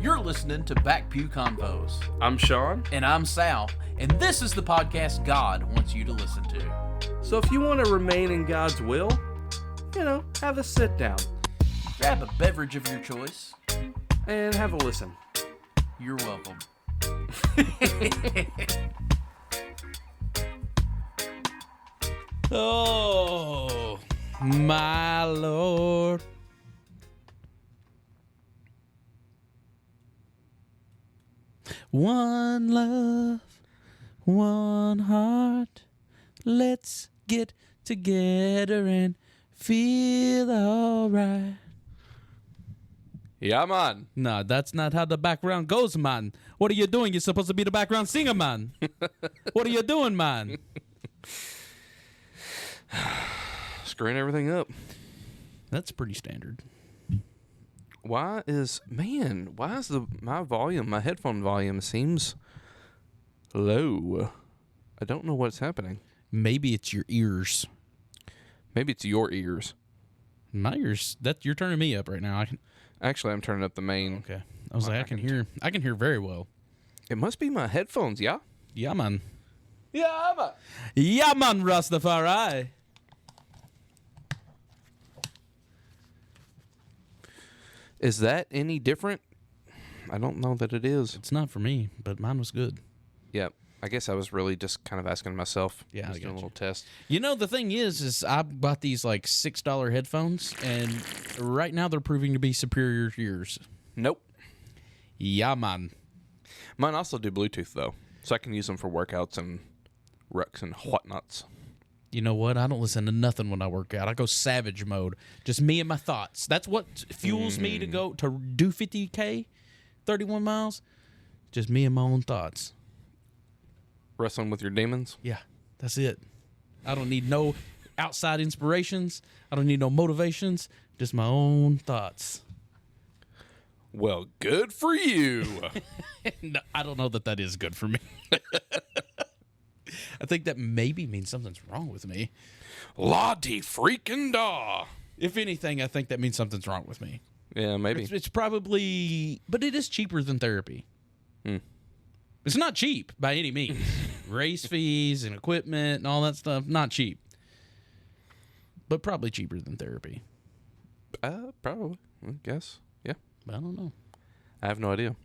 You're listening to Back Pew Convos. I'm Sean. And I'm Sal. And this is the podcast God wants you to listen to. So if you want to remain in God's will, have a sit down. Grab a beverage of your choice. And have a listen. You're welcome. Oh, my Lord. One love, one heart. Let's get together and feel alright. Yeah, man. No, that's not how the background goes, man. What are you doing? You're supposed to be the background singer, man. What are you doing, man? Screwing everything up. That's pretty standard. Why is my headphone volume seems low? I don't know what's happening. Maybe it's your ears. Maybe it's your ears. My ears, you're turning me up right now. Actually, I'm turning up the main. Okay. I was like, I can hear very well. It must be my headphones, yeah? Yeah, man. Yeah, man. Yeah, man, Rastafari. Is that any different? I don't know that it is. It's not for me, but mine was good. Yeah. I guess I was really just kind of asking myself. Yeah, just doing a little test. The thing is I bought these like $6 headphones, and right now they're proving to be superior to yours. Nope. Yeah, man. Mine also do Bluetooth, though, so I can use them for workouts and rucks and whatnots. You know what? I don't listen to nothing when I work out. I go savage mode. Just me and my thoughts. That's what fuels me to do 50K, 31 miles. Just me and my own thoughts. Wrestling with your demons? Yeah, that's it. I don't need no outside inspirations. I don't need no motivations. Just my own thoughts. Well, good for you. No, I don't know that is good for me. I think that maybe means something's wrong with me. La-de-freaking-da. If anything, I think that means something's wrong with me. Yeah, maybe. It's probably... But it is cheaper than therapy. It's not cheap by any means. Race fees and equipment and all that stuff, not cheap. But probably cheaper than therapy. Probably. I guess. Yeah. I don't know. I have no idea.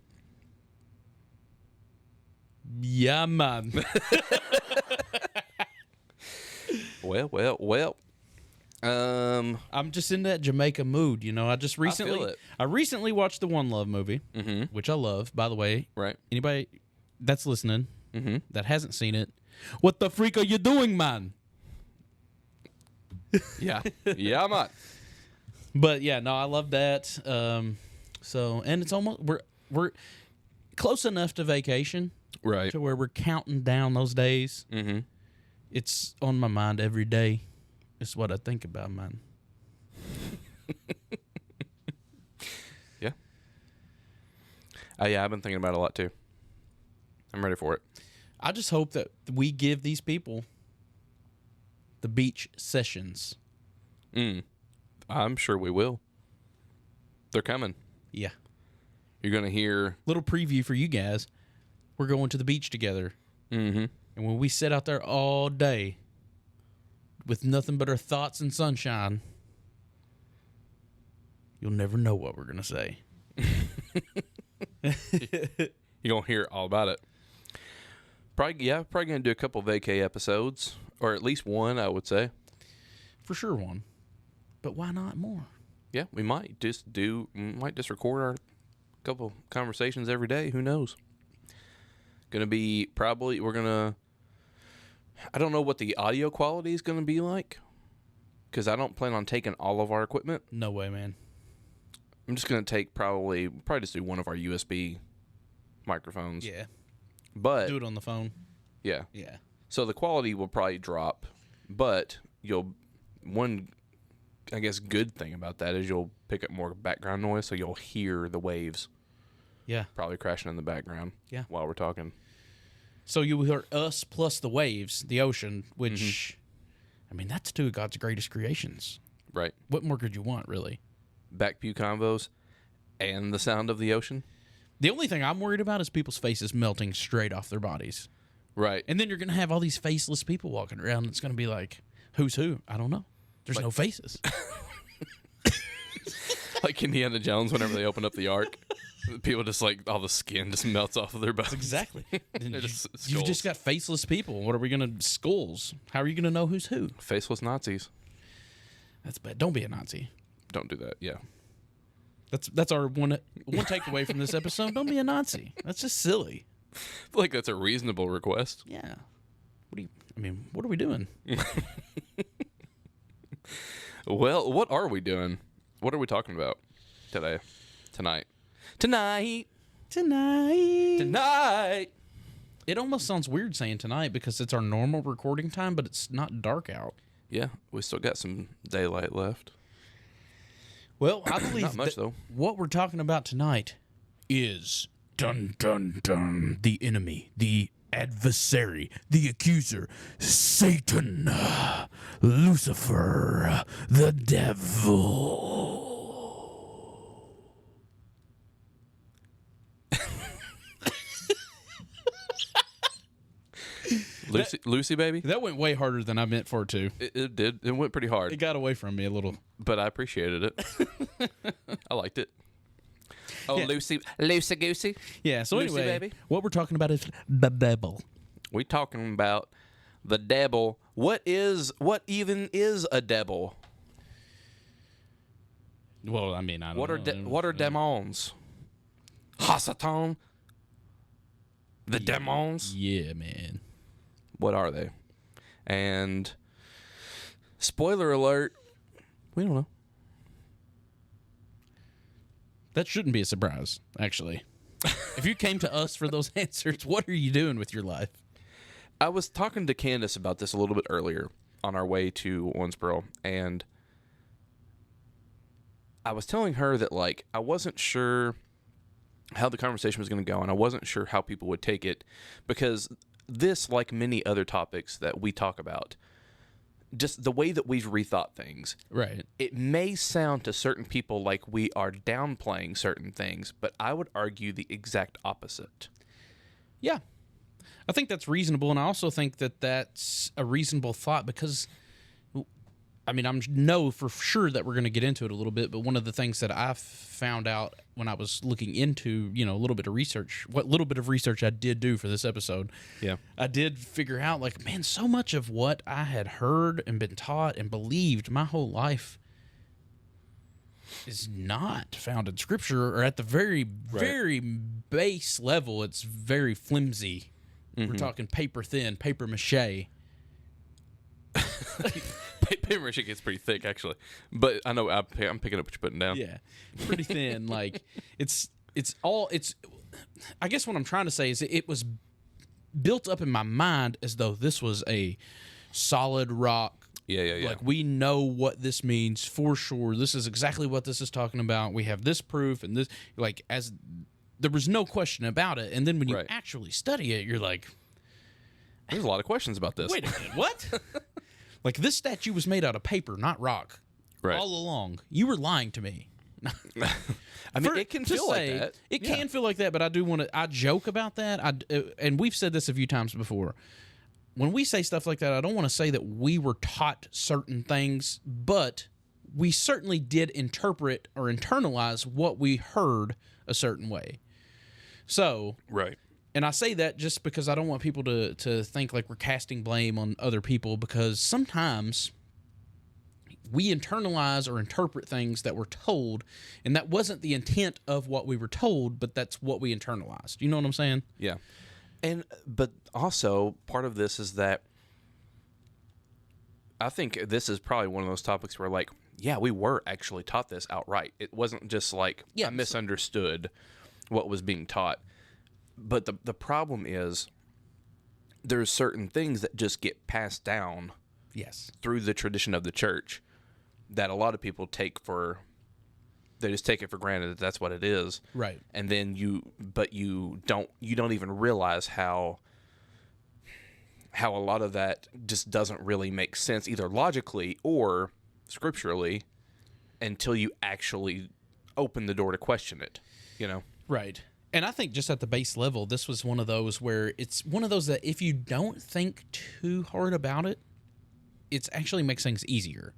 Yeah, man. Well. I'm just in that Jamaica mood, I just recently... I feel it. I recently watched the One Love movie, which I love, by the way. Right. Anybody that's listening that hasn't seen it, what the freak are you doing, man? Yeah. Yeah, man. But yeah, no, I love that. And it's almost we're close enough to vacation, right, to where we're counting down those days. Mm-hmm. It's on my mind every day. It's what I think about, man. Yeah. Yeah, I've been thinking about it a lot too. I'm ready for it. I just hope that we give these people the beach sessions. I'm sure we will. They're coming. Yeah. You're going to hear... Little preview for you guys. We're going to the beach together. Mm-hmm. And when we sit out there all day with nothing but our thoughts and sunshine, you'll never know what we're going to say. You're going to hear all about it. Probably going to do a couple vacay episodes, or at least one, I would say. For sure one. But why not more? Yeah, we might just record our couple conversations every day. Who knows? I don't know what the audio quality is going to be like, because I don't plan on taking all of our equipment. No way, man. I'm just going to take probably just do one of our USB microphones. Yeah. But do it on the phone. Yeah. Yeah. So the quality will probably drop, but one, I guess, good thing about that is you'll pick up more background noise, so you'll hear the waves. Yeah. Probably crashing in the background. Yeah. While we're talking. So you hear us plus the waves, the ocean, which, that's two of God's greatest creations. Right. What more could you want, really? Back pew convos and the sound of the ocean. The only thing I'm worried about is people's faces melting straight off their bodies. Right. And then you're going to have all these faceless people walking around. It's going to be like, who's who? I don't know. There's no faces. Like Indiana Jones, whenever they open up the ark, people just like all the skin just melts off of their bodies. Exactly. You've You've just got faceless people. What are we going to... Skulls. How are you going to know who's who? Faceless Nazis. That's bad. Don't be a Nazi. Don't do that. Yeah. That's our one takeaway from this episode. Don't be a Nazi. That's just silly. I feel like that's a reasonable request. Yeah. What are we doing? Well, what are we doing? What are we talking about today? Tonight. It almost sounds weird saying tonight because it's our normal recording time, but it's not dark out. Yeah, we still got some daylight left. Well, I believe Not much, though. What we're talking about tonight is dun dun dun, the enemy, the adversary, the accuser, Satan, Lucifer, the devil. Lucy, baby? That went way harder than I meant for it to. It did. It went pretty hard. It got away from me a little. But I appreciated it. I liked it. Oh, Yeah. Lucy Goosey. Yeah, so Lucy, anyway, baby. what we're talking about is the devil. We talking about the devil. What even is a devil? Well, I mean, I don't know. What are demons? Sawtawn. The demons. Yeah, man. What are they? And spoiler alert, we don't know. That shouldn't be a surprise, actually. If you came to us for those answers, what are you doing with your life? I was talking to Candace about this a little bit earlier on our way to Owensboro, and I was telling her that, like, I wasn't sure how the conversation was going to go, and I wasn't sure how people would take it, because this, like many other topics that we talk about, just the way that we've rethought things. Right. It may sound to certain people like we are downplaying certain things, but I would argue the exact opposite. Yeah. I think that's reasonable, and I also think that that's a reasonable thought because, I mean, I know for sure that we're going to get into it a little bit, but one of the things that I found out when I was looking into, a little bit of research, what little bit of research I did do for this episode, I did figure out, like, man, so much of what I had heard and been taught and believed my whole life is not found in Scripture, or at the very, very base level, it's very flimsy. Mm-hmm. We're talking paper thin, paper mache. Paper mache gets pretty thick, actually. But I know I'm picking up what you're putting down. Yeah, pretty thin. Like it's. I guess what I'm trying to say is it was built up in my mind as though this was a solid rock. Yeah. Like we know what this means for sure. This is exactly what this is talking about. We have this proof and this. Like as there was no question about it. And then when you actually study it, you're like, there's a lot of questions about this. Wait a minute, what? Like, this statue was made out of paper, not rock. Right. All along. You were lying to me. I mean, it can feel like that. It can feel like that, but I do want to... I joke about that, and we've said this a few times before. When we say stuff like that, I don't want to say that we were taught certain things, but we certainly did interpret or internalize what we heard a certain way. So... Right. And I say that just because I don't want people to think like we're casting blame on other people, because sometimes we internalize or interpret things that we're told, and that wasn't the intent of what we were told, but that's what we internalized. You know what I'm saying? Yeah. But also, part of this is that I think this is probably one of those topics where, like, yeah, we were actually taught this outright. It wasn't just like I misunderstood what was being taught. But the problem is there's certain things that just get passed down through the tradition of the church that a lot of people they just take it for granted that that's what it is. Right. And then you don't even realize how a lot of that just doesn't really make sense either logically or scripturally until you actually open the door to question it, Right. And I think just at the base level, this was one of those where it's one of those that if you don't think too hard about it, it actually makes things easier.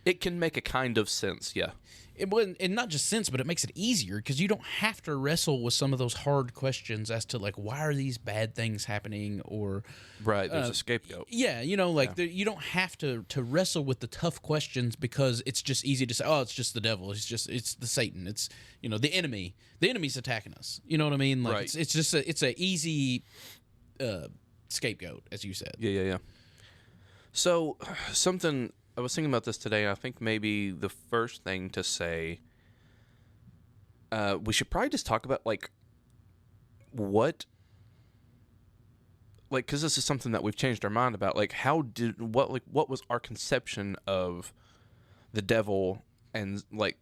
It can make a kind of sense, yeah. And not just sense, but it makes it easier because you don't have to wrestle with some of those hard questions as to like, why are these bad things happening? Or right, there's a scapegoat. Yeah, you know, like you don't have to wrestle with the tough questions because it's just easy to say, oh, it's just the devil. It's the Satan. It's, you know, the enemy. The enemy's attacking us. You know what I mean? Like right. it's just it's a easy scapegoat, as you said. Yeah. So something. I was thinking about this today. I think maybe the first thing to say, we should probably just talk about like what, like, because this is something that we've changed our mind about. Like, what was our conception of the devil and like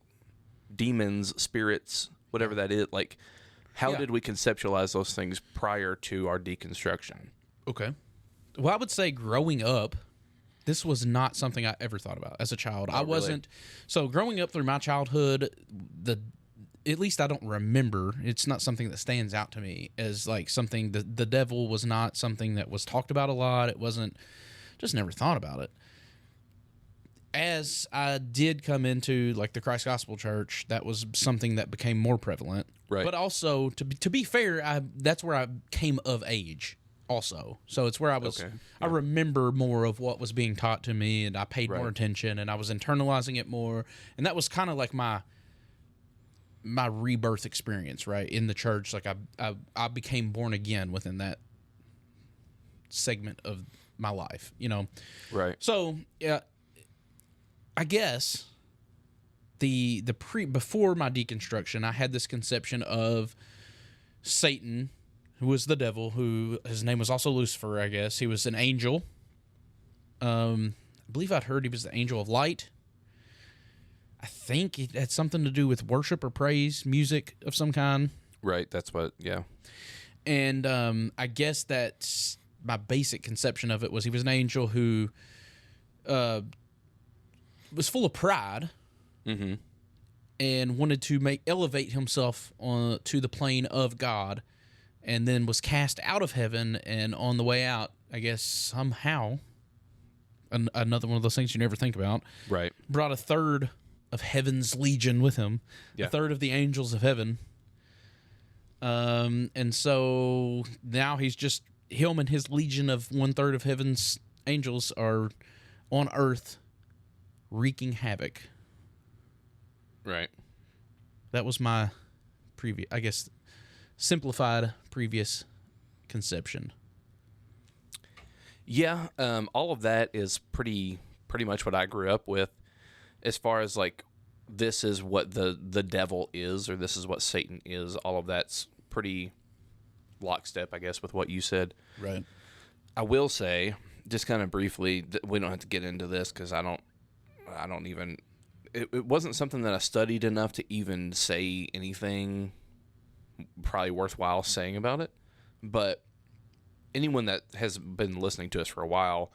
demons, spirits, whatever that is? Like, how did we conceptualize those things prior to our deconstruction? Okay. Well, I would say growing up, this was not something I ever thought about as a child. I wasn't. Really? So growing up through my childhood, at least I don't remember. It's not something that stands out to me as like something. The devil was not something that was talked about a lot. It wasn't. Just never thought about it. As I did come into like the Christ Gospel Church, that was something that became more prevalent. Right. But also to be fair, that's where I came of age. Also, so it's where I was. Okay. Yeah. I remember more of what was being taught to me, and I paid more attention, and I was internalizing it more, and that was kind of like my rebirth experience, right, in the church. Like I became born again within that segment of my life, you know. Right. So yeah, I guess before my deconstruction, I had this conception of Satan, who was the devil, who his name was also Lucifer, I guess. He was an angel. I believe I'd heard he was the angel of light. I think it had something to do with worship or praise, music of some kind. Right, that's what, yeah. And I guess that's my basic conception of it was he was an angel who was full of pride and wanted to elevate himself to the plane of God, and then was cast out of heaven, and on the way out, I guess somehow, another one of those things you never think about, right? Brought a third of heaven's legion with him, a third of the angels of heaven. And so now he's just, him and his legion of 1/3 of heaven's angels are on earth wreaking havoc. Right. That was my previous, I guess, simplified previous conception. Yeah, all of that is pretty much what I grew up with, as far as like this is what the devil is, or this is what Satan is. All of that's pretty lockstep, I guess, with what you said. Right. I will say, just kind of briefly, we don't have to get into this because I don't even. It wasn't something that I studied enough to even say anything probably worthwhile saying about it, but anyone that has been listening to us for a while,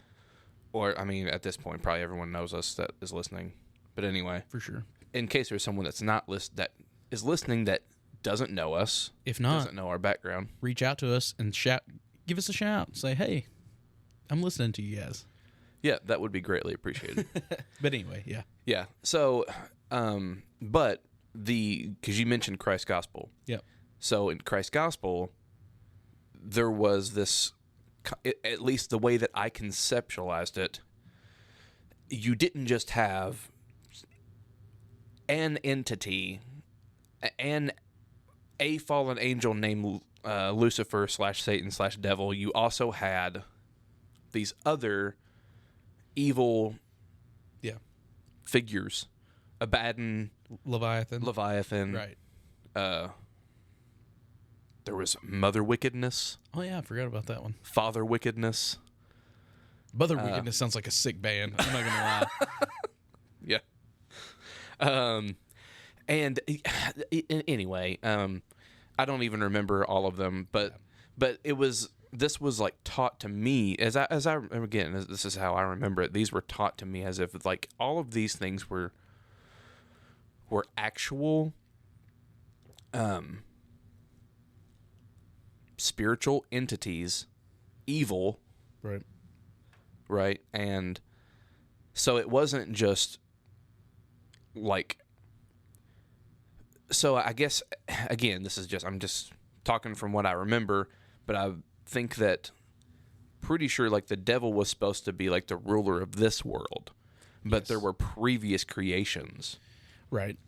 or I mean at this point probably everyone knows us that is listening, but anyway, for sure, in case there's someone that's not that is listening that doesn't know us, if not, doesn't know our background, reach out to us and give us a shout, say, hey, I'm listening to you guys. Yeah, that would be greatly appreciated. But anyway, yeah, so but because you mentioned Christ Gospel, so in Christ Gospel, there was this, at least the way that I conceptualized it, you didn't just have an entity, a fallen angel named Lucifer / Satan / devil. You also had these other evil figures, Abaddon, Leviathan. Right. There was mother wickedness. Oh, yeah, I forgot about that one. Father wickedness. Mother wickedness sounds like a sick band. I'm not going to lie. Yeah. And anyway, I don't even remember all of them, but this was like taught to me as I again, this is how I remember it. These were taught to me as if like all of these things were actual, spiritual entities, evil, Right. right? And so it wasn't just like, so I guess, again, I'm just talking from what I remember, but I think that pretty sure like the devil was supposed to be like the ruler of this world, but there were previous creations. Right.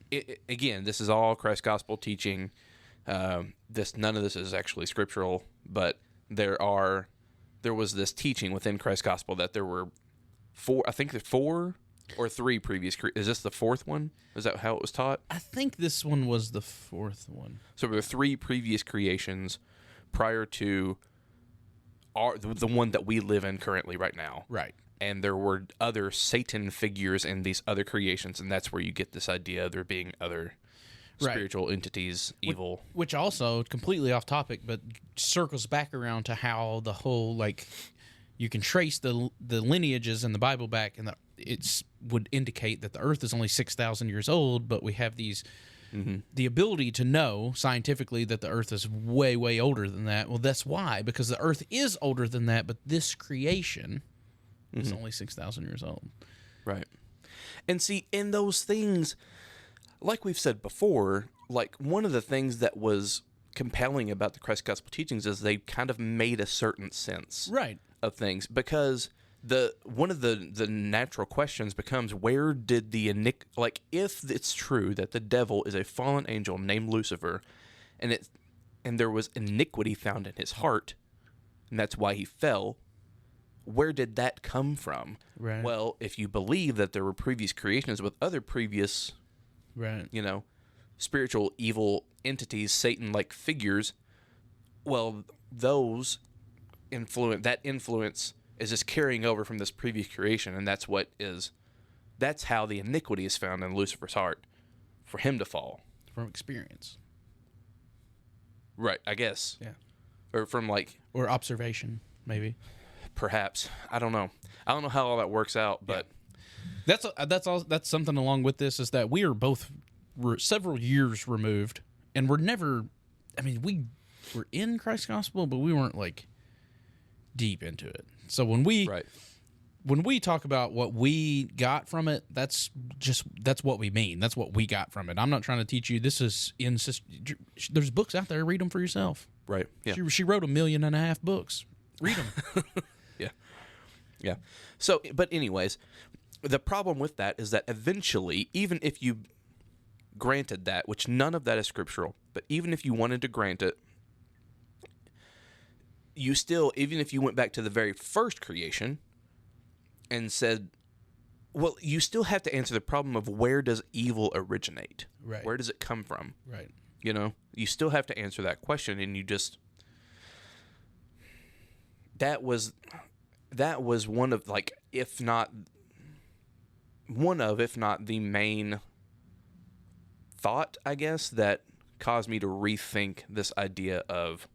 Again, this is all Christ's gospel teaching. None of this is actually scriptural, but there was this teaching within Christ's gospel that there were four or three previous. Is this the fourth one? Is that how it was taught? I think this one was the fourth one. So there were three previous creations prior to the one that we live in currently right now. Right. And there were other Satan figures in these other creations, and that's where you get this idea of there being other spiritual entities, evil. Which also, completely off topic, but circles back around to how the whole, like, you can trace the lineages in the Bible back, and it's would indicate that the earth is only 6,000 years old, but we have these... the ability to know scientifically that the earth is way, way older than that. Well, that's why, because the earth is older than that, but this creation is only 6,000 years old. Right. And see, in those things, like we've said before, like one of the things that was compelling about the Christ Gospel teachings is they kind of made a certain sense of things, because one of the natural questions becomes, where did if it's true that the devil is a fallen angel named Lucifer, and there was iniquity found in his heart, and that's why he fell, where did that come from? Right. Well, if you believe that there were previous creations with other previous, spiritual evil entities, Satan-like figures, well, that influence is just carrying over from this previous creation, and that's how the iniquity is found in Lucifer's heart for him to fall. From experience. Right, I guess. Yeah. Or from or observation, maybe. Perhaps. I don't know. I don't know how all that works out, but that's something along with this, is that we are both several years removed, and we're never, we were in Christ's gospel, but we weren't like deep into it. So when we talk about what we got from it, that's what we mean. That's what we got from it. I'm not trying to teach you. There's books out there. Read them for yourself. Right. Yeah. She wrote 1.5 million books. Read them. Yeah. So, but anyways, the problem with that is that eventually, even if you granted that, which none of that is scriptural, but even if you wanted to grant it, you still, even if you went back to the very first creation and said, well, you still have to answer the problem of, where does evil originate? Right. Where does it come from? Right. You still have to answer that question, and that was one of, if not the main thought, I guess, that caused me to rethink this idea of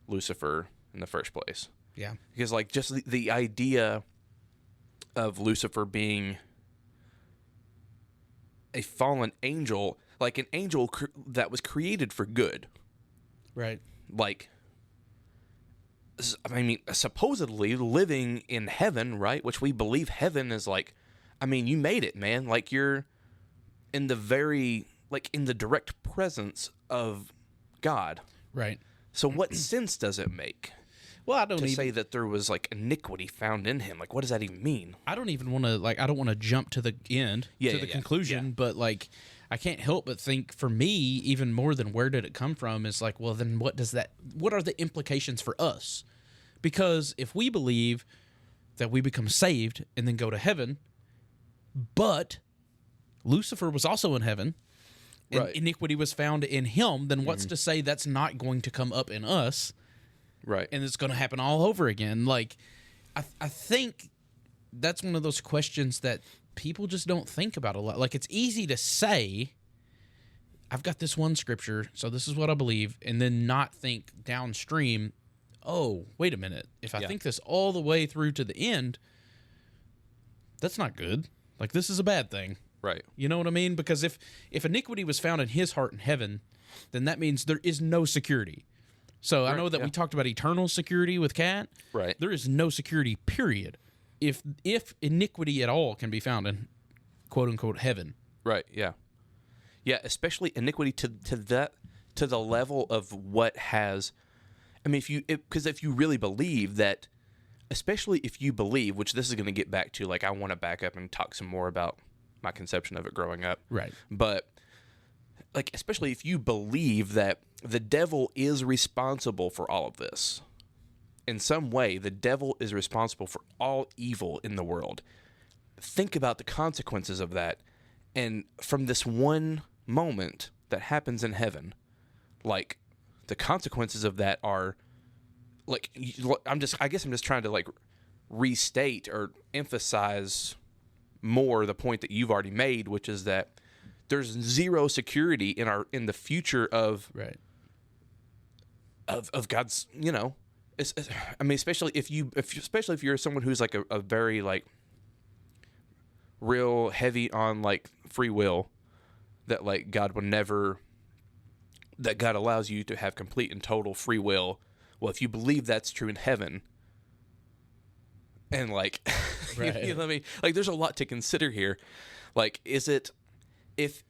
Lucifer in the first place. Yeah. Because, just the idea of Lucifer being a fallen angel, like an angel that was created for good. Right. Supposedly living in heaven, right? Which we believe heaven is you made it, man. You're in in the direct presence of God. Right. So what sense does it make? Well, I don't to say that there was iniquity found in him. What does that even mean? I don't even want to I don't want to jump to the end, conclusion, but I can't help but think, for me, even more than where did it come from, is well, then what are the implications for us? Because if we believe that we become saved and then go to heaven, but Lucifer was also in heaven, and iniquity was found in him, then what's to say that's not going to come up in us? Right. And it's going to happen all over again. I think that's one of those questions that people just don't think about a lot. It's easy to say, I've got this one scripture, so this is what I believe, and then not think downstream, oh, wait a minute. If I think this all the way through to the end, that's not good. This is a bad thing. Right. You know what I mean? Because if iniquity was found in his heart in heaven, then that means there is no security. So I know that we talked about eternal security with Cat. Right. There is no security, period, if iniquity at all can be found in quote unquote heaven. Right. Yeah. Yeah. Especially iniquity to the level of what has. I mean, if you really believe that, especially if you believe, which this is going to get back to, like, I want to back up and talk some more about my conception of it growing up. Right. But like, especially if you believe that the devil is responsible for all of this. In some way, the devil is responsible for all evil in the world. Think about the consequences of that. And from this one moment that happens in heaven, like, the consequences of that are, like, I guess I'm just trying to, like, restate or emphasize more the point that you've already made, which is that there's zero security in the future of God's, you know. I mean, especially if you're someone who's like a very, like, real heavy on, like, free will, that, like, God allows you to have complete and total free will. Well, if you believe that's true in heaven, and, like, right. you know what I mean? Like, there's a lot to consider here. Like, is it, if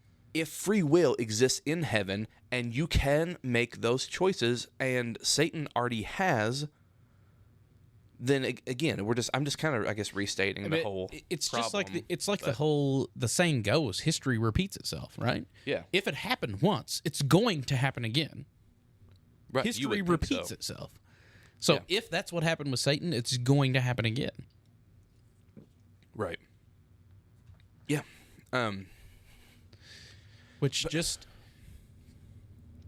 free will exists in heaven and you can make those choices and Satan already has, then again, I'm just kind of, I guess, restating the whole it's problem, just like the saying goes, history repeats itself, right? Yeah. If it happened once, it's going to happen again. Right. History repeats itself. So if that's what happened with Satan, it's going to happen again. Right. Yeah. Which just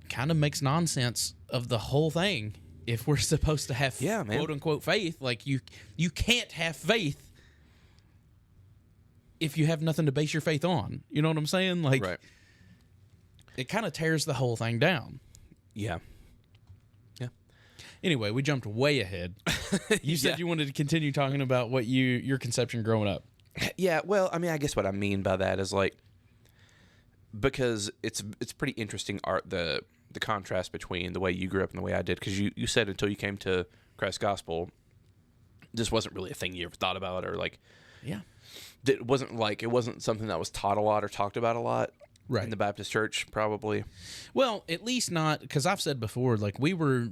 kind of makes nonsense of the whole thing. If we're supposed to have quote unquote faith, like, you can't have faith if you have nothing to base your faith on. You know what I'm saying? Like, right. It kind of tears the whole thing down. Yeah. Anyway, we jumped way ahead. You said you wanted to continue talking about what your conception growing up. Yeah, well, I mean, I guess what I mean by that is, like, because it's pretty interesting the contrast between the way you grew up and the way I did, because you said until you came to Christ's Gospel, this wasn't really a thing you ever thought about, or, like, it wasn't something that was taught a lot or talked about a lot. Right. In the Baptist church, probably. Well, at least not, because I've said before, like, we were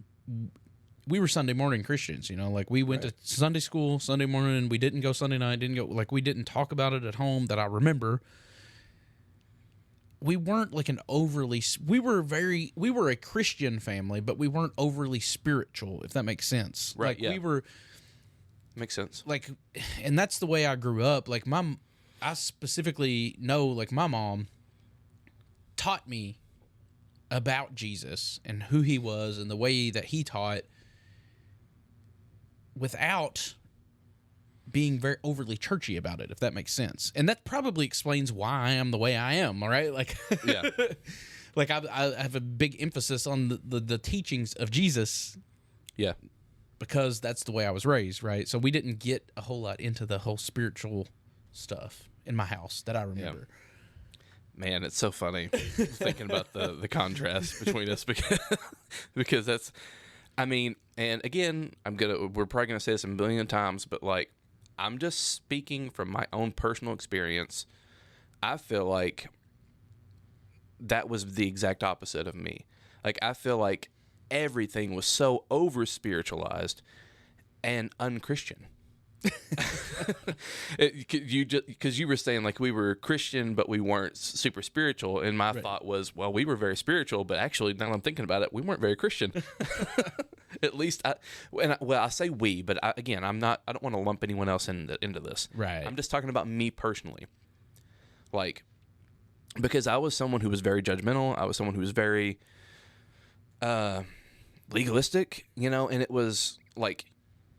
Sunday morning Christians, you know, like, we went to Sunday school Sunday morning. We didn't go Sunday night, we didn't talk about it at home that I remember. We weren't like we were a Christian family, but we weren't overly spiritual, if that makes sense. Right. Like, makes sense. Like, and that's the way I grew up. Like, I specifically know, like, my mom taught me about Jesus and who he was and the way that he taught, without being very overly churchy about it, if that makes sense. And that probably explains why I am the way I am, all right? Like, yeah. Like, I have a big emphasis on the teachings of Jesus. Yeah. Because that's the way I was raised, right? So we didn't get a whole lot into the whole spiritual stuff in my house that I remember. Yeah. Man, it's so funny thinking about the contrast between us, because that's, I mean, and again, we're probably gonna say this a million times, but, like, I'm just speaking from my own personal experience. I feel like that was the exact opposite of me. Like, I feel like everything was so over spiritualized and unchristian. Because you were saying, like, we were Christian but we weren't super spiritual, and my thought was, well, we were very spiritual, but actually, now I'm thinking about it, we weren't very Christian. At least I say we, but I don't want to lump anyone else into this. Right. I'm just talking about me personally. Like, because I was someone who was very judgmental. I was someone who was very legalistic, you know, and it was like,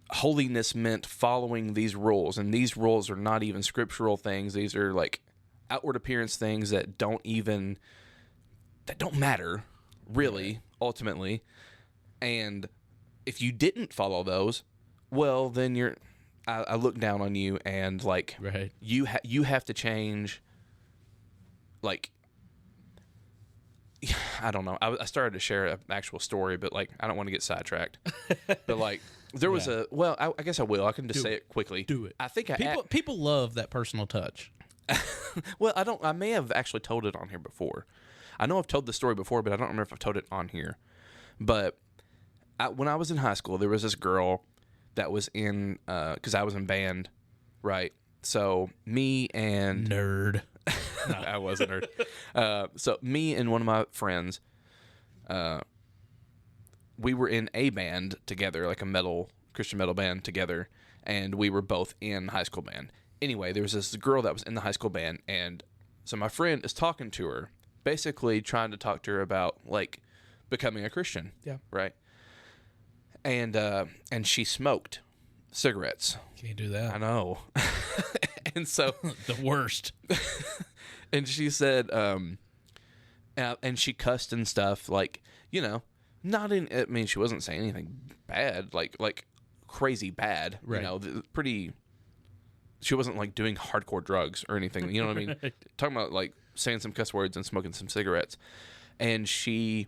holiness meant following these rules, and these rules are not even scriptural things. These are, like, outward appearance things that don't matter, really, ultimately. And if you didn't follow those, well, then I look down on you, and, like, you have to change. Like, I don't know. I started to share an actual story, but like I don't want to get sidetracked. But like there was I guess I will. I can just say it quickly. Do it. I think people love that personal touch. Well, I may have actually told it on here before. I know I've told the story before, but I don't remember if I've told it on here. But when I was in high school, there was this girl that was in because I was in band, right? So me and nerd. No, I was a nerd. So me and one of my friends, we were in a band together, like a Christian metal band together, and we were both in high school band. Anyway, there was this girl that was in the high school band, and so my friend is talking to her, basically trying to talk to her about like becoming a Christian. Yeah. Right. And she smoked cigarettes. Can't do that. I know. And so the worst. And she said, and she cussed and stuff, like, you know, not in, I mean, she wasn't saying anything bad, like crazy bad, right. You know, she wasn't like doing hardcore drugs or anything, you know what I mean? Talking about like saying some cuss words and smoking some cigarettes. And she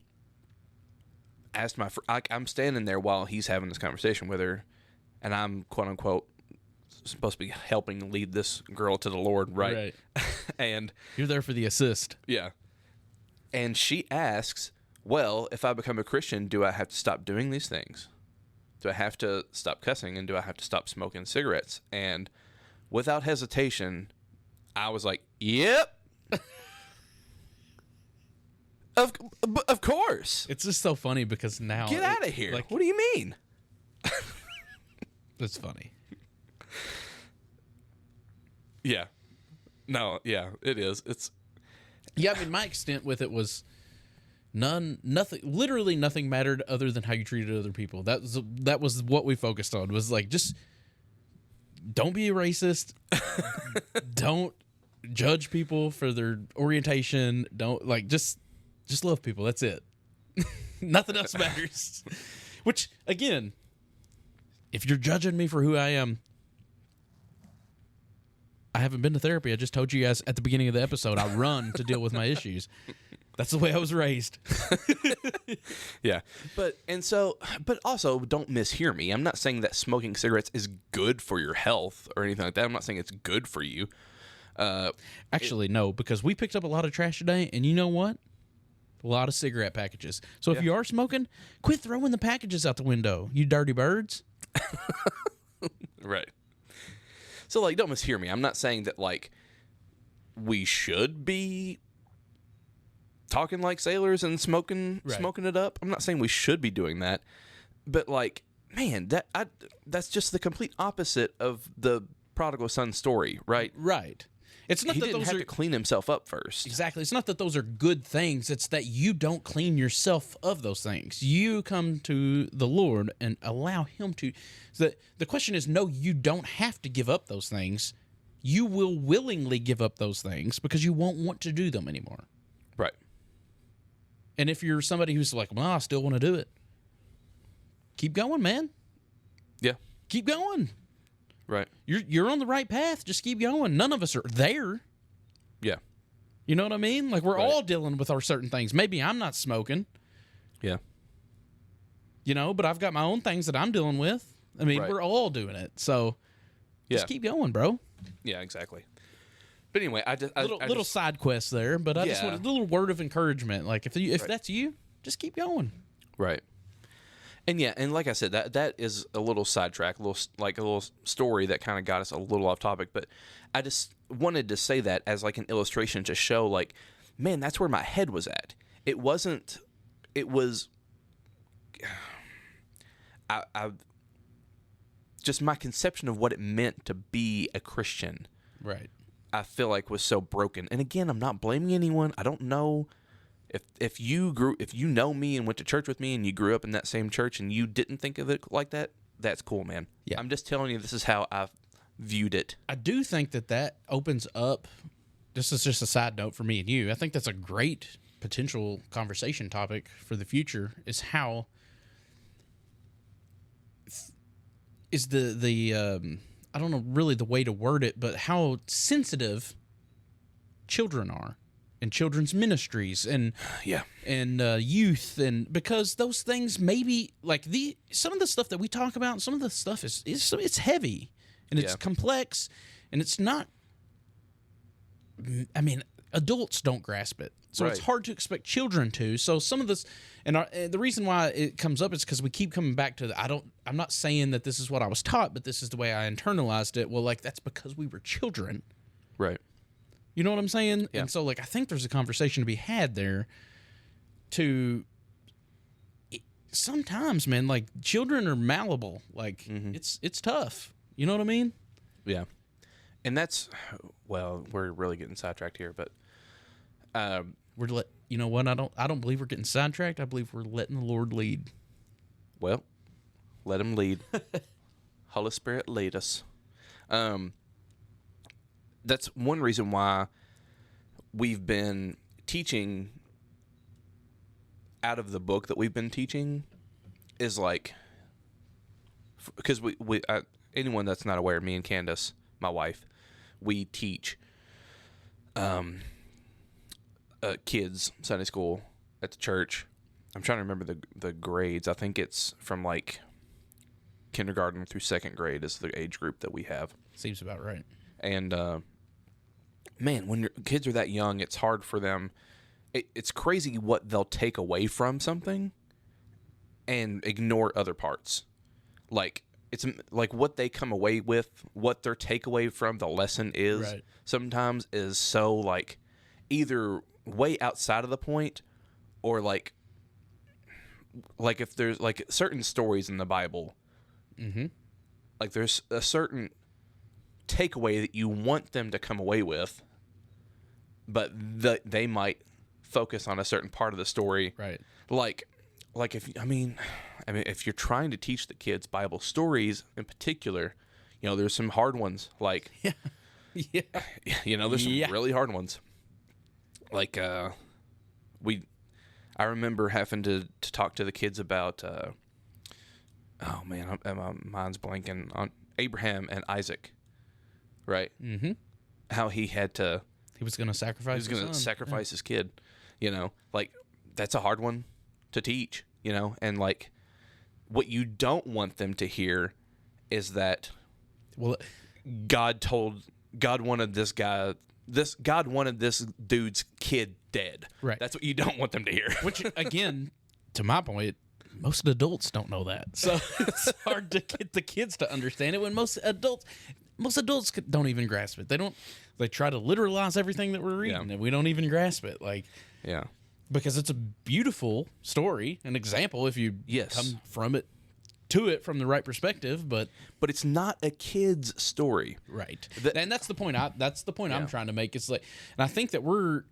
asked I'm standing there while he's having this conversation with her, and I'm quote unquote supposed to be helping lead this girl to the Lord, right? And you're there for the assist. Yeah. And she asks, well, if I become a Christian, do I have to stop doing these things? Do I have to stop cussing, and do I have to stop smoking cigarettes? And without hesitation, I was like, yep. Of course. It's just so funny because now... Get out of here. Like, what do you mean? That's funny. Yeah. No, yeah, it is. It's... Yeah, I mean, my extent with it was literally nothing mattered other than how you treated other people. That was what we focused on, was like, just don't be a racist. Don't judge people for their orientation. Don't, like, just love people. That's it. Nothing else matters. Which, again, if you're judging me for who I am, I haven't been to therapy. I just told you guys at the beginning of the episode, I run to deal with my issues. That's the way I was raised. Yeah. But also don't mishear me. I'm not saying that smoking cigarettes is good for your health or anything like that. I'm not saying it's good for you. Actually, no, because we picked up a lot of trash today, and you know what? A lot of cigarette packages. So if you are smoking, quit throwing the packages out the window, you dirty birds. Right. So, like, don't mishear me. I'm not saying that, like, we should be talking like sailors and smoking it up. I'm not saying we should be doing that. But, like, man, that's just the complete opposite of the prodigal son story, right? Right. It's not he that didn't those have are to clean himself up first. Exactly. It's not that those are good things. It's that you don't clean yourself of those things. You come to the Lord and allow Him to. The question is, no, you don't have to give up those things. You will willingly give up those things because you won't want to do them anymore. Right. And if you're somebody who's like, well, I still want to do it, keep going, man. Yeah. Keep going. Right. You're on the right path. Just keep going. None of us are there. Yeah. You know what I mean? Like, we're all dealing with our certain things. Maybe I'm not smoking. Yeah. You know, but I've got my own things that I'm dealing with. I mean, we're all doing it. So just keep going, bro. Yeah, exactly. But anyway, little side quest there, but I just want a little word of encouragement. Like, if that's you, just keep going. Right. And yeah, and like I said, that is a little sidetrack, a little story that kind of got us a little off topic. But I just wanted to say that as like an illustration to show, like, man, that's where my head was at. It wasn't. It was. I just my conception of what it meant to be a Christian. Right. I feel like was so broken. And again, I'm not blaming anyone. I don't know. If you know me and went to church with me and you grew up in that same church and you didn't think of it like that, that's cool, man. Yeah. I'm just telling you this is how I've viewed it. I do think that opens up, this is just a side note for me and you, I think that's a great potential conversation topic for the future, is how is the I don't know really the way to word it, but how sensitive children are. and children's ministries and youth, and because those things maybe like some of the stuff that we talk about, some of the stuff is it's heavy and it's complex and it's not. I mean, adults don't grasp it, so it's hard to expect children to. So some of this, and the reason why it comes up is because we keep coming back to I'm not saying that this is what I was taught, but this is the way I internalized it. Well, like that's because we were children, right? You know what I'm saying? Yeah. And so, like, I think there's a conversation to be had there. Sometimes, man, like children are malleable. Like it's tough. You know what I mean? Yeah. And that's, well, we're really getting sidetracked here, but you know what? I don't believe we're getting sidetracked. I believe we're letting the Lord lead. Well, let him lead. Holy Spirit, lead us. That's one reason why we've been teaching out of the book that we've been teaching is like, because anyone that's not aware, me and Candace, my wife, we teach kids Sunday school at the church. I'm trying to remember the grades. I think it's from like kindergarten through second grade is the age group that we have. Seems about right. And man, when your kids are that young, it's hard for them. It's crazy what they'll take away from something and ignore other parts. Like it's like what they come away with, what their takeaway from the lesson is sometimes is so like either way outside of the point or like if there's like certain stories in the Bible, like there's a certain takeaway that you want them to come away with, but they might focus on a certain part of the story, right? Like if if you're trying to teach the kids Bible stories in particular, you know, there's some hard ones. Like, you know, there's some really hard ones. Like, I remember having to talk to the kids about, oh man, my mind's blanking on Abraham and Isaac, right? Mm-hmm. How he was going to sacrifice his kid, you know, like that's a hard one to teach, you know, and like what you don't want them to hear is that, well, God wanted this dude's kid dead. Right. That's what you don't want them to hear. Which, again, to my point, most adults don't know that. So it's hard to get the kids to understand it when most adults don't even grasp it. They try to literalize everything that we're reading and we don't even grasp it. Like, because it's a beautiful story, an example if you come from it to it from the right perspective, but it's not a kid's story, right? And that's the point. I'm trying to make. It's like, and I think that we're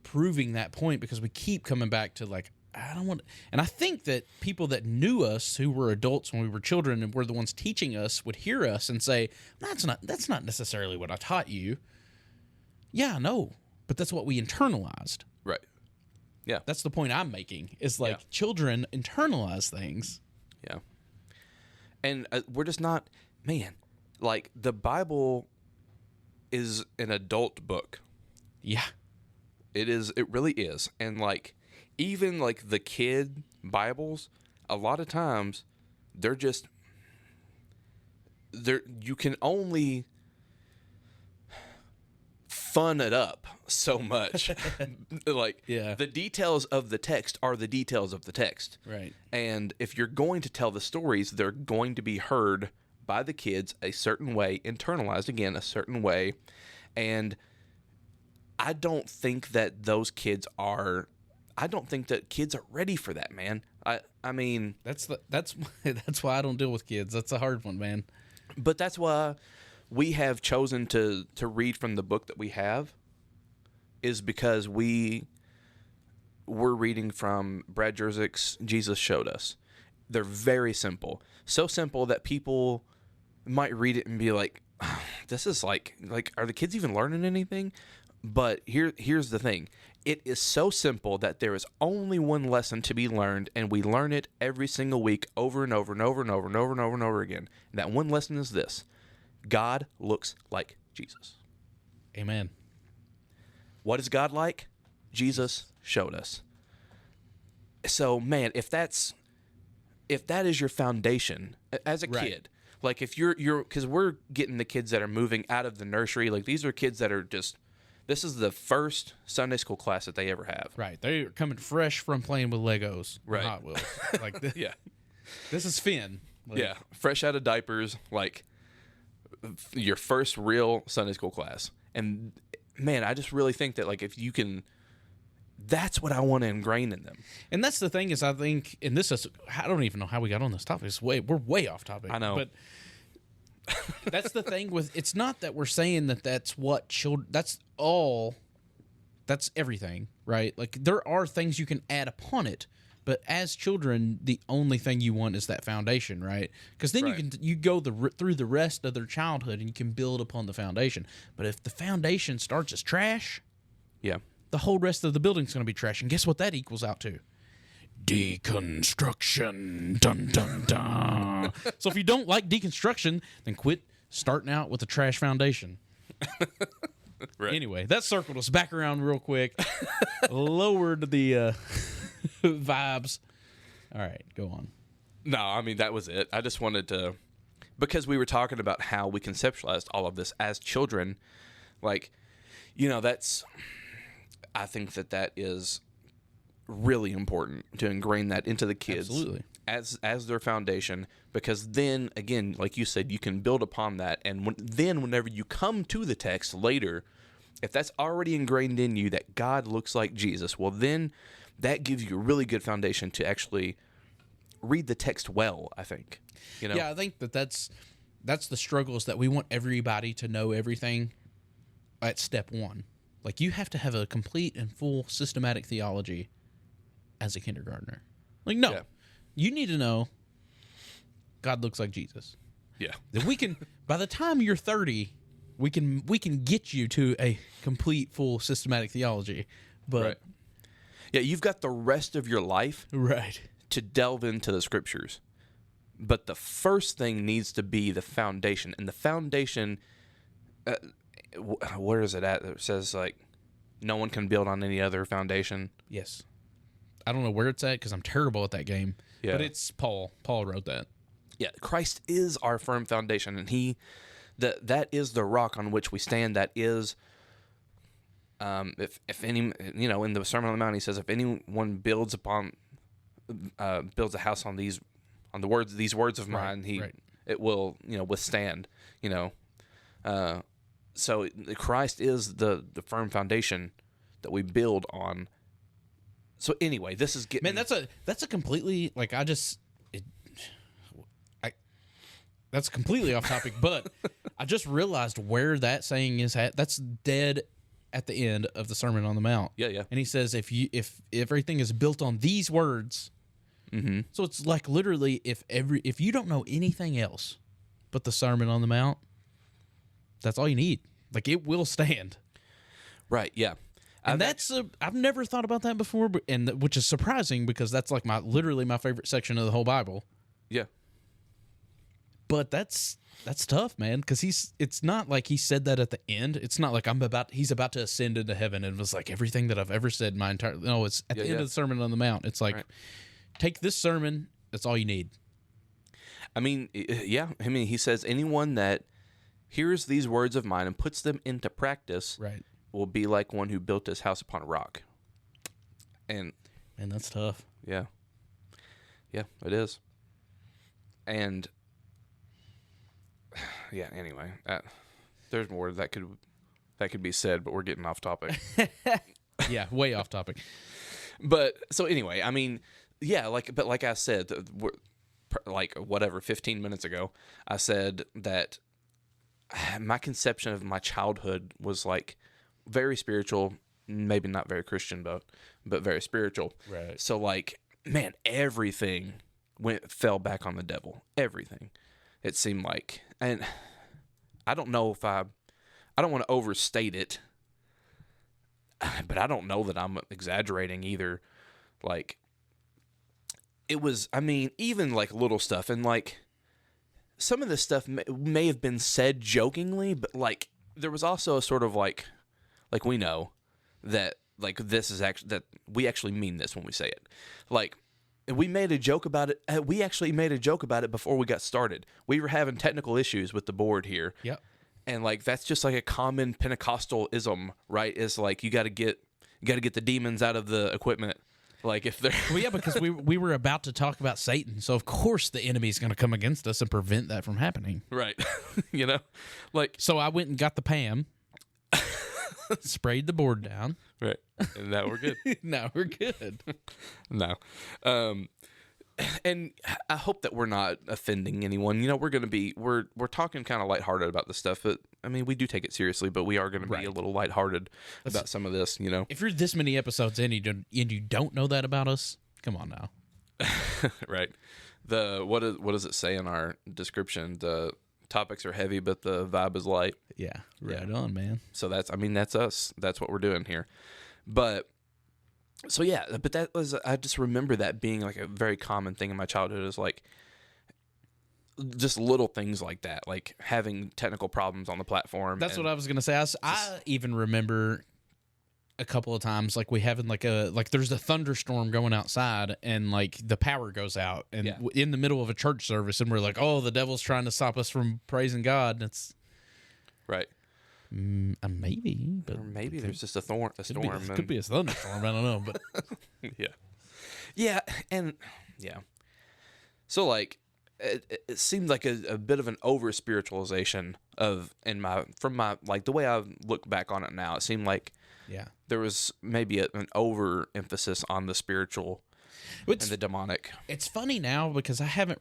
proving that point because we keep coming back to like, I don't want. And I think that people that knew us, who were adults when we were children, and were the ones teaching us, would hear us and say, "That's not necessarily what I taught you." Yeah, no, but that's what we internalized. Right. Yeah, that's the point I'm making. Is like children internalize things. Yeah. And we're just not, man, like the Bible is an adult book. Yeah. It is. It really is. And like, even like the kid Bibles, a lot of times you can only fun it up so much. Like, the details of the text are the details of the text. Right. And if you're going to tell the stories, they're going to be heard by the kids a certain way, internalized again a certain way. And I don't think that kids are ready for that, man. I mean, that's why I don't deal with kids. That's a hard one, man. But that's why we have chosen to read from the book that we have, is because we're reading from Brad Jerzik's Jesus Showed Us. They're very simple. So simple that people might read it and be like, oh, this is like are the kids even learning anything? But here's the thing. It is so simple that there is only one lesson to be learned, and we learn it every single week over and over and over and over and over and over and over again. And that one lesson is this: God looks like Jesus. Amen. What is God like? Jesus showed us. So, man, if that is your foundation as a kid, like if you're because we're getting the kids that are moving out of the nursery, like these are kids that are just, this is the first Sunday school class that they ever have. Right. They're coming fresh from playing with Legos, Right. Hot Wheels. Like this, Yeah. This is Finn. Like, Yeah. Fresh out of diapers, like your first real Sunday school class. And man, I just really think that like if you can, that's what I want to ingrain in them. And that's the thing is, I think, and this is, I don't even know how we got on this topic. We're way off topic. I know. But that's the thing with, it's not that we're saying that that's what children, that's everything, right? Like there are things you can add upon it, but as children, the only thing you want is that foundation, right? Because then you go through the rest of their childhood and you can build upon the foundation. But if the foundation starts as trash, Yeah. the whole rest of the building's going to be trash. And guess what that equals out to? Deconstruction. Dun, dun, dun. So if you don't like deconstruction, then quit starting out with a trash foundation. Right. Anyway, that circled us back around real quick. Lowered the vibes. All right, go on. No, I mean, that was it. I just wanted to, because we were talking about how we conceptualized all of this as children, like, I think that is really important to ingrain that into the kids. Absolutely. As their foundation, because then, again, like you said, you can build upon that, and then whenever you come to the text later, if that's already ingrained in you that God looks like Jesus, well, then that gives you a really good foundation to actually read the text well, I think. Yeah, I think that's the struggle, is that we want everybody to know everything at step one. Like, you have to have a complete and full systematic theology as a kindergartner. Like, no. Yeah. You need to know God looks like Jesus. Yeah. That we can, by the time you're 30, we can get you to a complete, full, systematic theology. But right. Yeah, you've got the rest of your life to delve into the scriptures. But the first thing needs to be the foundation. And the foundation, where is it at? It says, like, no one can build on any other foundation. Yes. I don't know where it's at because I'm terrible at that game. Yeah. But it's Paul. Paul wrote that. Yeah, Christ is our firm foundation, and that is the rock on which we stand. That is, if any, in the Sermon on the Mount, he says, if anyone builds a house on these words of mine, it will, withstand. So Christ is the firm foundation that we build on. So anyway, this is getting, man. That's a completely, like, that's completely off topic. But I just realized where that saying is at. That's dead at the end of the Sermon on the Mount. Yeah. And he says, if everything is built on these words, so it's like literally if you don't know anything else but the Sermon on the Mount, that's all you need. Like, it will stand. Right. Yeah. And I've never thought about that before, which is surprising because that's like literally my favorite section of the whole Bible. Yeah. But that's tough, man, because it's not like he said that at the end. It's not like he's about to ascend into heaven and was like, everything that I've ever said no, it's at the end of the Sermon on the Mount. It's like, take this sermon, that's all you need. I mean, yeah. I mean, he says, anyone that hears these words of mine and puts them into practice will be like one who built his house upon a rock. And that's tough. Yeah. Yeah, it is. And yeah, anyway, there's more that could be said, but we're getting off topic. Yeah, way off topic. But so anyway, I mean, yeah, like I said, like 15 minutes ago, I said that my conception of my childhood was like very spiritual, maybe not very Christian, but very spiritual. Right. So like, man, everything fell back on the devil. Everything. It seemed like, and I don't know if I don't want to overstate it, but I don't know that I'm exaggerating either. Like, it was, I mean, even like little stuff, and like some of this stuff may have been said jokingly, but like there was also a sort of like we know that like this is actually that we actually mean this when we say it. Like, we made a joke about it. We actually made a joke about it before we got started. We were having technical issues with the board here. Yep. And like that's just like a common Pentecostalism, right? Is like you got to get the demons out of the equipment. Like if they're Well, yeah, because we were about to talk about Satan, so of course the enemy's going to come against us and prevent that from happening. right, you know, like So I went and got the Pam, sprayed the board down. right, and now we're good. Now we're good. No, and I hope that we're not offending anyone. You know, we're talking kind of lighthearted about this stuff, but I mean, we do take it seriously, but we are going to be a little lighthearted about some of this. You know, If you're this many episodes in and you don't know that about us, come on now. right? What does it say in our description? The topics are heavy, but the vibe is light. Yeah, right on, man. So that's us. That's what we're doing here. But so yeah, but that was, I just remember that being like a very common thing in my childhood, is like just little things like that, like having technical problems on the platform. That's what I was gonna say. I even remember a couple of times, like we having like there's a thunderstorm going outside, and like the power goes out, and in the middle of a church service, and we're like, oh, the devil's trying to stop us from praising God. And it's right. Maybe, but Or maybe there's just a storm. Could be a thunderstorm. I don't know, but yeah, and yeah. So like, it seemed like a bit of an over spiritualization from my like the way I look back on it now. It seemed like there was maybe an over emphasis on the spiritual and the demonic. It's funny now because I've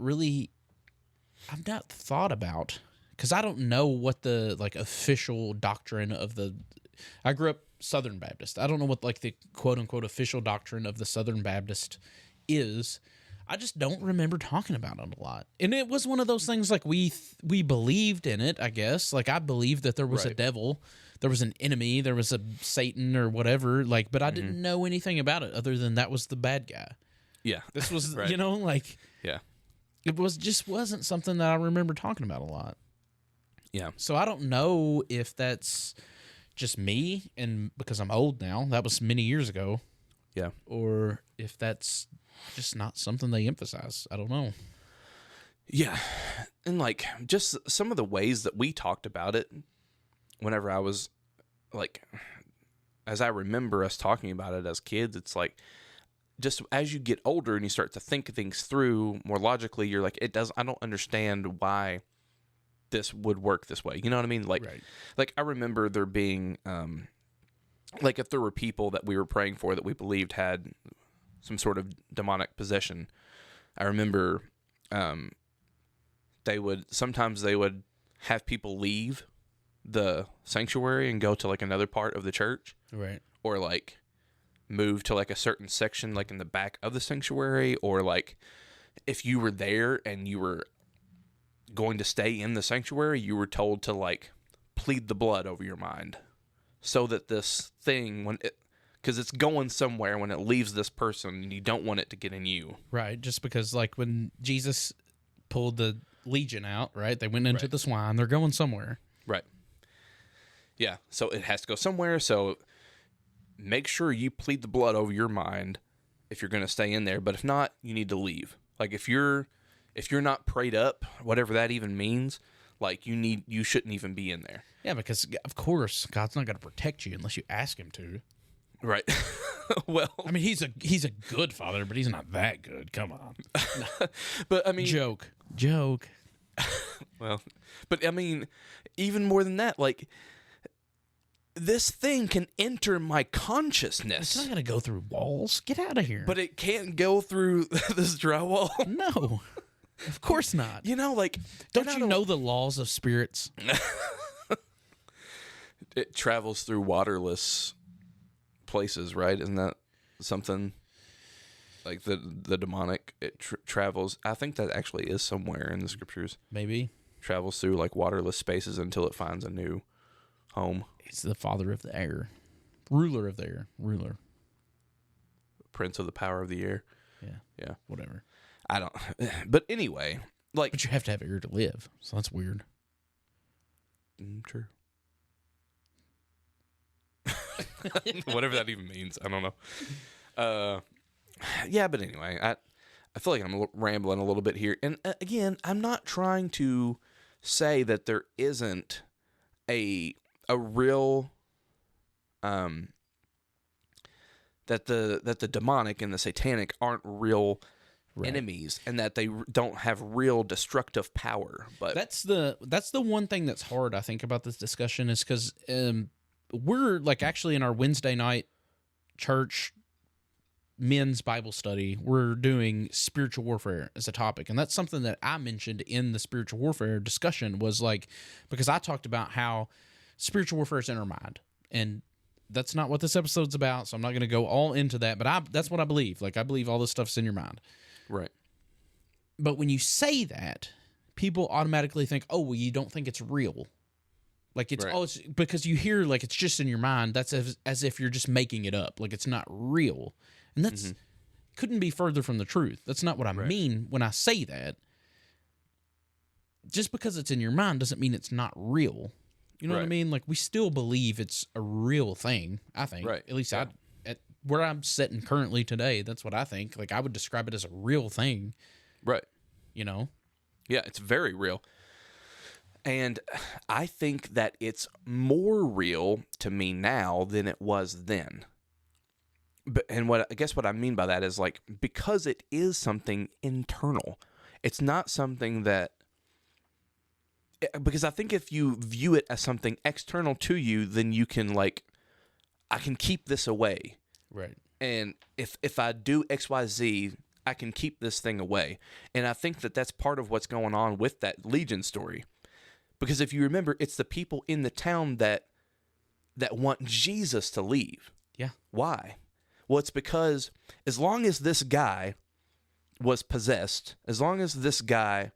not thought about. Because I don't know what the like official doctrine of I grew up Southern Baptist. I don't know what like the quote unquote official doctrine of the Southern Baptist is. I just don't remember talking about it a lot. And it was one of those things like we believed in it, I guess. Like I believed that there was a devil, there was an enemy, there was a Satan or whatever. Like, but I didn't know anything about it other than that was the bad guy. Yeah, this was like it wasn't something that I remember talking about a lot. Yeah. So I don't know if that's just me and because I'm old now, that was many years ago. Yeah. Or if that's just not something they emphasize. I don't know. Yeah. And like just some of the ways that we talked about it whenever I was like, as I remember us talking about it as kids, it's like just as you get older and you start to think things through more logically, you're like, I don't understand why this would work this way. You know what I mean? Like, like I remember there being, like if there were people that we were praying for that we believed had some sort of demonic possession, I remember, sometimes they would have people leave the sanctuary and go to like another part of the church. Right. Or like move to like a certain section, like in the back of the sanctuary, or like if you were there and you were going to stay in the sanctuary, you were told to like plead the blood over your mind so that this thing, because it's going somewhere when it leaves this person and you don't want it to get in you. Right. Just because like when Jesus pulled the legion out, right, they went into the swine, they're going somewhere. Right. Yeah. So it has to go somewhere. So make sure you plead the blood over your mind if you're going to stay in there. But if not, you need to leave. Like if you're not prayed up, whatever that even means, like you shouldn't even be in there. Yeah, because of course God's not going to protect you unless you ask him to. Right. Well, I mean, he's a good father, but he's not that good. Come on. But I mean, joke. Well, but I mean, even more than that, like this thing can enter my consciousness. It's not going to go through walls. Get out of here. But it can't go through this drywall. No. Of course not. You know, like, don't you know the laws of spirits? It travels through waterless places, right? Isn't that something like the demonic? It travels. I think that actually is somewhere in the scriptures. Maybe travels through like waterless spaces until it finds a new home. It's the father of the air, ruler of the air, prince of the power of the air. Yeah. Whatever. I don't. But anyway, like, but you have to have air to live, so that's weird. True. Whatever that even means. I don't know. Yeah, but anyway, I feel like I'm rambling a little bit here. And again, I'm not trying to say that there isn't a real that the demonic and the satanic aren't real enemies, and that they don't have real destructive power. But that's the one thing that's hard, I think, about this discussion, is because we're like actually in our Wednesday night church men's Bible study, we're doing spiritual warfare as a topic. And that's something that I mentioned in the spiritual warfare discussion, was like, because I talked about how spiritual warfare is in our mind. And that's not what this episode's about, so I'm not going to go all into that. But that's what I believe. Like, I believe all this stuff's in your mind. Right. But when you say that, people automatically think, oh, well, you don't think it's real. Like, it's, oh, it's because you hear, like, it's just in your mind. That's as if you're just making it up. Like, it's not real. And that's couldn't be further from the truth. That's not what I mean when I say that. Just because it's in your mind doesn't mean it's not real. You know what I mean? Like, we still believe it's a real thing, I think. Right. At least at where I'm sitting currently today, that's what I think. Like, I would describe it as a real thing. Right. You know? Yeah, it's very real. And I think that it's more real to me now than it was then. And I guess what I mean by that is, like, because it is something internal. It's not something that, because I think if you view it as something external to you, then you can, like, I can keep this away. Right. And if I do XYZ, I can keep this thing away. And I think that that's part of what's going on with that Legion story. Because if you remember, it's the people in the town that want Jesus to leave. Yeah. Why? Well, it's because as long as this guy was possessed, as long as this guy,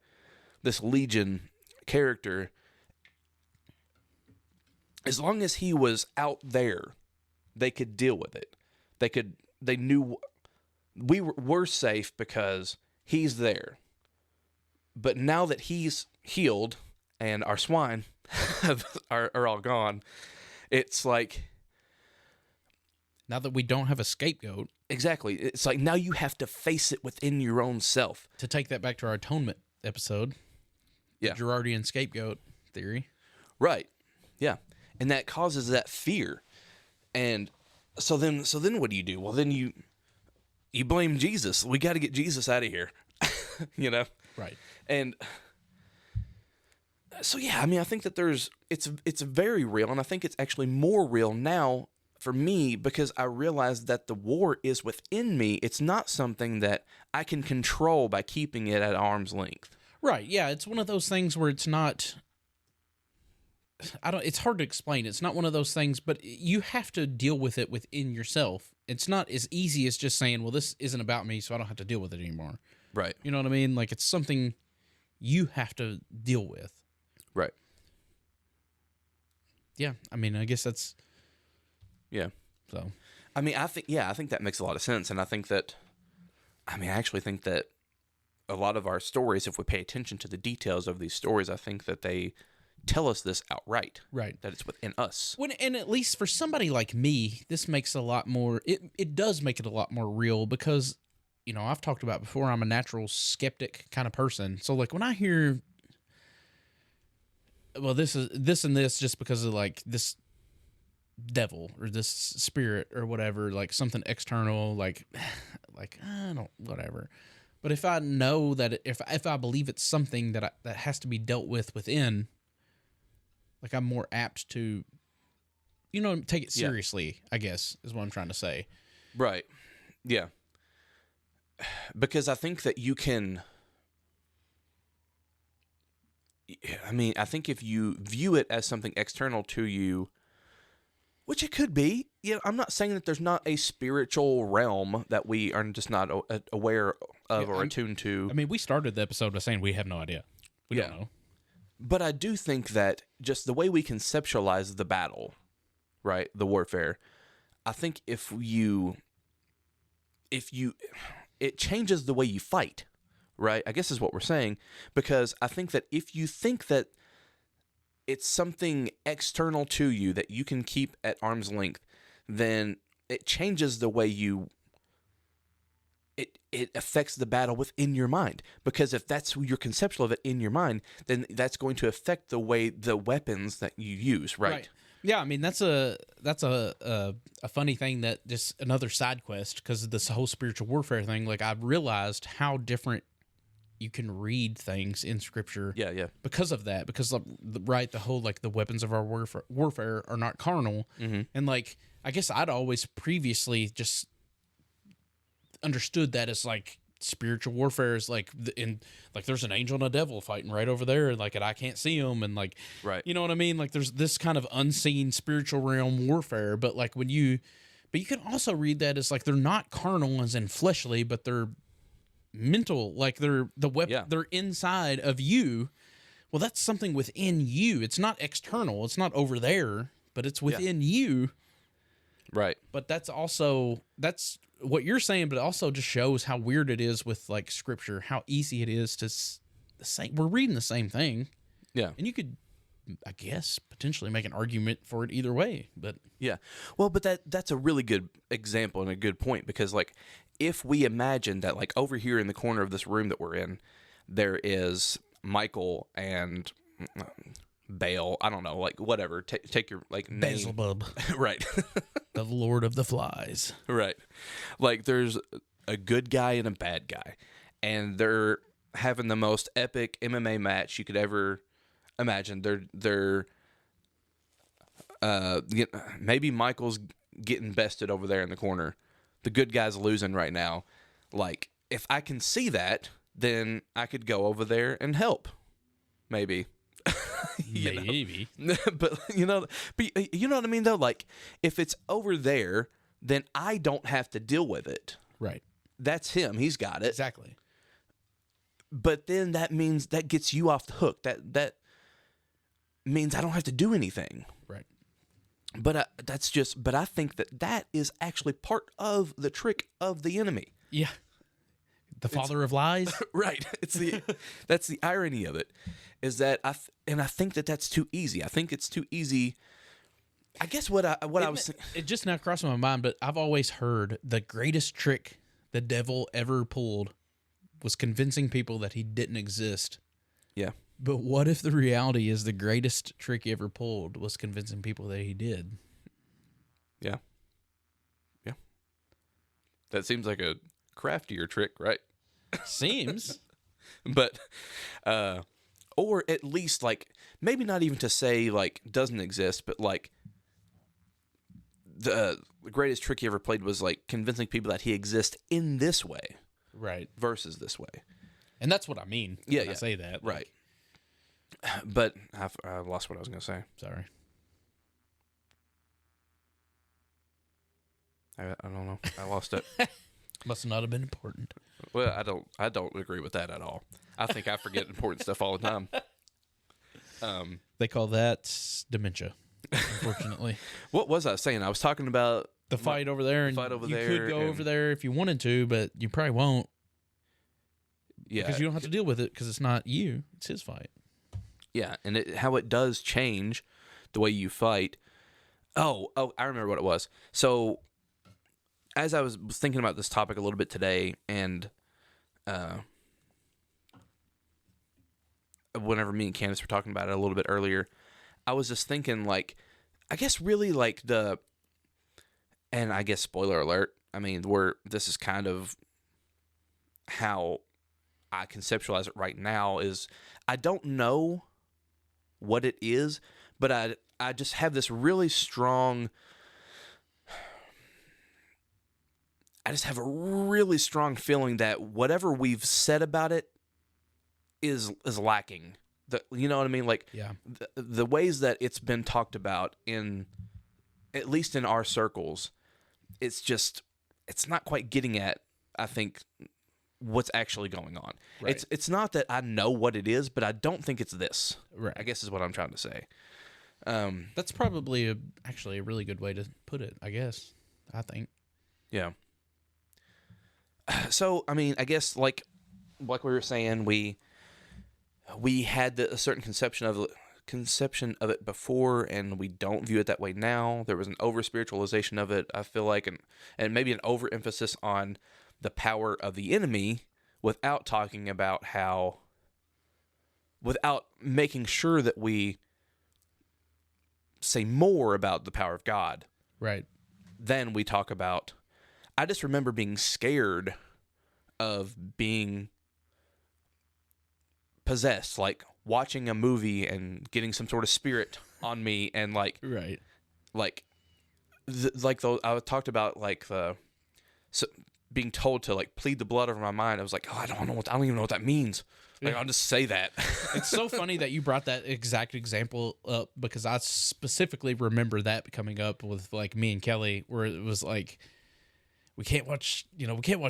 this Legion character, as long as he was out there, they could deal with it. They knew we're safe because he's there. But now that he's healed and our swine are all gone, it's like, now that we don't have a scapegoat. Exactly. It's like now you have to face it within your own self. To take that back to our atonement episode. Yeah. The Gerardian scapegoat theory. Right. Yeah. And that causes that fear. And so then what do you do? Well, then you blame Jesus. We got to get Jesus out of here. You know? Right. And so, yeah, I mean, I think that it's very real. And I think it's actually more real now for me, because I realize that the war is within me. It's not something that I can control by keeping it at arm's length. Right. Yeah. It's one of those things where it's not, it's hard to explain. It's not one of those things, but you have to deal with it within yourself. It's not as easy as just saying, well, this isn't about me, so I don't have to deal with it anymore. Right. You know what I mean? Like, it's something you have to deal with. Right. Yeah. I mean, I guess that's, yeah. So, I mean, I think that makes a lot of sense. And I actually think that a lot of our stories, if we pay attention to the details of these stories, I think that they tell us this outright. Right. That it's within us. And at least for somebody like me, this makes a lot more, it does make it a lot more real, because, you know, I've talked about before, I'm a natural skeptic kind of person. So, like, when I hear, well, this is this and this, just because of, like, this devil or this spirit or whatever, like something external, like I don't, whatever. But if I know that if I believe it's something that has to be dealt with within, like, I'm more apt to, you know, take it seriously, I guess, is what I'm trying to say. Right. Yeah. Because I think that you can, I mean, I think if you view it as something external to you, which it could be, you know, I'm not saying that there's not a spiritual realm that we are just not aware of or attuned to. I mean, we started the episode by saying we have no idea. We don't know. But I do think that just the way we conceptualize the battle, right, the warfare, I think it changes the way you fight, right? I guess is what we're saying, because I think that if you think that it's something external to you that you can keep at arm's length, then it changes the way it affects the battle within your mind. Because if that's your conceptual of it in your mind, then that's going to affect the way the weapons that you use, right? Yeah, I mean that's a funny thing, that just another side quest, because of this whole spiritual warfare thing. Like, I've realized how different you can read things in Scripture. Yeah. Because of that, because the whole, like, the weapons of our warfare are not carnal, and like, I guess I'd always previously just understood that as like spiritual warfare is like there's an angel and a devil fighting right over there, and like, and I can't see them, and like, Right. you know what I mean? Like, there's this kind of unseen spiritual realm warfare, but like but you can also read that as like they're not carnal as in fleshly, but they're mental, like they're the weapon, Yeah. they're inside of you. Well, that's something within you. It's not external. It's not over there, but it's within you. Right. But that's what you're saying, but it also just shows how weird it is with like Scripture, how easy it is to say we're reading the same thing. Yeah. And you could, I guess, potentially make an argument for it either way. But Yeah. Well, but that's a really good example and a good point, because like, if we imagine that like over here in the corner of this room that we're in, there is Michael and Baal, I don't know, like whatever, take your like name. Beelzebub, Right. the Lord of the Flies. Right. Like, there's a good guy and a bad guy, and they're having the most epic MMA match you could ever imagine. Maybe Michael's getting bested over there in the corner. The good guy's losing right now. Like, if I can see that, then I could go over there and help. Maybe. Maybe. But you know what I mean though? Like, if it's over there, then I don't have to deal with it. Right. That's him. He's got it. Exactly. But then that means that gets you off the hook. That means I don't have to do anything. Right. But I think that is actually part of the trick of the enemy. Yeah. The father of lies. Right. That's the irony of it, is that I think that's too easy. I think it's too easy. I guess It just now crossed my mind, but I've always heard the greatest trick the devil ever pulled was convincing people that he didn't exist. Yeah. But what if the reality is the greatest trick he ever pulled was convincing people that he did? Yeah. Yeah. That seems like a craftier trick, right? Seems. But or at least, like, maybe not even to say like doesn't exist, but like the greatest trick he ever played was like convincing people that he exists in this way, Right. versus this way. And that's what I mean when I say that. Right. But I lost what I was going to say. Sorry. I don't know. I lost it. Must not have been important. Well, I don't agree with that at all. I think I forget important stuff all the time. They call that dementia, unfortunately. What was I saying? I was talking about The fight over there, and fight over you there could go and- over there if you wanted to, but you probably won't, yeah, because you don't have to deal with it, because it's not you, it's his fight. yeah, and how it does change the way you fight. Oh, I remember what it was. So, as I was thinking about this topic a little bit today, and whenever me and Candace were talking about it a little bit earlier, I was just thinking, like, I guess really like and I guess spoiler alert, I mean, this is kind of how I conceptualize it right now, is I don't know what it is, but I just have this really strong, I just have a really strong feeling that whatever we've said about it is lacking. You know what I mean? Like, Yeah. the ways that it's been talked about, in at least in our circles, it's not quite getting at, I think, what's actually going on. Right. It's not that I know what it is, but I don't think it's this. Right. I guess is what I'm trying to say. That's probably actually a really good way to put it, I guess. I think. Yeah. So, I mean, I guess like we were saying, we had a certain conception conception of it before, and we don't view it that way now. There was an over-spiritualization of it, I feel like, and maybe an overemphasis on the power of the enemy without talking about without making sure that we say more about the power of God. Right. Then we talk about, I just remember being scared of being possessed, like watching a movie and getting some sort of spirit on me, and like I talked about being told to like plead the blood over my mind. I was like, I don't even know what that means. Like, I'll just say that. It's so funny that you brought that exact example up, because I specifically remember that coming up with like me and Kelly, where it was like, we can't watch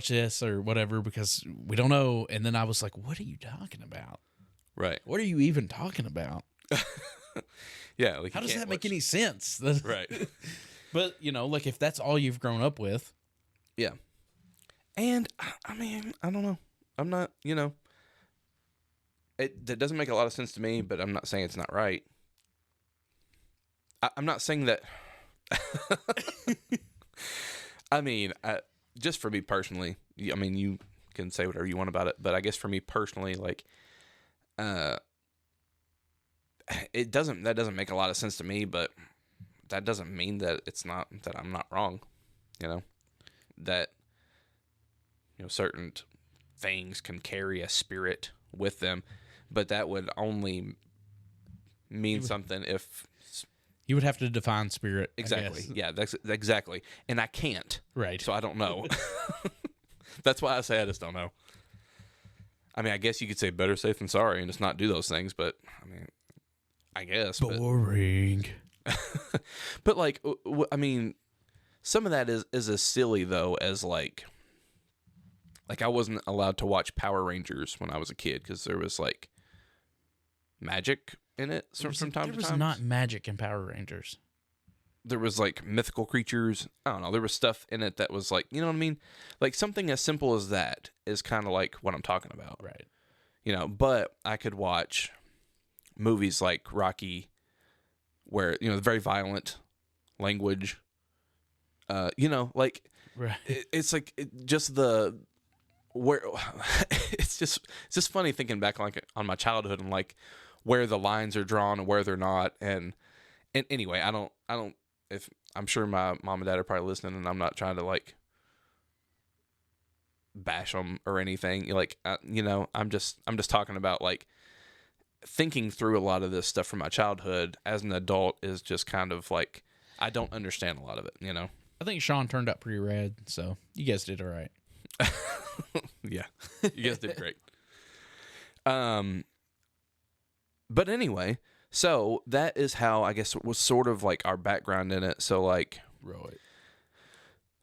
this or whatever because we don't know. And then I was like, what are you talking about? Right. What are you even talking about? Yeah. Like, how does that make any sense? Right. But, like if that's all you've grown up with. Yeah. And I mean, I don't know. I'm not, that doesn't make a lot of sense to me, but I'm not saying it's not right. I'm not saying that. I mean, just for me personally, I mean, you can say whatever you want about it, but I guess for me personally, like, that doesn't make a lot of sense to me, but that doesn't mean that that I'm not wrong, that, certain things can carry a spirit with them, but that would only mean something if you would have to define spirit. Exactly. Yeah, that's exactly. And I can't. Right. So I don't know. That's why I say I just don't know. I mean, I guess you could say better safe than sorry and just not do those things, but I mean, I guess. Boring. But like, I mean, some of that is as silly though as like I wasn't allowed to watch Power Rangers when I was a kid because there was like magic in it from time to time. There was not magic in Power Rangers. There was like mythical creatures. I don't know. There was stuff in it that was like, you know what I mean? Like something as simple as that is kind of like what I'm talking about. Right. But I could watch movies like Rocky where, very violent language, like right. It's like it's just funny thinking back like on my childhood and like where the lines are drawn and where they're not. And anyway, I don't, if I'm sure my mom and dad are probably listening and I'm not trying to like bash them or anything. Like, I'm just talking about like thinking through a lot of this stuff from my childhood as an adult is just kind of like, I don't understand a lot of it, I think Sean turned out pretty rad, so you guys did all right. Yeah, you guys did great. But anyway, so that is how I guess it was sort of like our background in it. So like, right.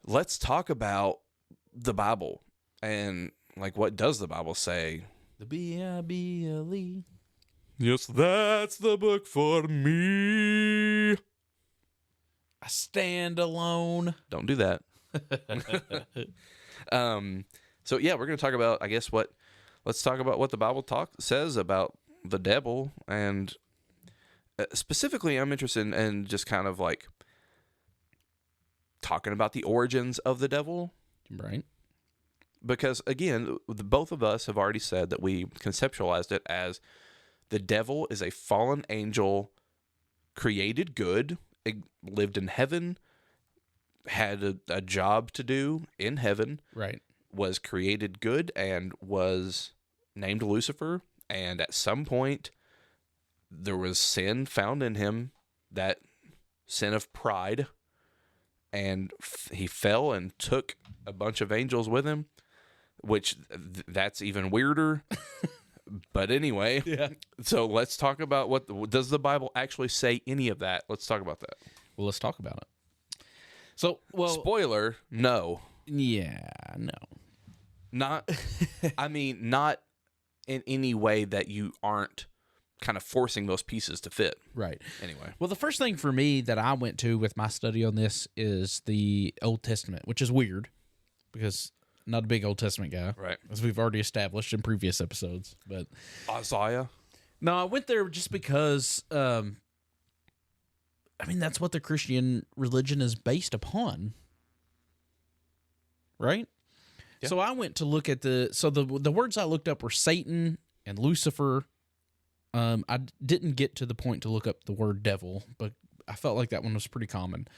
Let's talk about the Bible and like what does the Bible say? The Bible. Yes, that's the book for me. I stand alone. Don't do that. So yeah, we're going to talk about, I guess, let's talk about what the Bible says about the devil. And specifically, I'm interested in just kind of like talking about the origins of the devil. Right. Because again, both of us have already said that we conceptualized it as the devil is a fallen angel, created good, lived in heaven, had a job to do in heaven, right? Was created good and was named Lucifer. And at some point, there was sin found in him, that sin of pride, and he fell and took a bunch of angels with him, which that's even weirder. But anyway, yeah. So let's talk about does the Bible actually say any of that? Let's talk about that. Well, let's talk about it. So, spoiler, no. Yeah, no. Not, I mean, not in any way that you aren't kind of forcing those pieces to fit. Right. Anyway. Well, the first thing for me that I went to with my study on this is the Old Testament, which is weird because I'm not a big Old Testament guy. Right. As we've already established in previous episodes. But Isaiah. No, I went there just because, I mean, that's what the Christian religion is based upon, right? Yeah. So I went to look at the words I looked up were Satan and Lucifer. I didn't get to the point to look up the word devil, but I felt like that one was pretty common.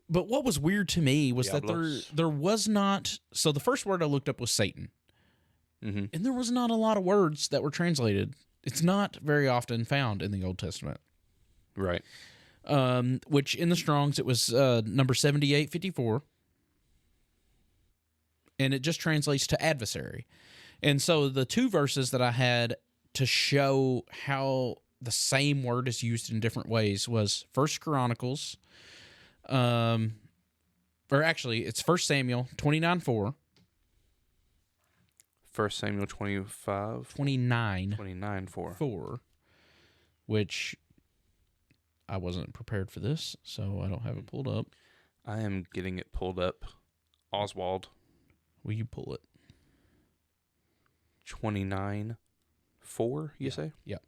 But what was weird to me was that there was not. So the first word I looked up was Satan, and there was not a lot of words that were translated. It's not very often found in the Old Testament, right? Which in the Strong's it was number 7854, and it just translates to adversary. And so the two verses that I had to show how the same word is used in different ways was First Chronicles. Or actually, it's 1 Samuel 29:4. 1 Samuel 25? 29. 29:4. 4, which I wasn't prepared for this, so I don't have it pulled up. I am getting it pulled up. Oswald. Will you pull it? 29:4, you say? Yeah.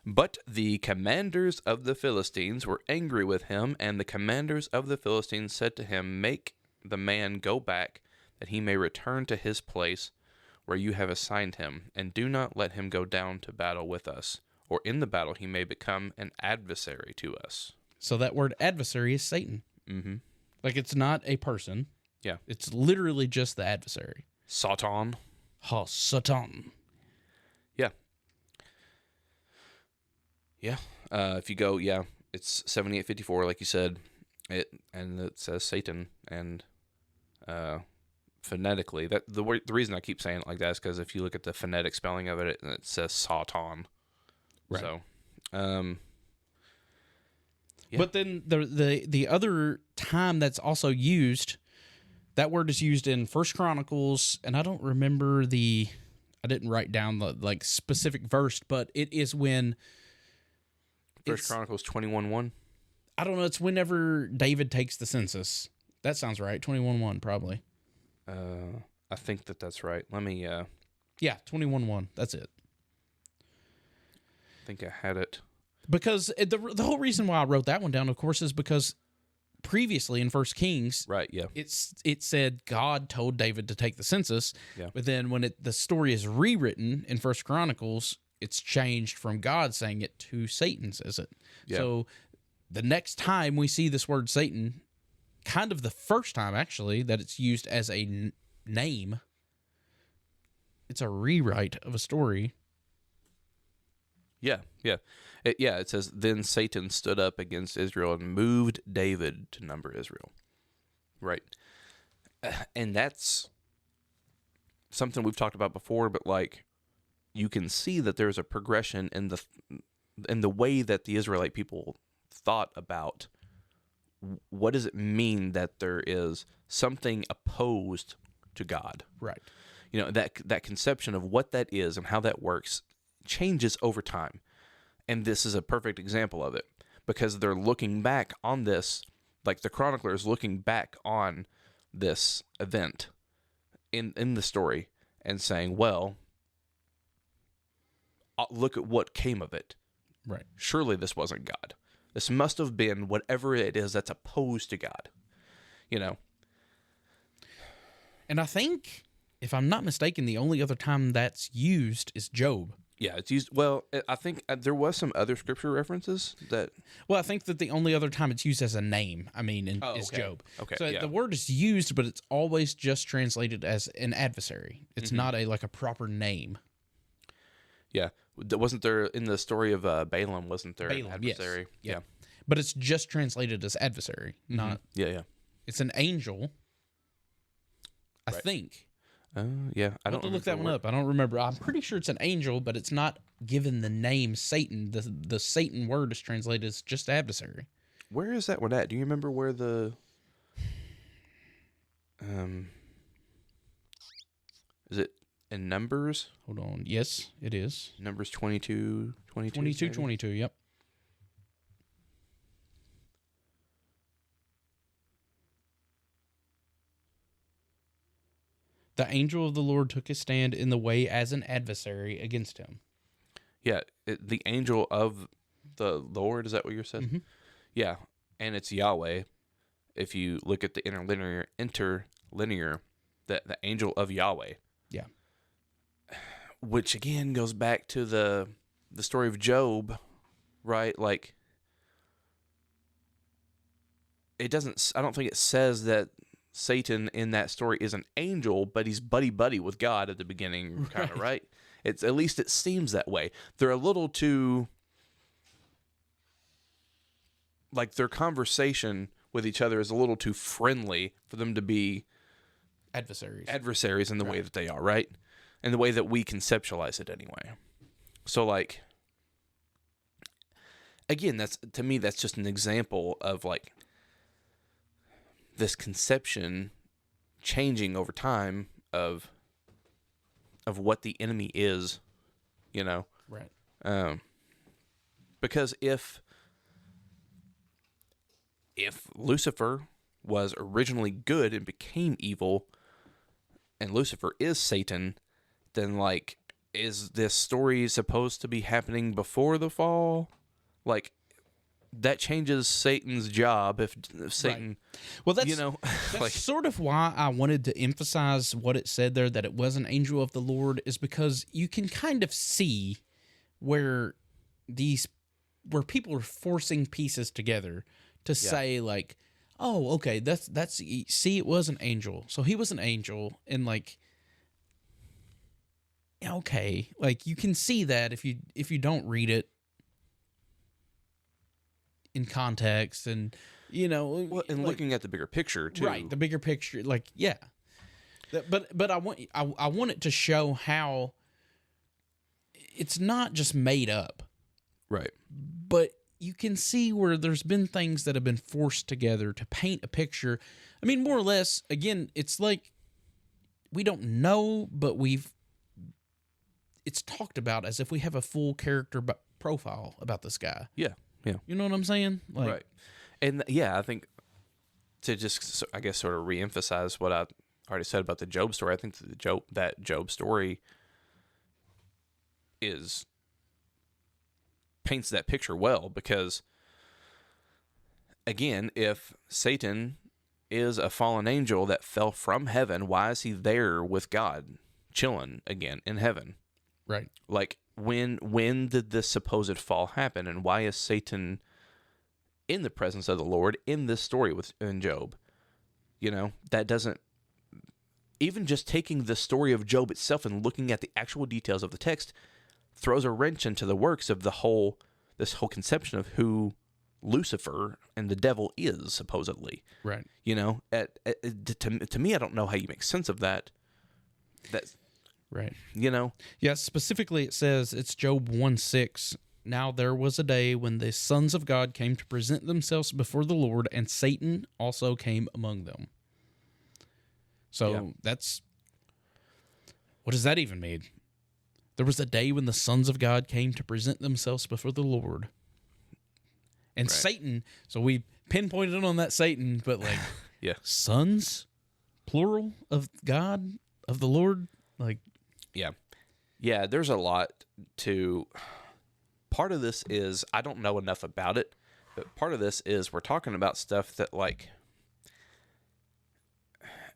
But the commanders of the Philistines were angry with him, and the commanders of the Philistines said to him, "Make the man go back, that he may return to his place where you have assigned him, and do not let him go down to battle with us, or in the battle he may become an adversary to us." So that word adversary is Satan. Mm-hmm. Like, it's not a person. Yeah. It's literally just the adversary. Sawtawn. Sawtawn. Yeah. Yeah. If you go, it's 7854, like you said, and it says Satan, and phonetically, the reason I keep saying it like that is because if you look at the phonetic spelling of it, it says Sawtawn. Right. So, yeah. But then the other time that's also used, that word is used in First Chronicles, and I don't remember I didn't write down the specific verse, but it is when First Chronicles 21:1. I don't know. It's whenever David takes the census. That sounds right. 21:1 probably. I think that's right. Let me. Yeah, 21:1. That's it. I think I had it. Because the whole reason why I wrote that one down, of course, is because previously in 1 Kings, right? Yeah, it said God told David to take the census. Yeah. But then when the story is rewritten in First Chronicles, it's changed from God saying it to Satan says it. Yeah. So the next time we see this word Satan, kind of the first time actually that it's used as a name, it's a rewrite of a story. Yeah. It says, "Then Satan stood up against Israel and moved David to number Israel." Right. And that's something we've talked about before, but you can see that there's a progression in the way that the Israelite people thought about what does it mean that there is something opposed to God. Right. That conception of what that is and how that works changes over time. And this is a perfect example of it, because they're looking back on this, like the chronicler is looking back on this event in the story and saying, well, look at what came of it. Right. Surely this wasn't God. This must have been whatever it is that's opposed to God. And I think, if I'm not mistaken, the only other time that's used is Job. Yeah, it's used. Well, I think there was some other scripture references that. Well, I think that the only other time it's used as a name, is Job. Okay. So the word is used, but it's always just translated as an adversary. It's not a proper name. Yeah, wasn't there in the story of Balaam? Wasn't there an adversary? Yes. Yeah, but it's just translated as adversary, not. Yeah. It's an angel. I think. Yeah, I don't have to look that one up. I don't remember. I'm pretty sure it's an angel, but it's not given the name Satan. The Satan word is translated as just adversary. Where is that one at? Do you remember where the? Is it in Numbers? Hold on. Yes, it is. Numbers 22. 22, yep. The angel of the Lord took his stand in the way as an adversary against him. Yeah, the angel of the Lord, is that what you said? Mm-hmm. Yeah, and it's Yahweh. If you look at the interlinear, the angel of Yahweh. Yeah. Which again goes back to the story of Job, right? Like, it doesn't, I don't think it says that Satan in that story is an angel, but he's buddy with God at the beginning, kind of, right? It's, at least it seems that way. They're a little too, like, their conversation with each other is a little too friendly for them to be adversaries in the way that they are, right? In the way that we conceptualize it anyway. So, like, again, that's, to me, that's just an example of, like, this conception changing over time of what the enemy is, you know? Right. Because if Lucifer was originally good and became evil, and Lucifer is Satan, then, like, is this story supposed to be happening before the fall? Like, that changes Satan's job if Satan, right. Well, that's, you know, that's like, sort of why I wanted to emphasize what it said there, that it was an angel of the Lord, is because you can kind of see where people are forcing pieces together to say, like, oh, okay, that's see, it was an angel, so he was an angel, and, like, okay, like, you can see that if you don't read it in context, and, you know, well, and, like, looking at the bigger picture too, right? The bigger picture, like, yeah. But I want it to show how it's not just made up, right? but you can see where there's been things that have been forced together to paint a picture. I mean, more or less, again, it's like we don't know, but it's talked about as if we have a full character profile about this guy. Yeah. Yeah. You know what I'm saying? Like, right. And yeah, I think to just, I guess, sort of reemphasize what I already said about the Job story, I think that Job story paints that picture well, because, again, if Satan is a fallen angel that fell from heaven, why is he there with God, chilling again in heaven? Right. Like, when did this supposed fall happen, and why is Satan in the presence of the Lord in this story in Job? You know, that doesn't, even just taking the story of Job itself and looking at the actual details of the text throws a wrench into the works of this whole conception of who Lucifer and the devil is, supposedly. Right. You know, to me, I don't know how you make sense of that. That's right. You know? Yeah, specifically it says, it's Job 1:6. Now there was a day when the sons of God came to present themselves before the Lord, and Satan also came among them. So that's, what does that even mean? There was a day when the sons of God came to present themselves before the Lord. And right. Satan, so we pinpointed on that Satan, but, like, yeah, sons, plural, of God, of the Lord, like. Yeah, there's a lot to, part of this is, I don't know enough about it, but part of this is we're talking about stuff that, like,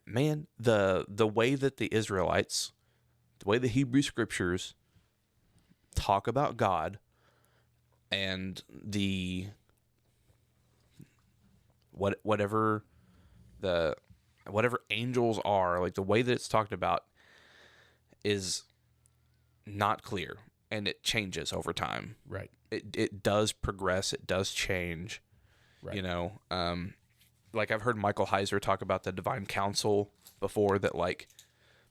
man, the way that the Israelites, the way the Hebrew scriptures talk about God, and the whatever angels are, like, the way that it's talked about is not clear, and it changes over time. Right. It does progress, it does change. Right. You know, like, I've heard Michael Heiser talk about the divine council before, that, like,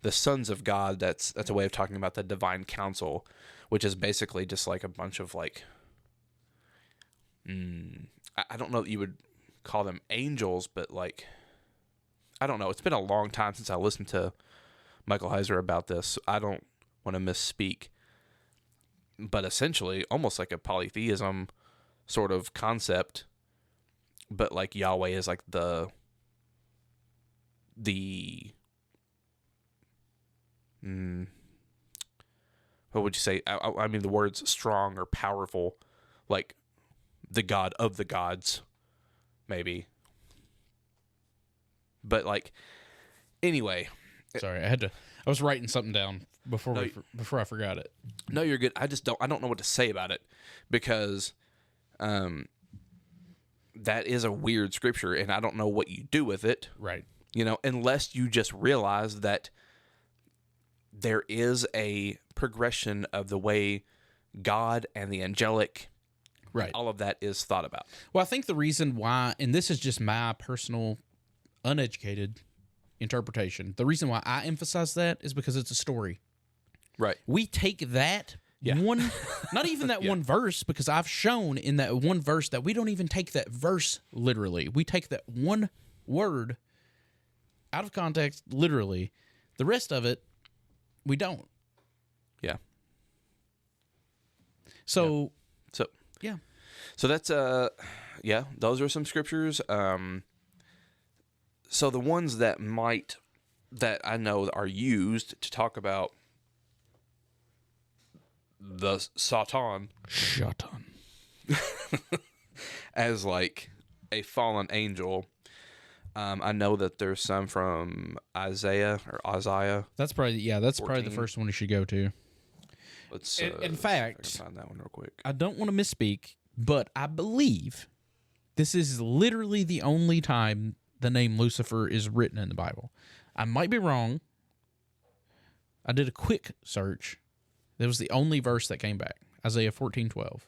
the sons of God, that's a way of talking about the divine council, which is basically just, like, a bunch of, like, I don't know that you would call them angels, but, like, I don't know. It's been a long time since I listened to Michael Heiser about this. I don't want to misspeak, but essentially almost like a polytheism sort of concept, but, like, Yahweh is, like, the what would you say? I mean, the words strong or powerful, like the God of the gods, maybe. But like, anyway. Sorry, I was writing something down before I forgot it. No, you're good. I don't know what to say about it because, that is a weird scripture, and I don't know what you do with it. Right. Unless you just realize that there is a progression of the way God and the angelic, right, all of that is thought about. Well, I think the reason why, and this is just my personal uneducated interpretation, the reason why I emphasize that is because it's a story. Right. We take that one, not even that one verse, because I've shown in that one verse that we don't even take that verse literally. We take that one word out of context, literally. The rest of it, we don't. Yeah. So, yeah. So that's, those are some scriptures. So the ones that I know are used to talk about the sawtawn as like a fallen angel. I know that there's some from Isaiah. That's probably 14. The first one you should go to. Let's in fact, I can find that one real quick. I don't want to misspeak, but I believe this is literally the only time the name Lucifer is written in the Bible. I might be wrong. I did a quick search. That was the only verse that came back. Isaiah 14:12.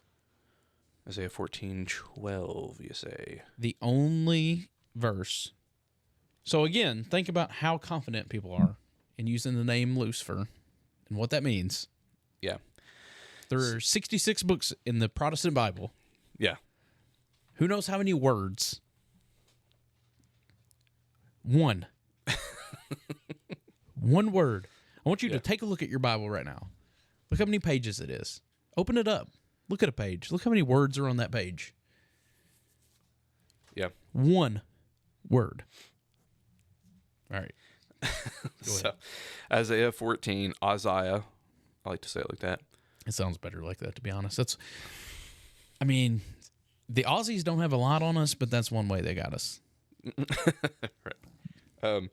Isaiah 14:12, you say? The only verse. So again, think about how confident people are in using the name Lucifer and what that means. Yeah. There are 66 books in the Protestant Bible. Yeah. Who knows how many words? One. One word. I want you to take a look at your Bible right now. Look how many pages it is. Open it up. Look at a page. Look how many words are on that page. Yeah. One word. All right. So, Isaiah 14, Isaiah. I like to say it like that. It sounds better like that, to be honest. I mean, the Aussies don't have a lot on us, but that's one way they got us. Right.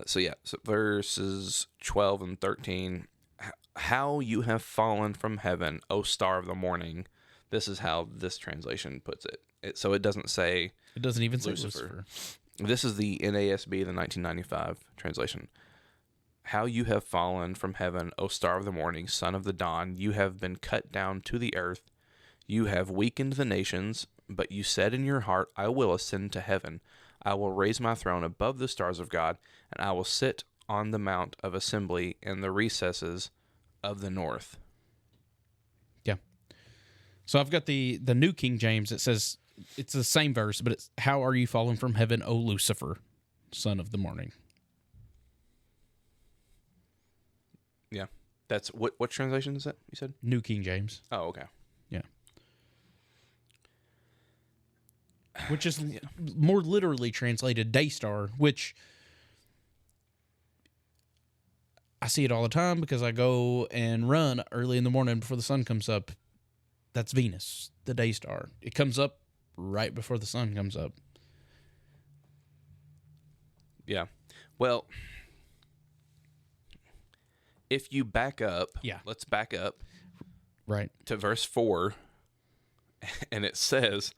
So verses 12 and 13. How you have fallen from heaven, O star of the morning. This is how this translation puts it. So it doesn't say... It doesn't even say Lucifer. This is the NASB, the 1995 translation. How you have fallen from heaven, O star of the morning, son of the dawn. You have been cut down to the earth. You have weakened the nations, but you said in your heart, I will ascend to heaven. I will raise my throne above the stars of God, and I will sit on the mount of assembly in the recesses of the north. Yeah. So I've got the New King James. It says, it's the same verse, but it's, how are you fallen from heaven, O Lucifer, son of the morning? Yeah. That's what translation is that, you said? New King James. Oh, okay. Yeah. Which is more literally translated day star, which I see it all the time because I go and run early in the morning before the sun comes up. That's Venus, the day star. It comes up right before the sun comes up. Yeah. Well, if you back up, let's back up right to verse 4, and it says...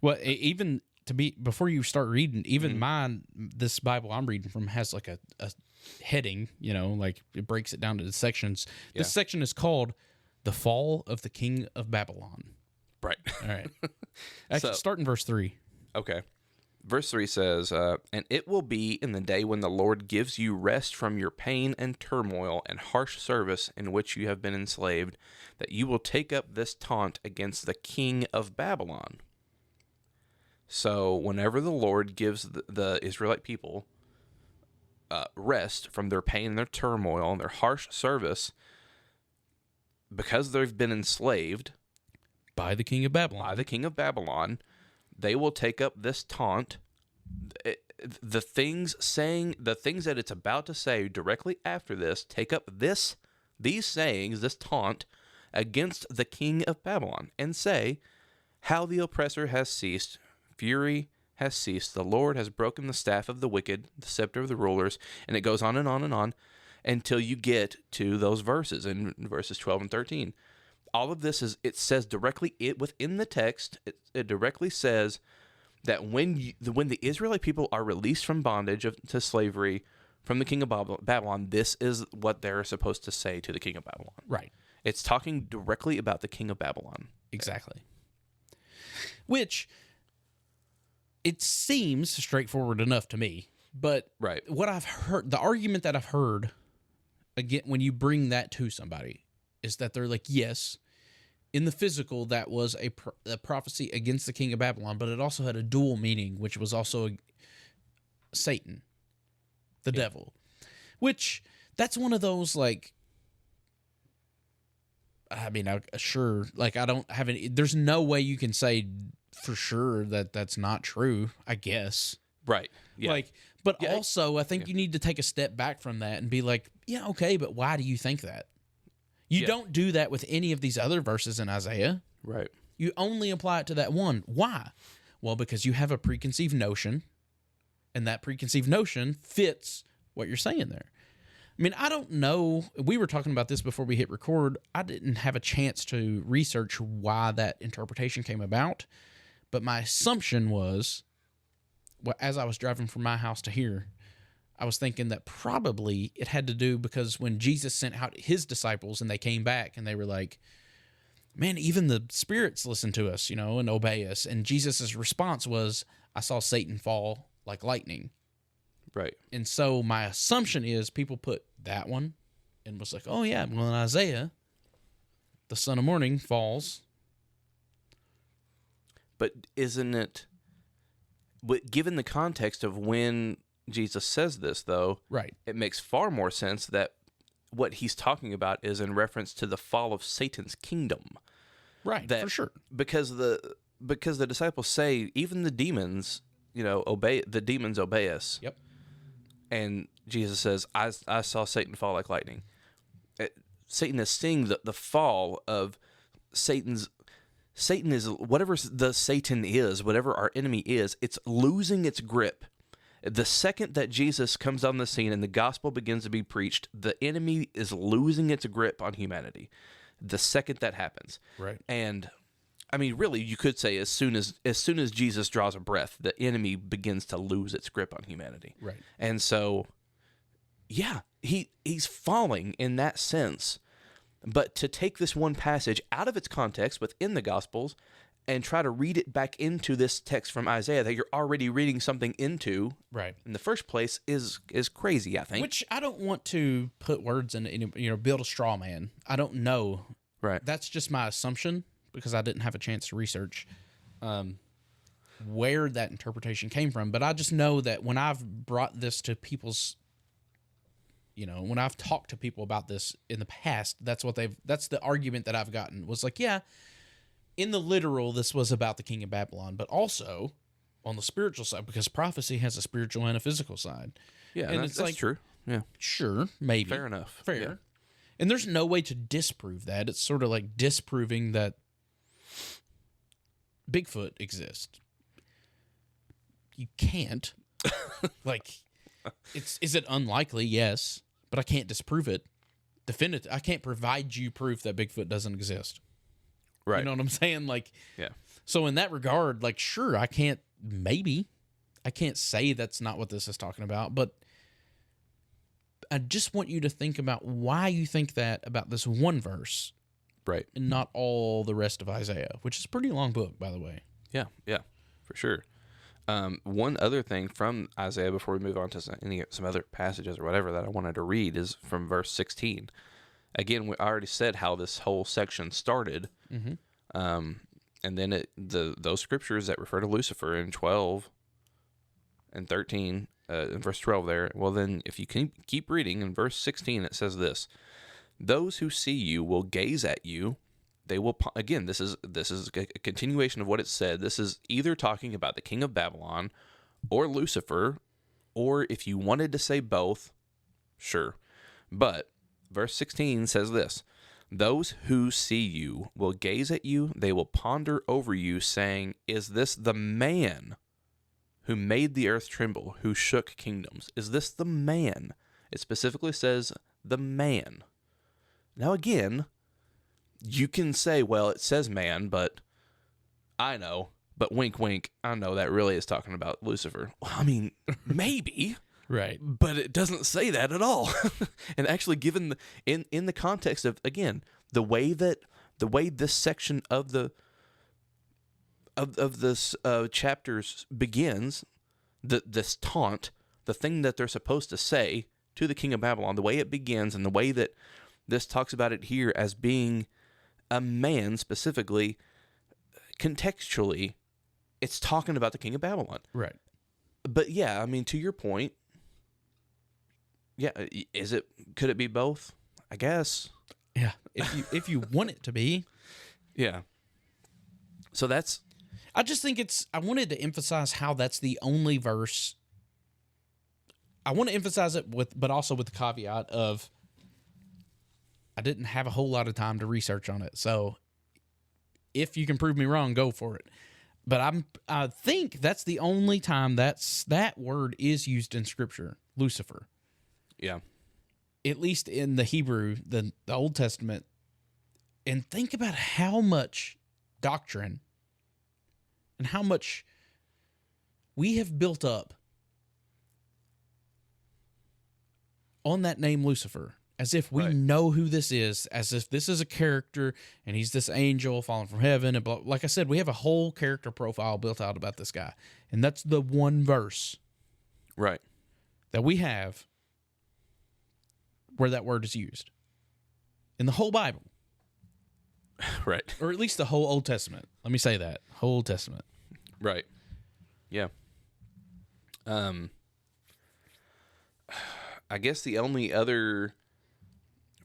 Well, even to be before you start reading, even mine, this Bible I'm reading from has like a heading, like it breaks it down to the sections. Yeah. This section is called "The Fall of the King of Babylon." Right. All right. Actually, start in verse 3. Okay. Verse 3 says, and it will be in the day when the Lord gives you rest from your pain and turmoil and harsh service in which you have been enslaved, that you will take up this taunt against the king of Babylon. So whenever the Lord gives the Israelite people rest from their pain and their turmoil and their harsh service, because they've been enslaved by the king of Babylon, they will take up this taunt. the things that it's about to say directly after this take up these sayings, this taunt against the king of Babylon, and say, how the oppressor has ceased, fury has ceased, the Lord has broken the staff of the wicked, the scepter of the rulers, and it goes on and on and on until you get to those verses in verses 12 and 13. All of this it says directly within the text. It directly says that when the Israelite people are released from bondage to slavery from the king of Babylon, this is what they're supposed to say to the king of Babylon. Right. It's talking directly about the king of Babylon. Exactly. Which, it seems straightforward enough to me, but right. What I've heard, the argument that I've heard, again, when you bring that to somebody, is that they're like, yes, in the physical, that was a prophecy against the king of Babylon, but it also had a dual meaning, which was also Satan, the devil. Which, that's one of those, like, I mean, sure, like, I don't have any, there's no way you can say for sure that that's not true, I guess. Right. Yeah. Like, but also, I think you need to take a step back from that and be like, yeah, okay, but why do you think that? You don't do that with any of these other verses in Isaiah. Right. You only apply it to that one. Why? Well, because you have a preconceived notion, and that preconceived notion fits what you're saying there. I mean, I don't know. We were talking about this before we hit record. I didn't have a chance to research why that interpretation came about, but my assumption was, as I was driving from my house to here, I was thinking that probably it had to do because when Jesus sent out his disciples and they came back and they were like, man, even the spirits listen to us, and obey us. And Jesus' response was, I saw Satan fall like lightning. Right. And so my assumption is people put that one and was like, oh, yeah, well, in Isaiah, the son of morning falls. But isn't it, given the context of when Jesus says this, though, right, it makes far more sense that what he's talking about is in reference to the fall of Satan's kingdom. Right, for sure. Because the disciples say, even the demons, obey us. Yep. And Jesus says, I saw Satan fall like lightning. Satan is seeing the fall of Satan is, whatever the Satan is, whatever our enemy is, it's losing its grip. The second that Jesus comes on the scene and the gospel begins to be preached, the enemy is losing its grip on humanity. The second that happens. Right. And I mean, really, you could say as soon as Jesus draws a breath, the enemy begins to lose its grip on humanity. Right. And so, yeah, he's falling in that sense. But to take this one passage out of its context within the Gospels and try to read it back into this text from Isaiah that you're already reading something into, right, in the first place is crazy, I think. Which I don't want to put words in, build a straw man. I don't know. Right. That's just my assumption because I didn't have a chance to research where that interpretation came from. But I just know that when I've brought this to people's, when I've talked to people about this in the past, that's the argument that I've gotten was like, yeah, in the literal, this was about the king of Babylon, but also on the spiritual side, because prophecy has a spiritual and a physical side. Yeah, and that's true. Yeah. Sure, maybe. Fair enough. Fair. Yeah. And there's no way to disprove that. It's sort of like disproving that Bigfoot exists. You can't. Is it unlikely? Yes. But I can't disprove it. I can't provide you proof that Bigfoot doesn't exist. Right. You know what I'm saying? Yeah. So in that regard, sure, I can't say that's not what this is talking about, but I just want you to think about why you think that about this one verse. Right. And not all the rest of Isaiah, which is a pretty long book, by the way. Yeah, for sure. One other thing from Isaiah before we move on to some other passages or whatever that I wanted to read is from verse 16. Again, I already said how this whole section started. Mm-hmm. And then those scriptures that refer to Lucifer in 12 and 13, in verse 12 there, well then, if you keep reading, in verse 16 it says this, those who see you will gaze at you. They will, again, this is a continuation of what it said. This is either talking about the king of Babylon or Lucifer, Or if you wanted to say both, sure. But verse 16 says this: those who see you will gaze at you, they will ponder over you, saying, is this the man who made the earth tremble, who shook kingdoms? Is this the man? It specifically says the man. Now again, you can say, well, it says man, but I know, but wink, wink, I know that really is talking about Lucifer. Well, I mean, maybe. Right. But it doesn't say that at all. And actually, given in the context of, again, the way this section of this chapters begins, this taunt, the thing that they're supposed to say to the king of Babylon, the way it begins, and the way that this talks about it here as being a man specifically, contextually, it's talking about the king of Babylon. Right. But yeah, I mean, to your point, yeah, could it be both? I guess. Yeah. If you want it to be. Yeah. So I just think I wanted to emphasize how that's the only verse. I want to emphasize it but also with the caveat of I didn't have a whole lot of time to research on it. So if you can prove me wrong, go for it. But I think that's the only time that word is used in Scripture, Lucifer. Yeah. At least in the Hebrew, the Old Testament. And think about how much doctrine and how much we have built up on that name Lucifer, as if we know who this is, as if this is a character and he's this angel fallen from heaven. And like I said, we have a whole character profile built out about this guy. And that's the one verse that we have where that word is used in the whole Bible. Right. Or at least the whole Old Testament. Let me say that. Whole Old Testament. Right. Yeah. I guess the only other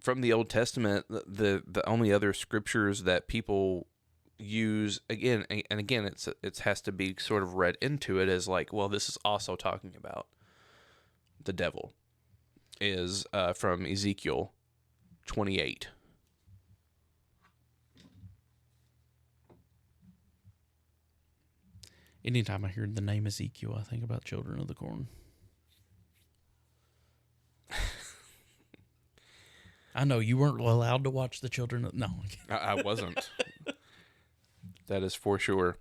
from the Old Testament, the only other scriptures that people use again, and again, it has to be sort of read into it as like, well, this is also talking about the devil, is from Ezekiel 28. Anytime I hear the name Ezekiel, I think about Children of the Corn. I know you weren't allowed to watch the Children of... No. I wasn't. That is for sure.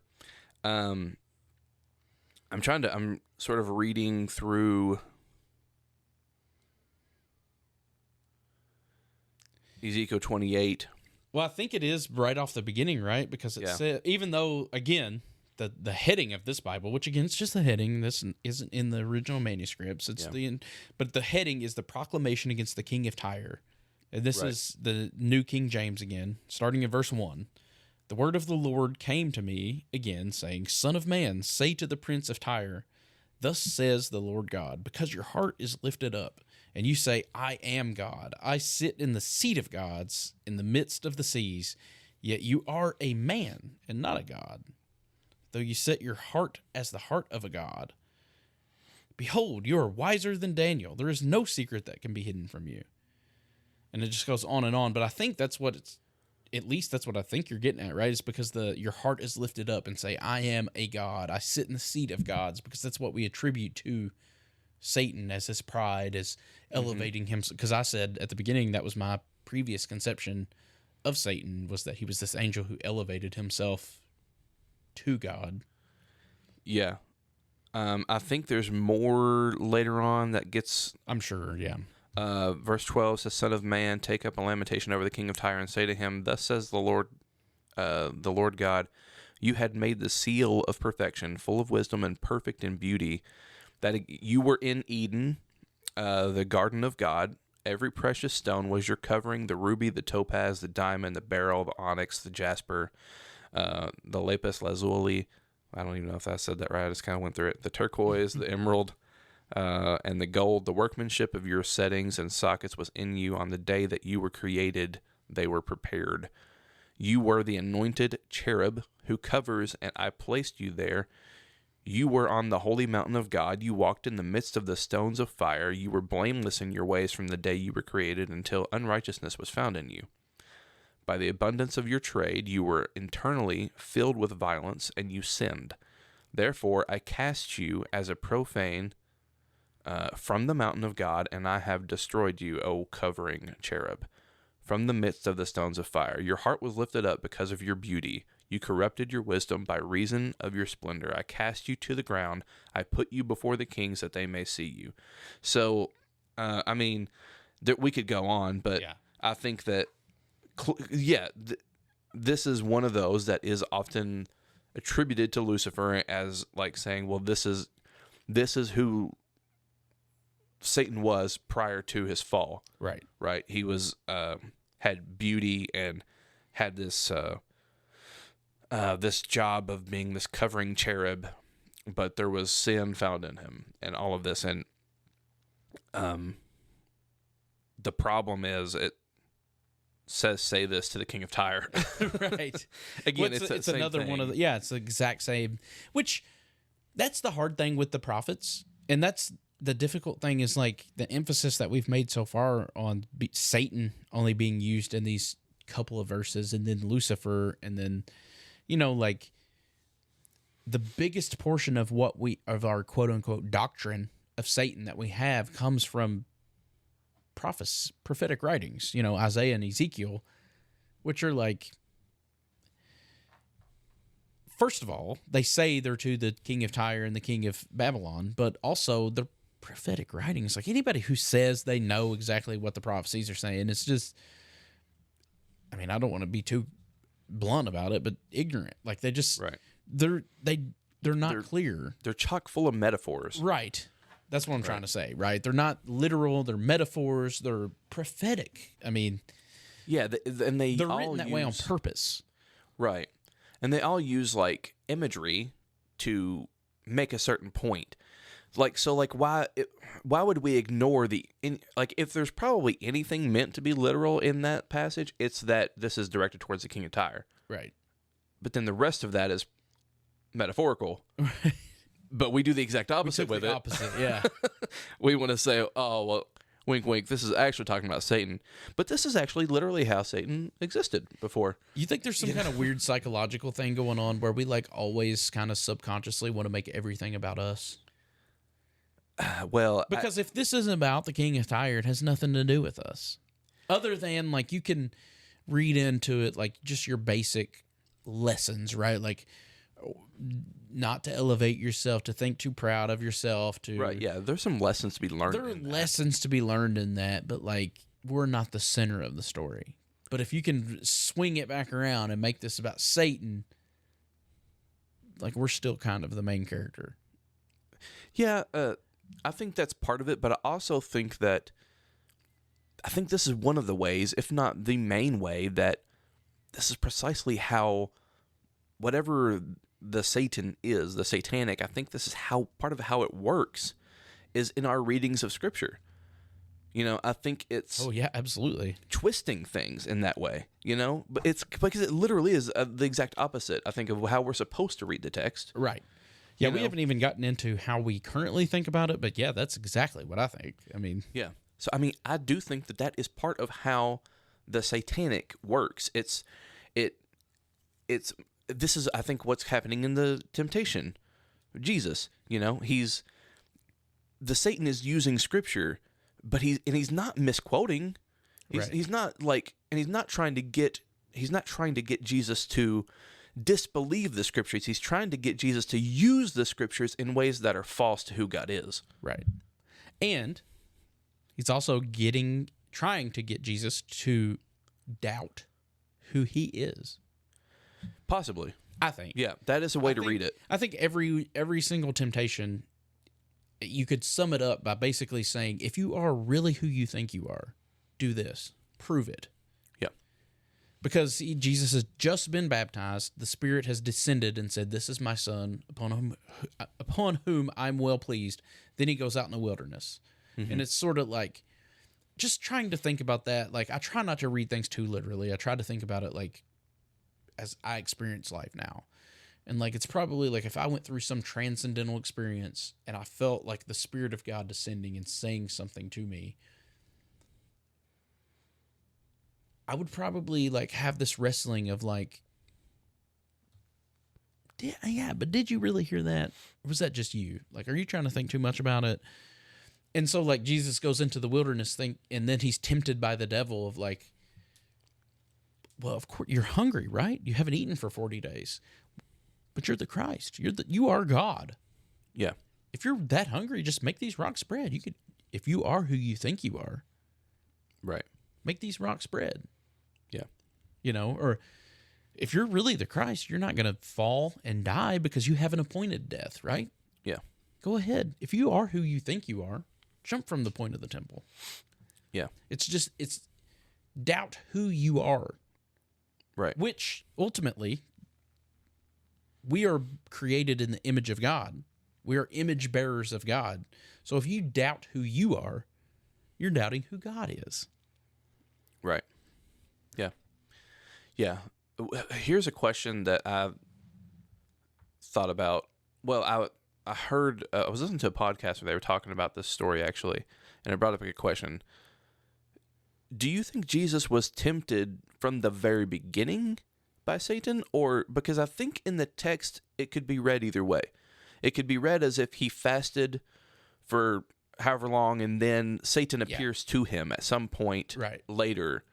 I'm sort of reading through Ezekiel 28. Well, I think it is right off the beginning, right? Because it said, even though, again, the heading of this Bible, which again, it's just the heading. This isn't in the original manuscripts. But the heading is the proclamation against the king of Tyre. And this is the New King James again, starting in verse 1. The word of the Lord came to me again, saying, Son of man, say to the prince of Tyre, thus says the Lord God, because your heart is lifted up, and you say, I am God. I sit in the seat of gods in the midst of the seas, yet you are a man and not a God. Though you set your heart as the heart of a God. Behold, you are wiser than Daniel. There is no secret that can be hidden from you. And it just goes on and on. But I think that's what at least that's what I think you're getting at, right? It's because your heart is lifted up and say, I am a God. I sit in the seat of gods, because that's what we attribute to Satan as his pride, as elevating him. Because I said at the beginning, that was my previous conception of Satan, was that he was this angel who elevated himself to God. Yeah. I think there's more later on that gets... I'm sure, yeah. Verse 12 says, Son of man, take up a lamentation over the king of Tyre, and say to him, Thus says the Lord God, you had made the seal of perfection, full of wisdom and perfect in beauty, that you were in Eden, the garden of God. Every precious stone was your covering, the ruby, the topaz, the diamond, the beryl, the onyx, the jasper, the lapis lazuli. I don't even know if I said that right. I just kind of went through it. The turquoise, the emerald, and the gold. The workmanship of your settings and sockets was in you. On the day that you were created, they were prepared. You were the anointed cherub who covers, and I placed you there. You were on the holy mountain of God. You walked in the midst of the stones of fire. You were blameless in your ways from the day you were created until unrighteousness was found in you. By the abundance of your trade, you were internally filled with violence, and you sinned. Therefore, I cast you as a profane from the mountain of God, and I have destroyed you, O covering cherub, from the midst of the stones of fire. Your heart was lifted up because of your beauty. You corrupted your wisdom by reason of your splendor. I cast you to the ground. I put you before the kings that they may see you. So, I mean, we could go on, but I think that, this is one of those that is often attributed to Lucifer as like saying, well, this is who Satan was prior to his fall. Right. Right. He was had beauty and had this this job of being this covering cherub, but there was sin found in him and all of this. And the problem is it says, say this to the king of Tyre. Right. Again, well, it's another thing. one of the, it's the exact same, which that's the hard thing with the prophets. And that's the difficult thing is like the emphasis that we've made so far on Satan only being used in these couple of verses, and then Lucifer, and then, like the biggest portion of of our quote unquote doctrine of Satan that we have comes from prophetic writings, Isaiah and Ezekiel, which are like, first of all, they say they're to the king of Tyre and the king of Babylon, but also the prophetic writings. Like anybody who says they know exactly what the prophecies are saying, it's just, I mean, I don't want to be too blunt about it, but ignorant. Like they just, they're not clear. They're chock full of metaphors. Right. That's what I'm trying to say, right? They're not literal. They're metaphors. They're prophetic. I mean, they're written that way on purpose. Right. And they all use like imagery to make a certain point. Why would we ignore if there's probably anything meant to be literal in that passage, it's that this is directed towards the king of Tyre. Right. But then the rest of that is metaphorical. But we do the exact opposite with it. Opposite, yeah. We want to say, oh, well, wink, wink, this is actually talking about Satan. But this is actually literally how Satan existed before. You think there's some kind of weird psychological thing going on where we like always kind of subconsciously want to make everything about us? Because if this isn't about the king of Tyre, it has nothing to do with us. Other than like you can read into it like just your basic lessons, right? Like not to elevate yourself, to think too proud of yourself, to right. Yeah, there's some lessons to be learned. There are lessons to be learned in that, but like we're not the center of the story. But if you can swing it back around and make this about Satan, like we're still kind of the main character. Yeah, I think that's part of it, but I also think that this is one of the ways, if not the main way, that this is precisely how whatever the Satan is, the satanic, I think this is how part of how it works is in our readings of Scripture. I think it's absolutely twisting things in that way, but it's because it literally is the exact opposite, I think, of how we're supposed to read the text. Right. Yeah, we haven't even gotten into how we currently think about it, but yeah, that's exactly what I think. I mean, yeah. So I mean, I do think that is part of how the satanic works. This is, I think, what's happening in the temptation. Jesus, the Satan is using Scripture, but he's not misquoting. He's not trying to get Jesus to disbelieve the Scriptures. He's trying to get Jesus to use the Scriptures in ways that are false to who God is. Right. And he's also trying to get Jesus to doubt who he is. Possibly. I think. Yeah, that is a way to read it. I think every single temptation, you could sum it up by basically saying, if you are really who you think you are, do this. Prove it. Yeah. Because Jesus has just been baptized. The Spirit has descended and said, this is my Son, upon whom I'm well pleased. Then he goes out in the wilderness. Mm-hmm. And it's sort of like, just trying to think about that. Like, I try not to read things too literally. I try to think about it like, as I experience life now. And like, it's probably like if I went through some transcendental experience and I felt like the Spirit of God descending and saying something to me, I would probably like have this wrestling of like, yeah, but did you really hear that? Or was that just you? Like, are you trying to think too much about it? And so like Jesus goes into the wilderness thing, and then he's tempted by the devil of like, well, of course you're hungry, right? You haven't eaten for 40 days. But you're the Christ. You are God. Yeah. If you're that hungry, just make these rocks bread. You could, if you are who you think you are, right, make these rocks bread. Yeah. You know, or if you're really the Christ, you're not going to fall and die because you have an appointed death, right? Yeah. Go ahead. If you are who you think you are, jump from the point of the temple. Yeah. It's doubt who you are. Right. Which ultimately, we are created in the image of God. We are image bearers of God. So if you doubt who you are, you're doubting who God is. Right. Yeah. Yeah. Here's a question that I've thought about. Well, I heard, I was listening to a podcast where they were talking about this story actually, and it brought up a good question. Do you think Jesus was tempted from the very beginning by Satan? Or because I think in the text it could be read either way. It could be read as if he fasted for however long and then Satan appears to him at some point later,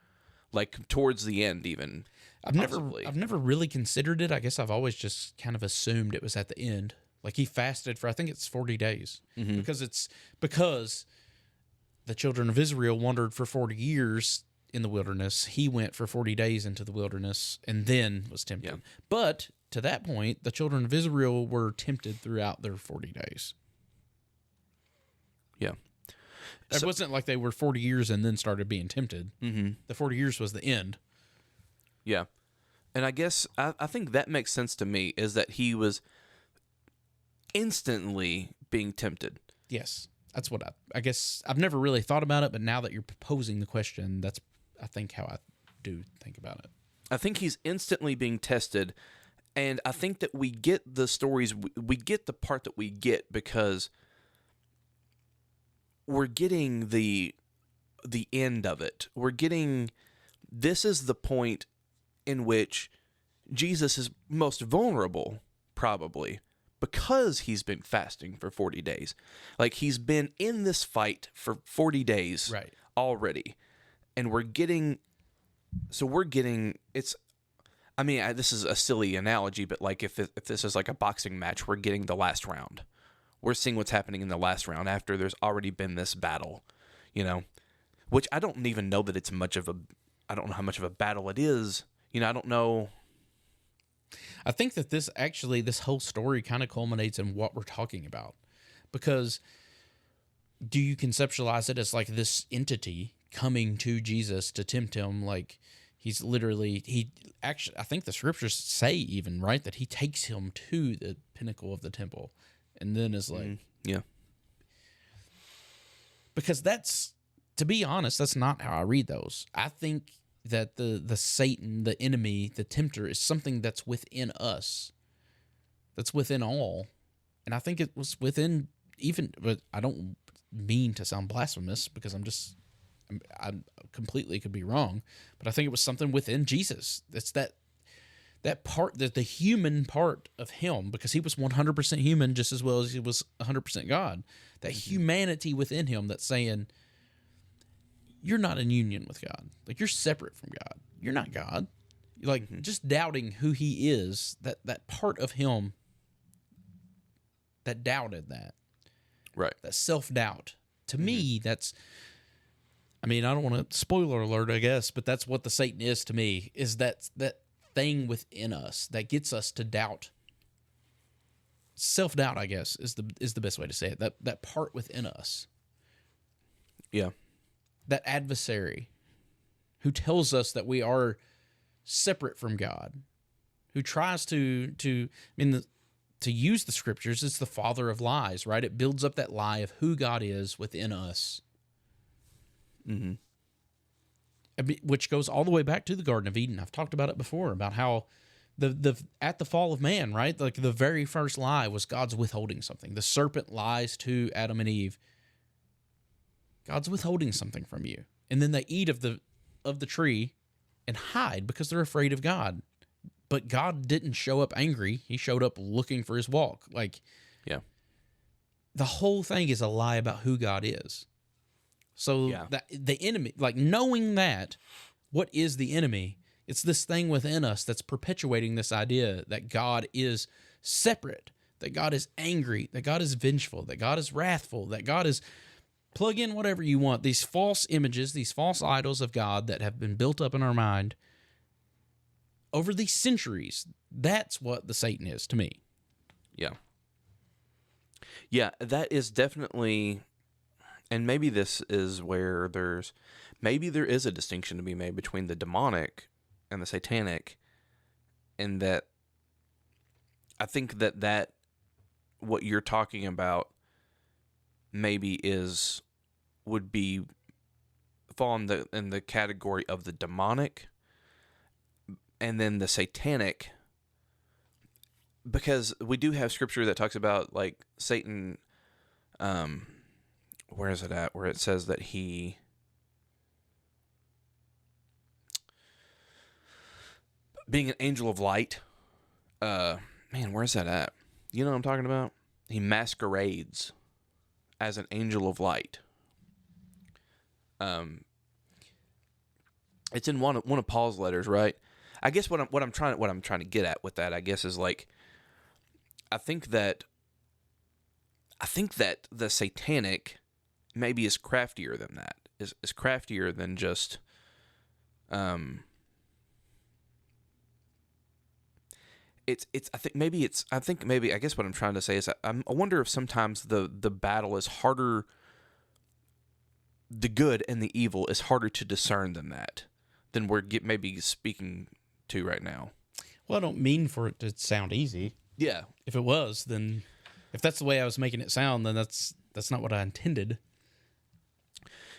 like towards the end even. I've never really considered it. I guess I've always just kind of assumed it was at the end. Like he fasted for, I think it's 40 days. Mm-hmm. Because the children of Israel wandered for 40 years in the wilderness. He went for 40 days into the wilderness and then was tempted. Yeah. But to that point, the children of Israel were tempted throughout their 40 days. Yeah. It wasn't like they were 40 years and then started being tempted. Mm-hmm. The 40 years was the end. Yeah. And I guess I think that makes sense to me, is that he was instantly being tempted. Yes. That's what I guess I've never really thought about it, but now that you're proposing the question, that's, I think, how I do think about it. I think he's instantly being tested, and I think that we get the stories, we get the part that we get because we're getting the end of it. We're getting, this is the point in which Jesus is most vulnerable, probably, because he's been fasting for 40 days. Like, he's been in this fight for 40 days already. And we're getting, it's, I mean, this is a silly analogy, but like if this is like a boxing match, we're getting the last round. We're seeing what's happening in the last round after there's already been this battle, you know, which I don't even know that it's I don't know how much of a battle it is. You know, I don't know. I think that this whole story kind of culminates in what we're talking about, because do you conceptualize it as like this entity coming to Jesus to tempt him? Like he's literally, I think the scriptures say even, right, that he takes him to the pinnacle of the temple and then is like, yeah. Because that's, to be honest, that's not how I read those. I think that the Satan, the enemy, the tempter is something that's within us, that's within all. And I think it was within but I don't mean to sound blasphemous because I completely could be wrong, but I think it was something within Jesus. It's that part, that the human part of him, because he was 100% human just as well as he was 100% God. That humanity within him that's saying, you're not in union with God. Like, you're separate from God. You're not God. Like, just doubting who he is, that part of him that doubted that. Right. That self-doubt. To me, that's, I mean, I don't want to, spoiler alert, I guess, but that's what the Satan is to me, is that thing within us that gets us to doubt. Self-doubt, I guess, is the best way to say it. That part within us. Yeah. That adversary who tells us that we are separate from God, who tries to use the scriptures, it's the father of lies, right? It builds up that lie of who God is within us. Which goes all the way back to the Garden of Eden. I've talked about it before, about how at the fall of man, right? Like the very first lie was God's withholding something. The serpent lies to Adam and Eve. God's withholding something from you. And then they eat of the tree and hide because they're afraid of God. But God didn't show up angry. He showed up looking for his walk. Like, yeah. The whole thing is a lie about who God is. So that the enemy, like knowing that, what is the enemy? It's this thing within us that's perpetuating this idea that God is separate, that God is angry, that God is vengeful, that God is wrathful, that God is, plug in whatever you want. These false images, these false idols of God that have been built up in our mind over these centuries. That's what the Satan is to me. Yeah. Yeah, that is definitely, and maybe this is where there is a distinction to be made between the demonic and the satanic, and that I think that what you're talking about maybe would fall in the category of the demonic, and then the satanic, because we do have scripture that talks about like Satan. Where is it at? Where it says that he being an angel of light. Man, where's that at? You know what I'm talking about? He masquerades as an angel of light. It's in one of Paul's letters, right? I guess what I'm trying to get at with that, I guess, is like, I think that the satanic maybe is craftier than that. Is craftier than just I guess what I'm trying to say is I wonder if sometimes the battle is harder, the good and the evil is harder to discern than we're maybe speaking to right now. Well, I don't mean for it to sound easy. Yeah. If it was, then if that's the way I was making it sound, then that's not what I intended.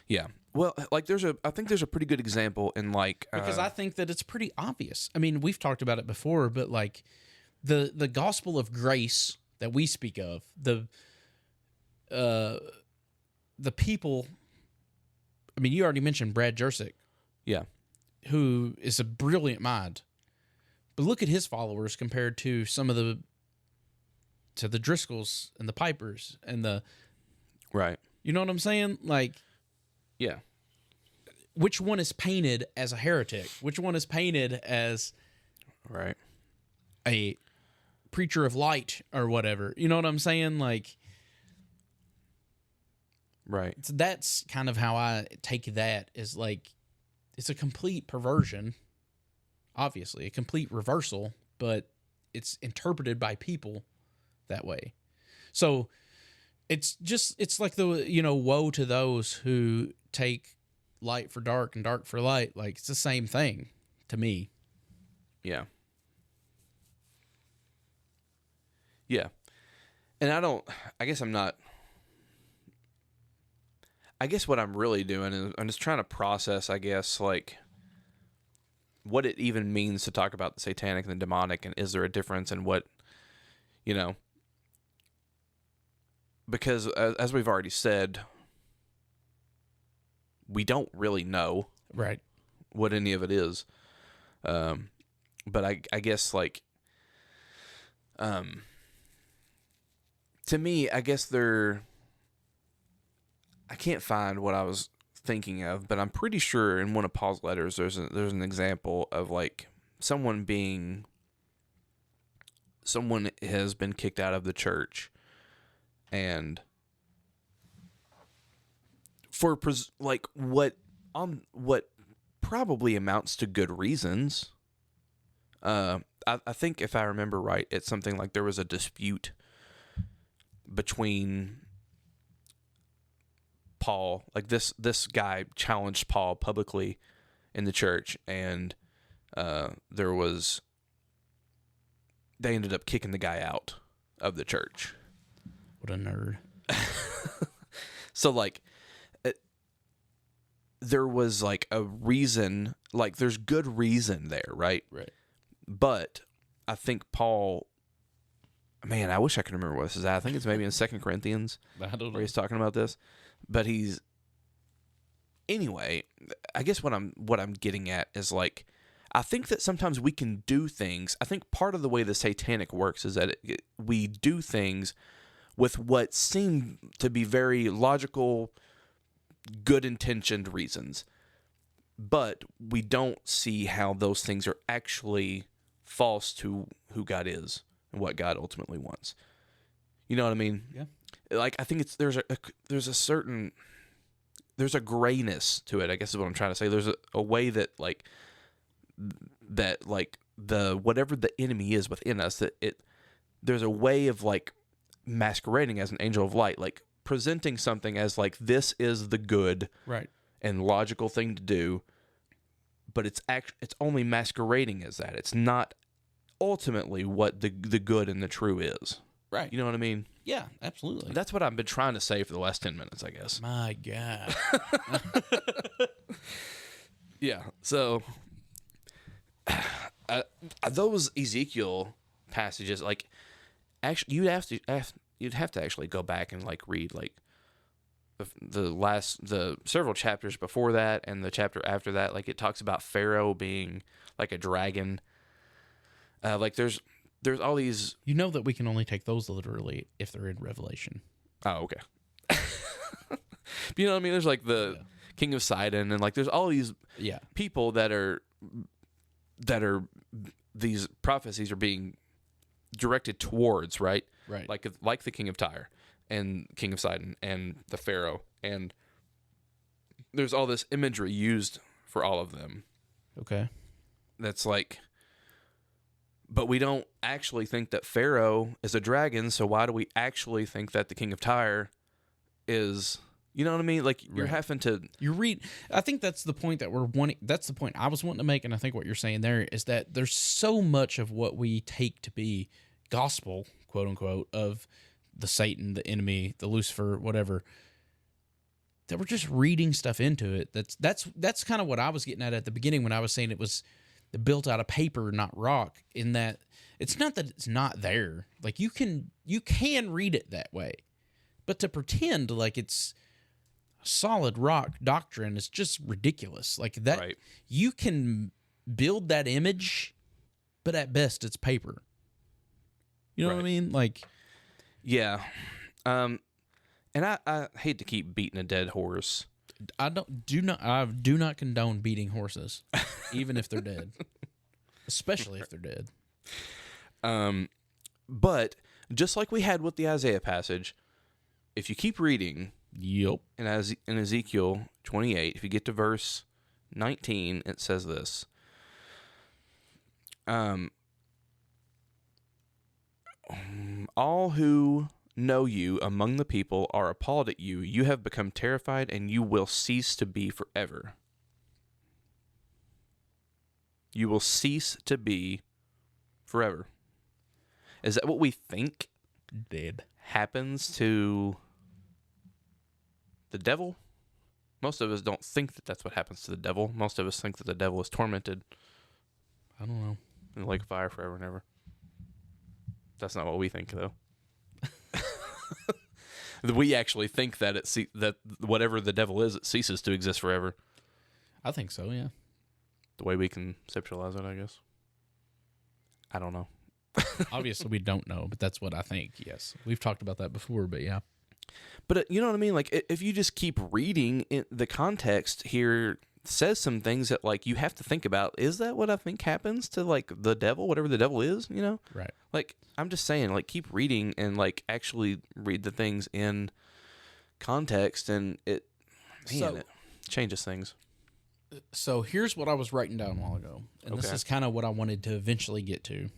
Yeah. Well, like I think there's a pretty good example in like because I think that it's pretty obvious. I mean, we've talked about it before, but like the gospel of grace that we speak of, the people. I mean, you already mentioned Brad Jersick. Yeah. Who is a brilliant mind. But look at his followers compared to some of the Driscolls and the Pipers and the right. You know what I'm saying? Like, yeah. Which one is painted as a heretic? Which one is painted as right a preacher of light or whatever? You know what I'm saying? Like, right. So that's kind of how I take that, is like, it's a complete perversion, obviously, a complete reversal, but it's interpreted by people that way. So it's like woe to those who take light for dark and dark for light. Like, it's the same thing to me. Yeah. Yeah. And I guess what I'm really doing is I'm just trying to process, I guess, like, what it even means to talk about the satanic and the demonic, and is there a difference in what, because as we've already said, we don't really know right what any of it is. But I guess, like, to me, I guess I can't find what I was thinking of, but I'm pretty sure in one of Paul's letters there's an example of like someone has been kicked out of the church, and for like what probably amounts to good reasons. I think if I remember right, it's something like there was a dispute between Paul, like this guy challenged Paul publicly in the church, and they ended up kicking the guy out of the church. What a nerd. So like there was like a reason, like there's good reason there, right? Right. But I think Paul, man, I wish I could remember what this is at. I think it's maybe in 2 Corinthians I don't know. where he's talking about this. But anyway, I guess what I'm getting at is like, I think that sometimes we can do things. I think part of the way the satanic works is that we do things with what seem to be very logical, good-intentioned reasons. But we don't see how those things are actually false to who God is and what God ultimately wants. You know what I mean? Yeah. Like, I think there's a grayness to it, I guess is what I'm trying to say. There's a way that the whatever the enemy is within us, there's a way of like masquerading as an angel of light, like presenting something as like this is the good right and logical thing to do, but it's only masquerading as that. It's not ultimately what the good and the true is. Right. You know what I mean? Yeah, absolutely. That's what I've been trying to say for the last 10 minutes, I guess. My God. Yeah. So those Ezekiel passages, like, actually, you'd have to actually go back and like read like the several chapters before that and the chapter after that. Like, it talks about Pharaoh being like a dragon. Like there's all these. You know that we can only take those literally if they're in Revelation. Oh, okay. You know what I mean? There's like the King of Sidon, and like there's all these people that are these prophecies are being directed towards, right? Right. Like the King of Tyre and King of Sidon and the Pharaoh, and there's all this imagery used for all of them. Okay. That's like, but we don't actually think that Pharaoh is a dragon, so why do we actually think that the King of Tyre is, you know what I mean? Like, you're having to... I think that's the point that we're wanting... That's the point I was wanting to make, and I think what you're saying there is that there's so much of what we take to be gospel, quote-unquote, of the Satan, the enemy, the Lucifer, whatever, that we're just reading stuff into it. That's kind of what I was getting at the beginning when I was saying it was built out of paper, not rock, in that it's not that it's not there. Like, you can read it that way, but to pretend like it's solid rock doctrine is just ridiculous. Like that, right. You can build that image, but at best it's paper. You know what I mean? Like, yeah. And I hate to keep beating a dead horse. I do not condone beating horses, even if they're dead, especially if they're dead. But just like we had with the Isaiah passage, if you keep reading, in Ezekiel 28, if you get to verse 19, it says this. All who know you among the people are appalled at you. You have become terrified, and you will cease to be forever. You will cease to be forever. Is that what we think happens to the devil? Most of us don't think that that's what happens to the devil. Most of us think that the devil is tormented. I don't know. In the lake of fire forever and ever. That's not what we think, though. We actually think that that whatever the devil is, it ceases to exist forever. I think so, yeah. The way we conceptualize it, I guess. I don't know. Obviously, we don't know, but that's what I think, yes. We've talked about that before, but yeah. But you know what I mean? Like, if you just keep reading, the context here says some things that, like, you have to think about. Is that what I think happens to, like, the devil, whatever the devil is, you know? Right. Like, I'm just saying, like, keep reading and, like, actually read the things in context, and it changes things. So here's what I was writing down a while ago, and this is kind of what I wanted to eventually get to.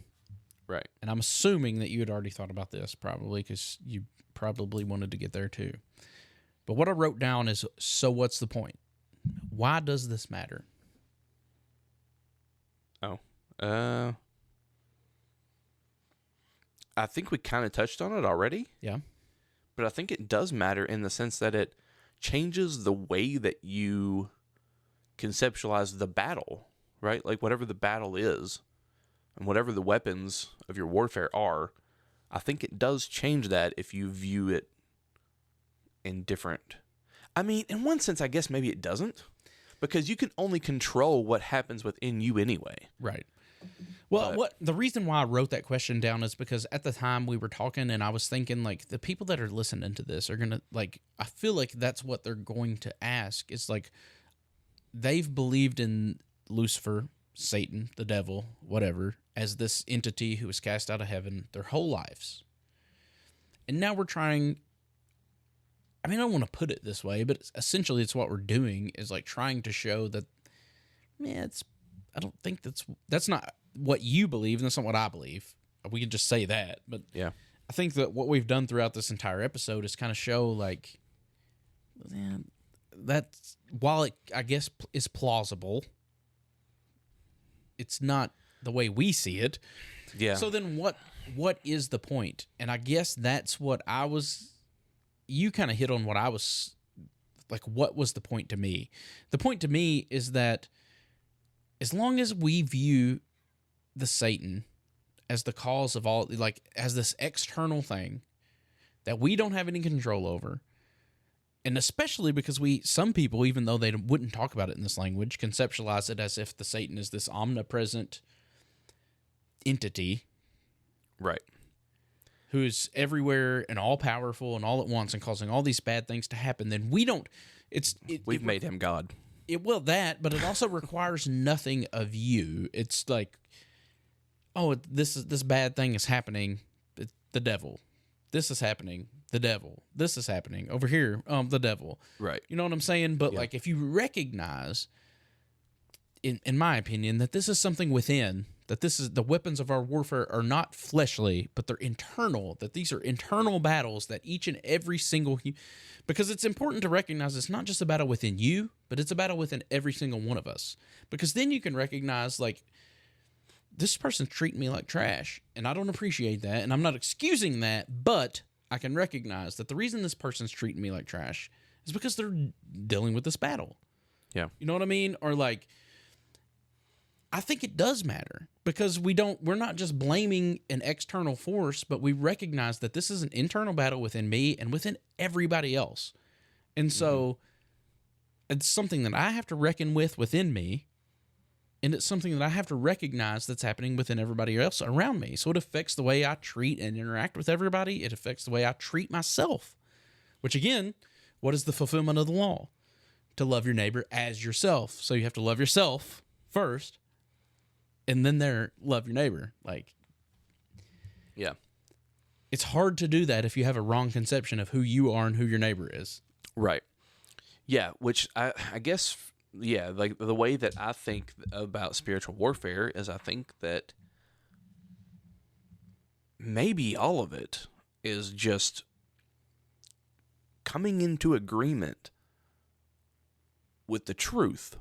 Right. And I'm assuming that you had already thought about this, probably, because you probably wanted to get there too. But what I wrote down is, so what's the point? Why does this matter? I think we kind of touched on it already. Yeah. But I think it does matter in the sense that it changes the way that you conceptualize the battle, right? Like, whatever the battle is. and whatever the weapons of your warfare are, I think it does change that if you view it in different. I mean, in one sense, I guess maybe it doesn't, because you can only control what happens within you anyway. Right. Well, the reason why I wrote that question down is because at the time we were talking, and I was thinking, like, the people that are listening to this are gonna, like, I feel like that's what they're going to ask. It's like they've believed in Lucifer, Satan, the devil, whatever, as this entity who was cast out of heaven their whole lives, and now we're trying. I mean, I don't want to put it this way, but essentially, it's what we're doing is like trying to show that. Yeah, I don't think that's not what you believe, and that's not what I believe. We can just say that, but yeah, I think that what we've done throughout this entire episode is kind of show, like, man, that's, while it, I guess, is plausible, it's not the way we see it. Yeah. So then what is the point? And I guess that's what you kind of hit on what I was, like, what was the point to me? The point to me is that as long as we view the Satan as the cause of all, like, as this external thing that we don't have any control over, and especially because some people, even though they wouldn't talk about it in this language, conceptualize it as if the Satan is this omnipresent entity, right, who is everywhere and all powerful and all at once and causing all these bad things to happen, then we don't. We've made him God. But it also requires nothing of you. It's like, oh, this bad thing is happening. The devil. This is happening. The devil. This is happening over here. The devil. Right. You know what I'm saying? But like, if you recognize, in my opinion, that this is something within, that this is the weapons of our warfare are not fleshly, but they're internal. That these are internal battles that each and every single. Because it's important to recognize it's not just a battle within you, but it's a battle within every single one of us. Because then you can recognize, like, this person's treating me like trash, and I don't appreciate that, and I'm not excusing that, but I can recognize that the reason this person's treating me like trash is because they're dealing with this battle. Yeah. You know what I mean? Or, like, I think it does matter, because we're not just blaming an external force, but we recognize that this is an internal battle within me and within everybody else. And so it's something that I have to reckon with within me, and it's something that I have to recognize that's happening within everybody else around me. So it affects the way I treat and interact with everybody. It affects the way I treat myself, which, again, what is the fulfillment of the law? To love your neighbor as yourself. So you have to love yourself first, and then love your neighbor. Like, yeah, it's hard to do that if you have a wrong conception of who you are and who your neighbor is. Right. Yeah, which I guess, yeah, like the way that I think about spiritual warfare is I think that maybe all of it is just coming into agreement with the truth.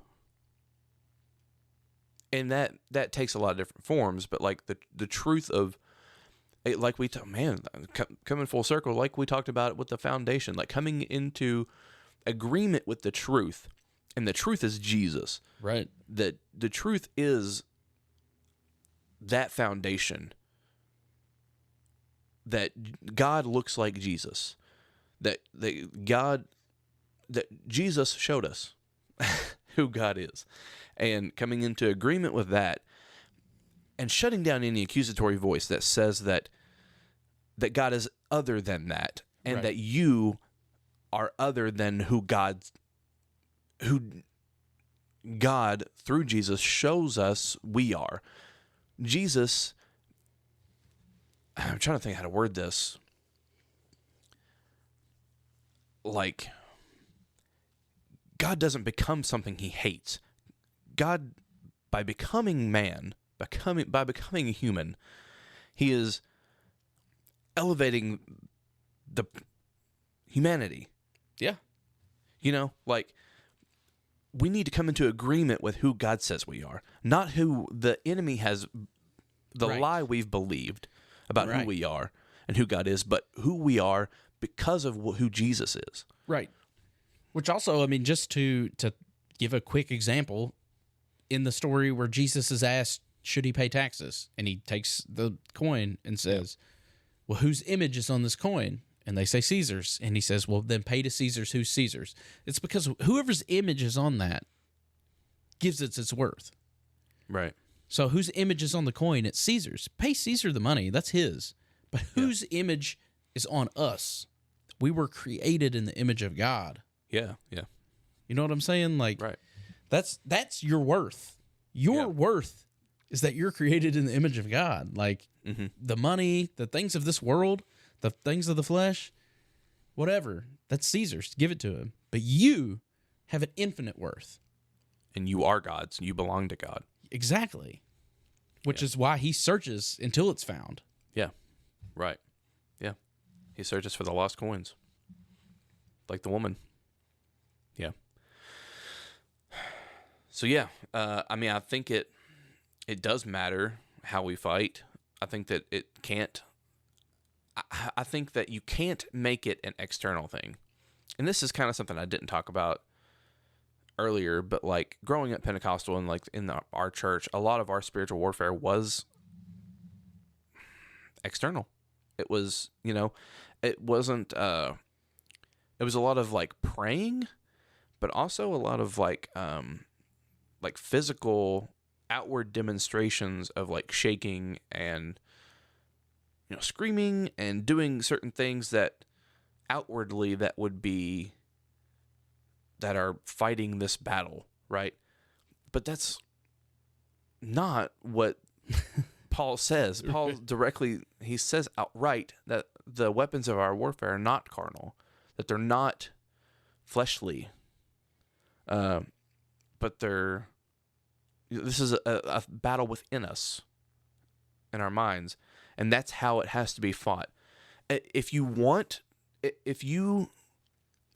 And that takes a lot of different forms, but like the truth of, like coming full circle, like we talked about it with the foundation, like coming into agreement with the truth, and the truth is Jesus. Right. The truth is that foundation, that God looks like Jesus, that Jesus showed us who God is. And coming into agreement with that, and shutting down any accusatory voice that says that God is other than that, and that you are other than who God through Jesus shows us we are. Jesus, I'm trying to think how to word this. Like, God doesn't become something he hates. God, by becoming man, by becoming a human, he is elevating the humanity. Yeah. You know, like, we need to come into agreement with who God says we are, not who the enemy has, the lie we've believed about who we are and who God is, but who we are because of who Jesus is. Right. Which also, I mean, just to give a quick example, in the story where Jesus is asked should he pay taxes? And he takes the coin and says, well, whose image is on this coin? And they say Caesar's. And he says, well, then pay to Caesar's who's Caesar's. It's because whoever's image is on that gives it its worth. Right. So whose image is on the coin? It's Caesar's. Pay Caesar the money. That's his. But whose image is on us? We were created in the image of God. Yeah, yeah. You know what I'm saying? Like, right. That's your worth. Your worth is that you're created in the image of God. Like, the money, the things of this world, the things of the flesh, whatever, that's Caesar's. Give it to him. But you have an infinite worth. And you are God's. You belong to God. Exactly. Which is why he searches until it's found. Yeah. Right. Yeah. He searches for the lost coins. Like the woman. Yeah. So yeah, I mean, I think it does matter how we fight. I think that it can't. I think that you can't make it an external thing, and this is kind of something I didn't talk about earlier. But like growing up Pentecostal and like in our church, a lot of our spiritual warfare was external. It was, it wasn't. It was a lot of like praying, but also a lot of like physical outward demonstrations of like shaking and screaming and doing certain things that outwardly that are fighting this battle, right? But that's not what Paul says. Paul directly, he says outright that the weapons of our warfare are not carnal, that they're not fleshly, but this is a battle within us, in our minds, and that's how it has to be fought. If you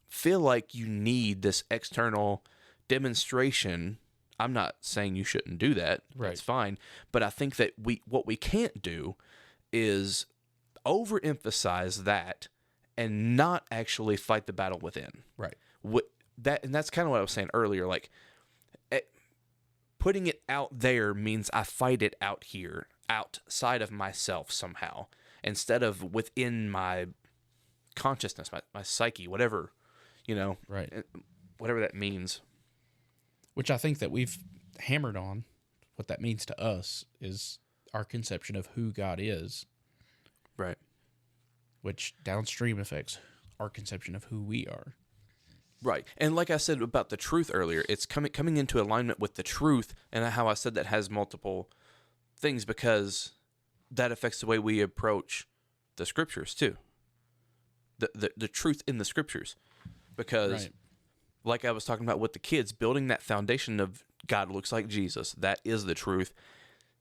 feel like you need this external demonstration, I'm not saying you shouldn't do that. Right. That's fine. But I think that what we can't do is overemphasize that and not actually fight the battle within. Right. And that's kind of what I was saying earlier. Like, putting it out there means I fight it out here, outside of myself somehow, instead of within my consciousness, my psyche, whatever, right, whatever that means. Which I think that we've hammered on. What that means to us is our conception of who God is. Right. Which downstream affects our conception of who we are. Right. And like I said about the truth earlier, it's coming into alignment with the truth, and how I said that has multiple things because that affects the way we approach the scriptures too. The truth in the scriptures. Because like I was talking about with the kids, building that foundation of God looks like Jesus, that is the truth.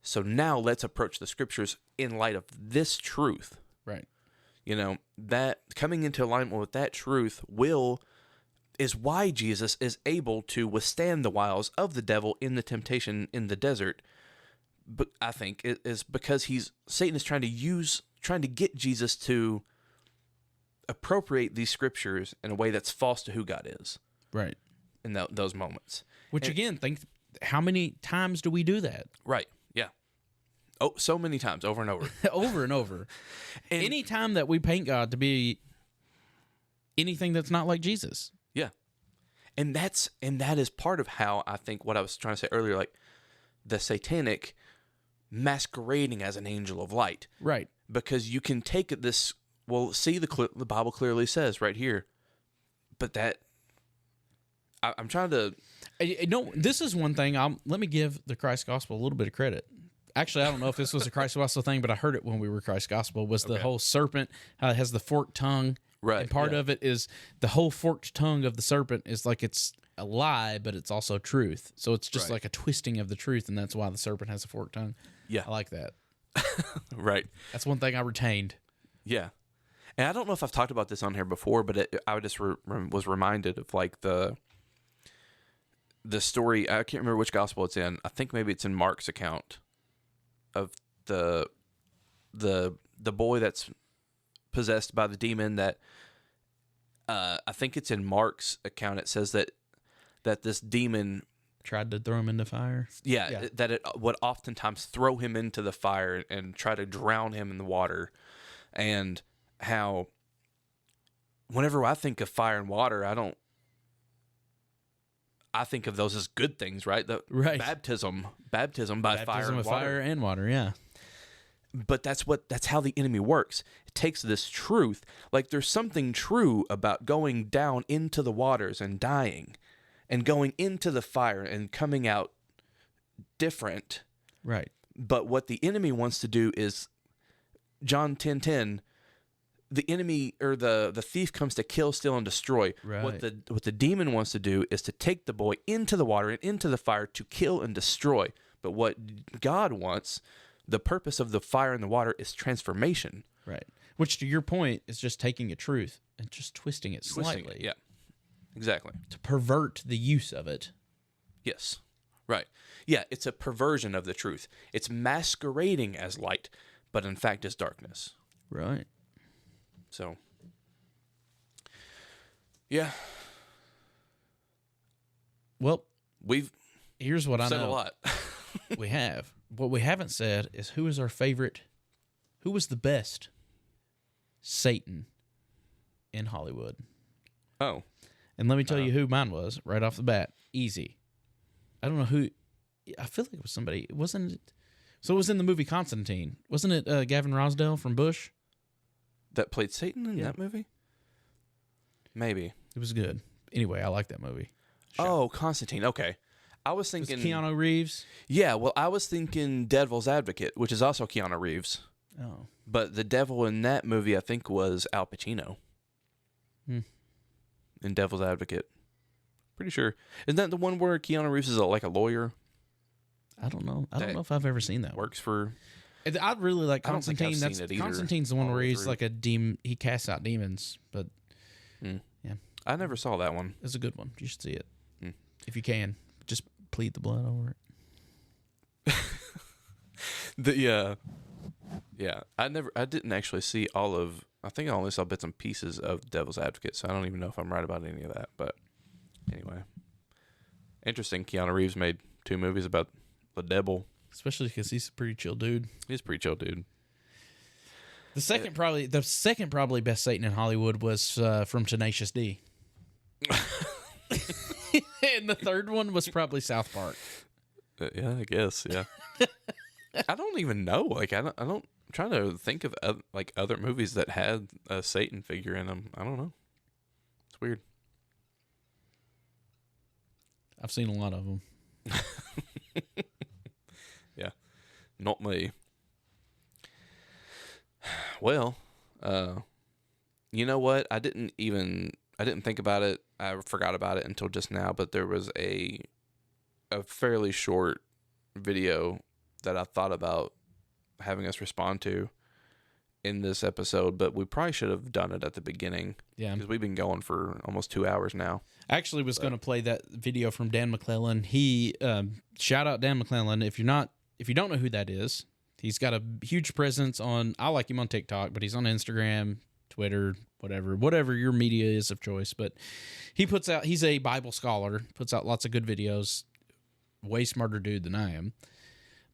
So now let's approach the scriptures in light of this truth. Right. That coming into alignment with that truth is why Jesus is able to withstand the wiles of the devil in the temptation in the desert. But I think it is because Satan is trying to get Jesus to appropriate these scriptures in a way that's false to who God is. Right. In those moments. Again, think how many times do we do that? Right. Yeah. Oh, so many times, over and over. Over and over. And any time that we paint God to be anything that's not like Jesus. Yeah. And that is part of how I think what I was trying to say earlier, like the satanic masquerading as an angel of light. Right. Because you can take this, the Bible clearly says right here, but I'm trying to... this is one thing. Let me give the Christ Gospel a little bit of credit. Actually, I don't know if this was a Christ Gospel thing, but I heard it when we were Christ Gospel, was the whole serpent, how it has the forked tongue. Right. And part of it is the whole forked tongue of the serpent is like it's a lie, but it's also truth. So it's just like a twisting of the truth, and that's why the serpent has a forked tongue. Yeah. I like that. Right. That's one thing I retained. Yeah. And I don't know if I've talked about this on here before, but I just was reminded of like the story. I can't remember which gospel it's in. I think maybe it's in Mark's account of the boy that's possessed by the demon. That I think it's in Mark's account. It says that this demon tried to throw him into fire. Yeah, that it would oftentimes throw him into the fire and try to drown him in the water. And how whenever I think of fire and water, I think of those as good things, right? Baptism by fire and water. Fire and water, yeah. But that's how the enemy works. It takes this truth, like there's something true about going down into the waters and dying, and going into the fire and coming out different. Right. But what the enemy wants to do is, John 10:10, the enemy or the thief comes to kill, steal, and destroy. Right. What the demon wants to do is to take the boy into the water and into the fire to kill and destroy. But what God wants, the purpose of the fire and the water, is transformation. Right. Which, to your point, is just taking a truth and just twisting it slightly. Yeah. Exactly. To pervert the use of it. Yes. Right. Yeah, it's a perversion of the truth. It's masquerading as light, but in fact is darkness. Right. So, yeah. Well, here's what I know. Said a lot. We have. What we haven't said is who was the best Satan in Hollywood. Oh. And let me tell you who mine was right off the bat. Easy. I don't know who. I feel like it was somebody. Wasn't it? So it was in the movie Constantine. Wasn't it Gavin Rossdale from Bush? That played Satan in that movie? Maybe. It was good. Anyway, I like that movie. Oh, Constantine. Okay. I was thinking Keanu Reeves. Yeah, well, I was thinking Devil's Advocate, which is also Keanu Reeves. Oh. But the devil in that movie, I think, was Al Pacino. In Devil's Advocate. Pretty sure. Isn't that the one where Keanu Reeves is like a lawyer? I don't know. I don't know if I've ever seen that. Works for... I really like I don't think Constantine. I've seen it either, Constantine's the one where he's through. like a demon. He casts out demons, but yeah, I never saw that one. it's a good one. You should see it if you can. Just plead the blood over it. I didn't actually see all of. I think I only saw bits and pieces of Devil's Advocate, so I don't even know if I'm right about any of that. But anyway, interesting. Keanu Reeves made 2 movies about the devil. Especially because he's a pretty chill dude. He's a pretty chill dude. The second probably best Satan in Hollywood was from Tenacious D. And the third one was probably South Park. Yeah, I guess. Yeah. I don't even know. Like, I don't. I'm trying to think of other movies that had a Satan figure in them. I don't know. It's weird. I've seen a lot of them. Yeah, not me. Well, you know what? I didn't think about it. I forgot about it until just now. But there was a fairly short video that I thought about having us respond to in this episode, but we probably should have done it at the beginning. Yeah, because we've been going for almost 2 hours now. I actually was going to play that video from Dan McClellan. He shout out Dan McClellan. If you don't know who that is, he's got a huge presence on. I like him on TikTok, but he's on Instagram, Twitter, whatever your media is of choice. But he's a Bible scholar, puts out lots of good videos. Way smarter dude than I am.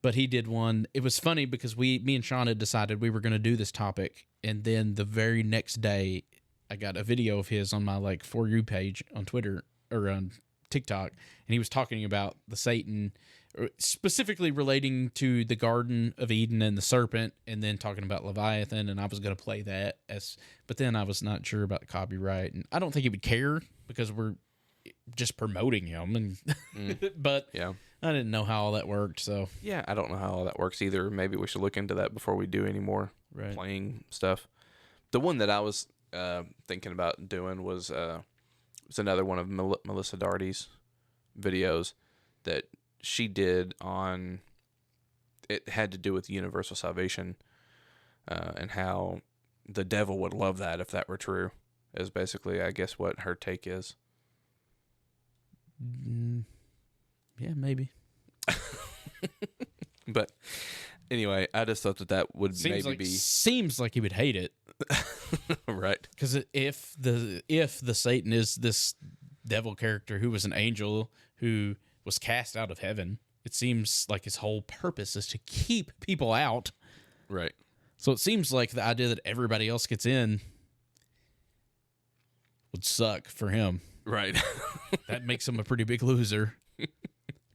But he did one. It was funny because me and Sean had decided we were going to do this topic, and then the very next day, I got a video of his on my For You page on Twitter or on TikTok, and he was talking about the Satan, specifically relating to the Garden of Eden and the serpent, and then talking about Leviathan. And I was going to play that but then I was not sure about the copyright, and I don't think he would care because we're just promoting him, and but yeah. I didn't know how all that worked, so... Yeah, I don't know how all that works either. Maybe we should look into that before we do any more playing stuff. The one that I was thinking about doing was another one of Melissa Darty's videos that she did on... It had to do with universal salvation and how the devil would love that if that were true, is basically, I guess, what her take is. Yeah, maybe. But anyway, I just thought that would seems like he would hate it, right? Because if the Satan is this devil character who was an angel who was cast out of heaven. It seems like his whole purpose is to keep people out. Right. So it seems like the idea that everybody else gets in would suck for him. Right. That makes him a pretty big loser.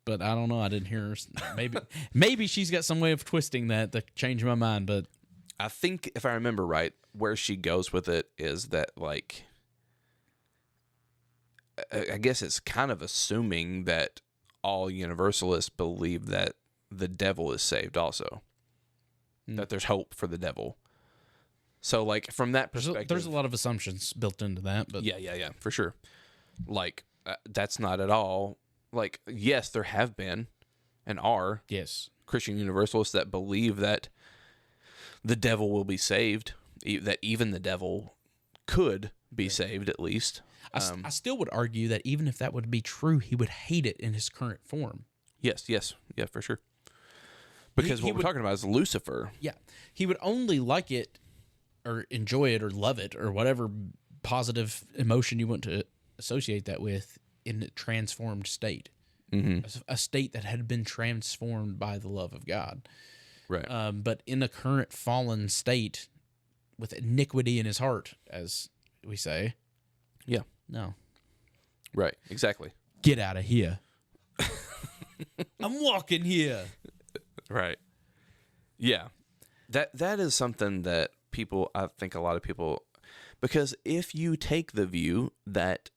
But I don't know. I didn't hear her. Maybe she's got some way of twisting that to change my mind. But I think if I remember right, where she goes with it is that, like, I guess it's kind of assuming that all Universalists believe that the devil is saved also. That there's hope for the devil. So, like, from that perspective... There's a lot of assumptions built into that. But Yeah, for sure. Like, that's not at all... Like, yes, there have been and are Christian Universalists that believe that the devil will be saved, that even the devil could be saved at least. I still would argue that even if that would be true, he would hate it in his current form. Yes, yeah, for sure. Because what we're talking about is Lucifer. Yeah, he would only like it or enjoy it or love it or whatever positive emotion you want to associate that with in a transformed state. A state that had been transformed by the love of God. Right. But in a current fallen state with iniquity in his heart, as we say. Yeah. No. Right, exactly. Get out of here. I'm walking here. Right. Yeah. That is something that I think a lot of people, because if you take the view that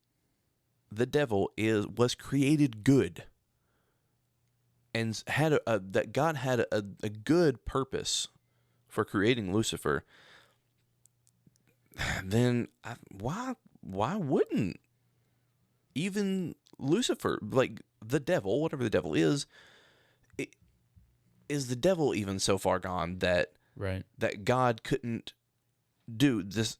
the devil was created good and had that God had a good purpose for creating Lucifer, then why wouldn't even Lucifer, like the devil, whatever the devil is the devil even so far gone that that God couldn't do this,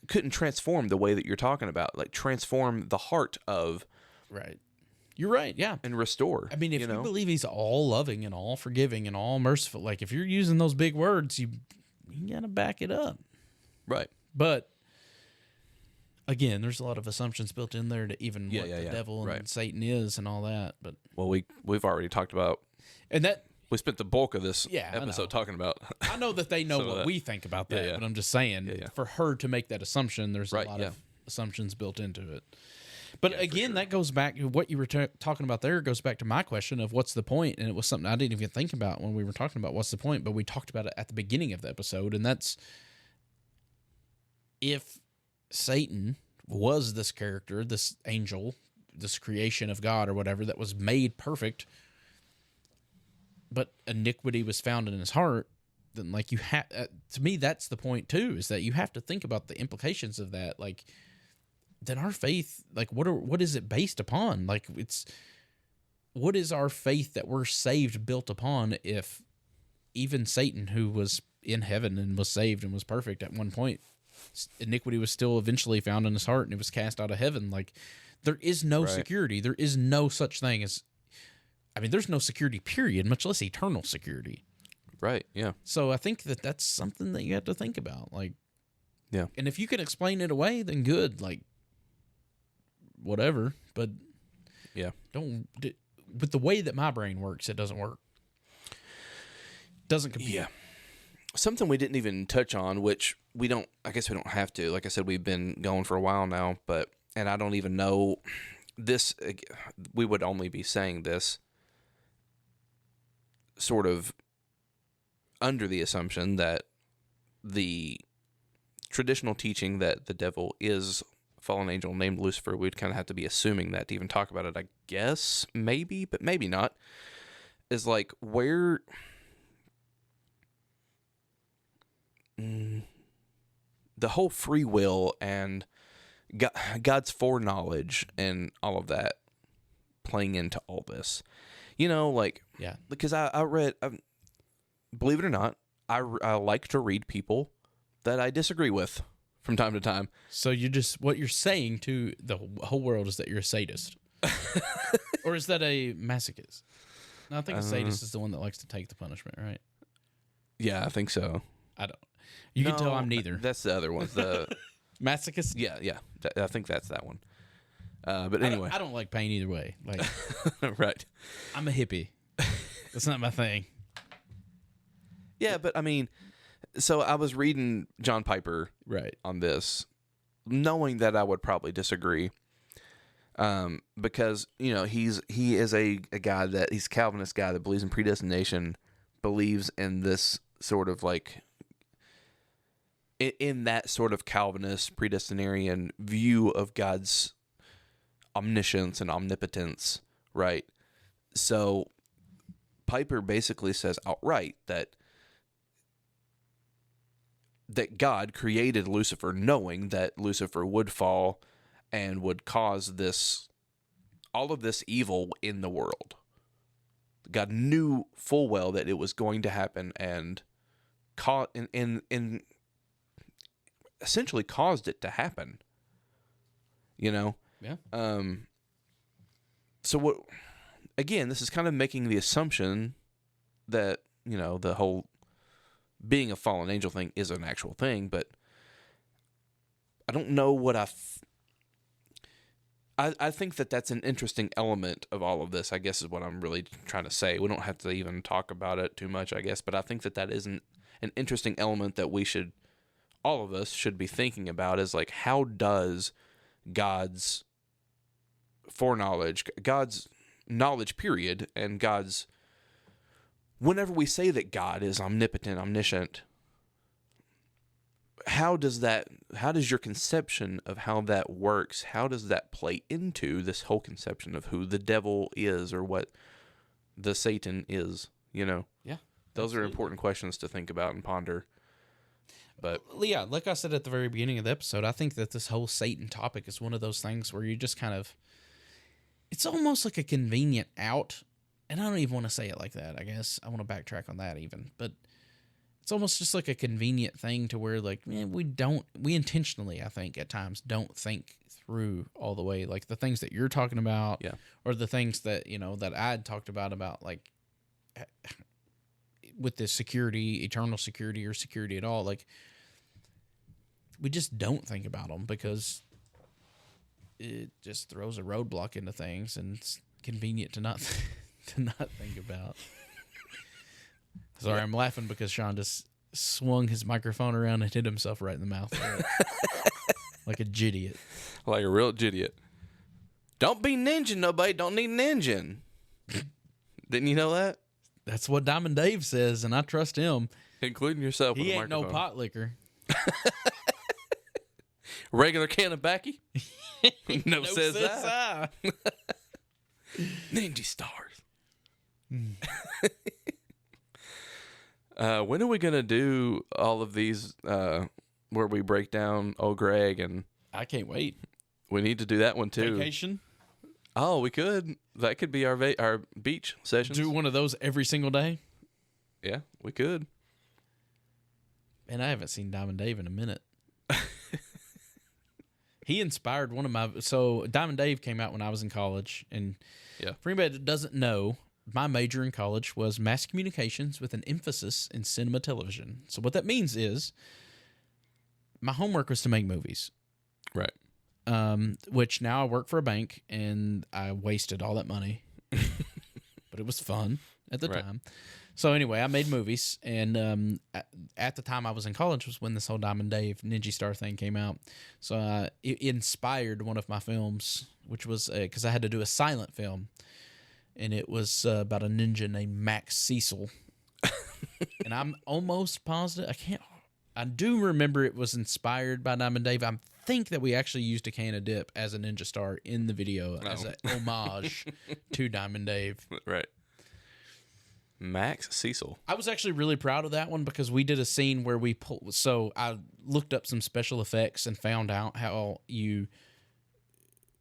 couldn't transform the way that you're talking about, like transform the heart of... Right. You're right, yeah. And restore. I mean, if you believe he's all loving and all forgiving and all merciful, like if you're using those big words, you got to back it up. Right. But again, there's a lot of assumptions built in there to even what the devil and Satan is and all that. But well, we've already talked about... And that... We spent the bulk of this episode talking about... I know that they know what we think about that, but I'm just saying, for her to make that assumption, there's a lot of assumptions built into it. But again, that goes back to what you were talking about there, goes back to my question of what's the point, and it was something I didn't even think about when we were talking about what's the point, but we talked about it at the beginning of the episode, and that's if Satan was this character, this angel, this creation of God or whatever that was made perfect, but iniquity was found in his heart, then like you have, to me, that's the point too, is that you have to think about the implications of that. Like, then our faith, like what is it based upon? Like what is our faith that we're saved built upon if even Satan, who was in heaven and was saved and was perfect at one point, iniquity was still eventually found in his heart and it was cast out of heaven. Like there is no security. There is no such thing as, I mean, there's no security, period, much less eternal security. Right, yeah. So I think that that's something that you have to think about. Like, yeah. And if you can explain it away, then good. Like, whatever. But yeah, with the way that my brain works, it doesn't work. Doesn't compute. Yeah. Something we didn't even touch on, which I guess we don't have to. Like I said, we've been going for a while now, and I don't even know this. We would only be saying this sort of under the assumption that the traditional teaching that the devil is a fallen angel named Lucifer, we'd kind of have to be assuming that to even talk about it, I guess, maybe, but maybe not, is like where the whole free will and God's foreknowledge and all of that playing into all this. Like, yeah, because I read, believe it or not, I like to read people that I disagree with from time to time. So what you're saying to the whole world is that you're a sadist. Or is that a masochist? No, I think a sadist is the one that likes to take the punishment, right? Yeah, I think so. I don't. You can tell I'm neither. That's the other one. The masochist? Yeah. I think that's that one. But anyway, I don't like pain either way. Like, right? I'm a hippie. That's not my thing. Yeah, but I mean, so I was reading John Piper on this, knowing that I would probably disagree, because he is a guy he's a Calvinist guy that believes in predestination, believes in this sort of like in that sort of Calvinist predestinarian view of God's omniscience and omnipotence, right? So Piper basically says outright that God created Lucifer knowing that Lucifer would fall and would cause all of this evil in the world. God knew full well that it was going to happen and essentially caused it to happen. Yeah. So what? Again, this is kind of making the assumption that the whole being a fallen angel thing is an actual thing, but I don't know what I think that's an interesting element of all of this, I guess is what I'm really trying to say. We don't have to even talk about it too much, I guess, but I think that is an interesting element that all of us should be thinking about, is like, how does God's foreknowledge, God's knowledge period, and God's, whenever we say that God is omnipotent, omniscient, how does your conception of how that works, how does that play into this whole conception of who the devil is or what the Satan is, Yeah. Those Absolutely. are important questions to think about and ponder. But yeah, like I said at the very beginning of the episode, I think that this whole Satan topic is one of those things where you just kind of, it's almost like a convenient out. And I don't even want to say it like that, I guess. I want to backtrack on that even. But it's almost just like a convenient thing to where, like, man, we intentionally, I think, at times don't think through all the way. Like the things that you're talking about, or the things that, that I had talked about, like, with the security, eternal security, or security at all. Like, we just don't think about them because it just throws a roadblock into things, and it's convenient to not think about. Sorry, I'm laughing because Sean just swung his microphone around and hit himself right in the mouth. Like a jidiot. Like a real jidiot. Don't be ninja, nobody. Don't need an engine. Didn't you know that? That's what Diamond Dave says, and I trust him. Including yourself with He a ain't no microphone. pot liquor. Regular can of backy? No says I. Ninja stars. When are we going to do all of these where we break down old Greg? And I can't wait. We need to do that one too. Vacation? Oh, we could. That could be our beach sessions. Do one of those every single day? Yeah, we could. Man, I haven't seen Diamond Dave in a minute. He inspired one of my... So, Diamond Dave came out when I was in college. And for anybody that doesn't know, my major in college was mass communications with an emphasis in cinema television. So, what that means is my homework was to make movies. Right. Which now I work for a bank, and I wasted all that money. But it was fun at the time. So anyway, I made movies, and at the time I was in college was when this whole Diamond Dave Ninja Star thing came out. So it inspired one of my films, which was because I had to do a silent film, and it was about a ninja named Max Cecil. And I'm almost positive I do remember it was inspired by Diamond Dave. I think that we actually used a can of dip as a ninja star in the video as an homage to Diamond Dave. Right. Max Cecil. I was actually really proud of that one because we did a scene where we pulled. So I looked up some special effects and found out how you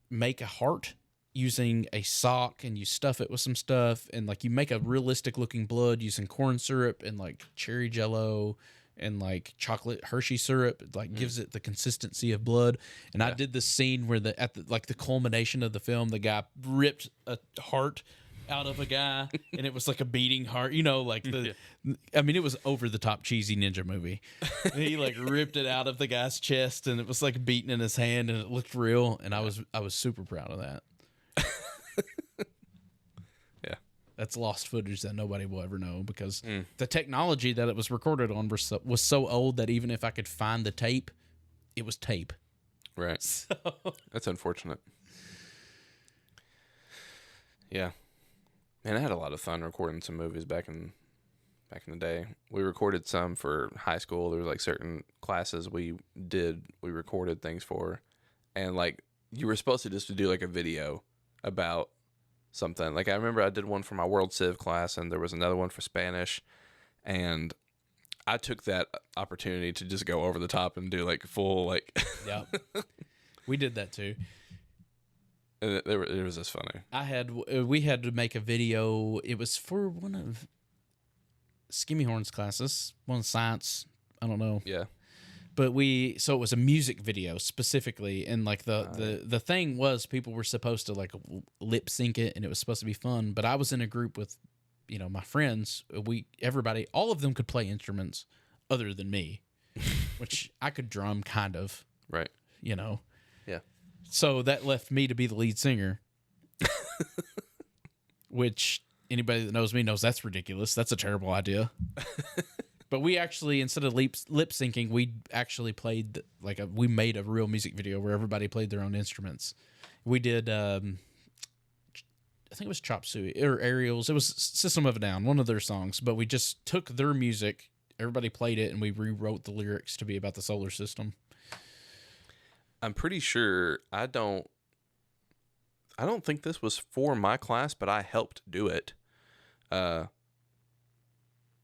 make a heart using a sock, and you stuff it with some stuff, and like you make a realistic looking blood using corn syrup and like cherry jello and like chocolate Hershey syrup. It like gives it the consistency of blood. And I did this scene where at the culmination of the film, the guy ripped a heart out of a guy, and it was like a beating heart. You know, like I mean, it was over the top cheesy ninja movie. And he like ripped it out of the guy's chest, and it was like beating in his hand, and it looked real. And I was super proud of that. Yeah, that's lost footage that nobody will ever know because the technology that it was recorded on was so old that even if I could find the tape, it was tape. Right. So that's unfortunate. Yeah, man, I had a lot of fun recording some movies back in the day. We recorded some for high school. There was like certain classes we recorded things for, and like you were supposed to just do like a video about something. Like I remember I did one for my World Civ class, and there was another one for Spanish, and I took that opportunity to just go over the top and do like full like. Yeah, we did that too. And it was just funny. We had to make a video. It was for one of Skimmy Horn's classes, one of science. I don't know. Yeah. But so it was a music video specifically, and like the thing was people were supposed to like lip sync it, and it was supposed to be fun. But I was in a group with, my friends. Everybody, all of them could play instruments, other than me, which I could drum kind of. Right. Yeah. So that left me to be the lead singer, which anybody that knows me knows that's ridiculous. That's a terrible idea. But we actually, instead of lip syncing, we actually played we made a real music video where everybody played their own instruments. We did, I think it was Chop Suey or Ariel's. It was System of a Down, one of their songs. But we just took their music, everybody played it, and we rewrote the lyrics to be about the solar system. I'm pretty sure I don't think this was for my class, but I helped do it.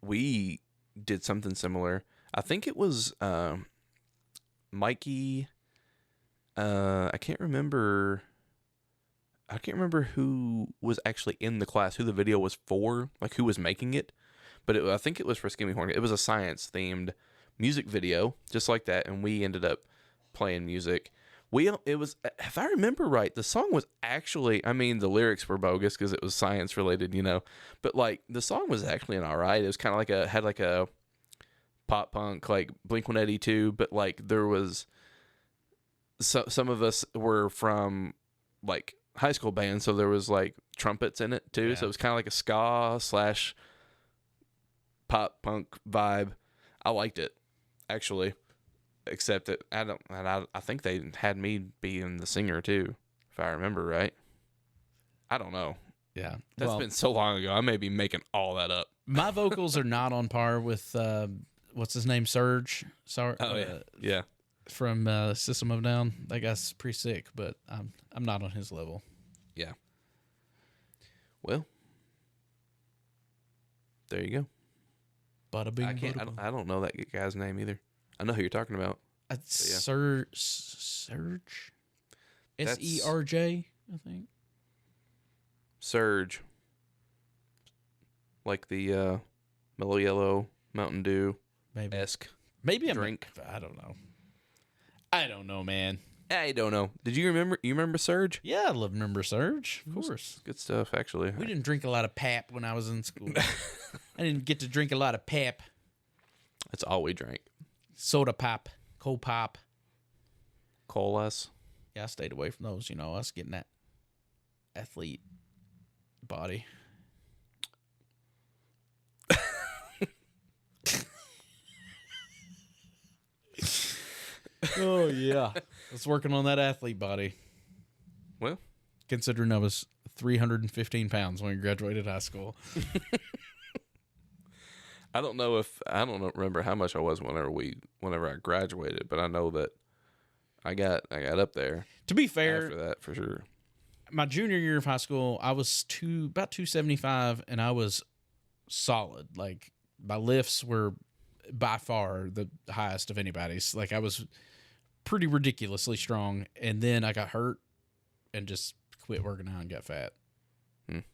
We did something similar. I think it was Mikey. I can't remember who was actually in the class, who the video was for, like who was making it. But I think it was for Skimmy Horn. It was a science themed music video, just like that, and we ended up playing music. It was, if I remember right, the song was actually, I mean, the lyrics were bogus because it was science related, but like the song was actually an alright. It was kind of had like a pop punk, like Blink-182, but like there was some of us were from like high school bands, so there was like trumpets in it too. Yeah. So it was kind of like a ska / pop punk vibe. I liked it actually. Except that I think they had me being the singer too, if I remember right. I don't know. Yeah, that's been so long ago. I may be making all that up. My vocals are not on par with what's his name, Surge. Yeah. From System of a Down. That guy's pretty sick, but I'm not on his level. Yeah. Well, there you go. Bada bing. I don't know that guy's name either. I know who you're talking about. Surge. SERJ, I think. Surge. Like the Mellow Yellow Mountain Dew esque. Maybe drink. I don't know. I don't know, man. I don't know. Did you remember? You remember Surge? Yeah, I remember Surge. Of course. Good stuff, actually. We didn't drink a lot of pap when I was in school. I didn't get to drink a lot of pap. That's all we drank. Soda pop, cold pop, colas. Yeah, I stayed away from those. I was getting that athlete body. Oh yeah, I was working on that athlete body. Well, considering I was 315 pounds when I graduated high school. I don't remember how much I was whenever I graduated, but I know that I got up there. To be fair, after that for sure. My junior year of high school, I was about 275, and I was solid. Like my lifts were by far the highest of anybody's. Like I was pretty ridiculously strong, and then I got hurt and just quit working out and got fat. That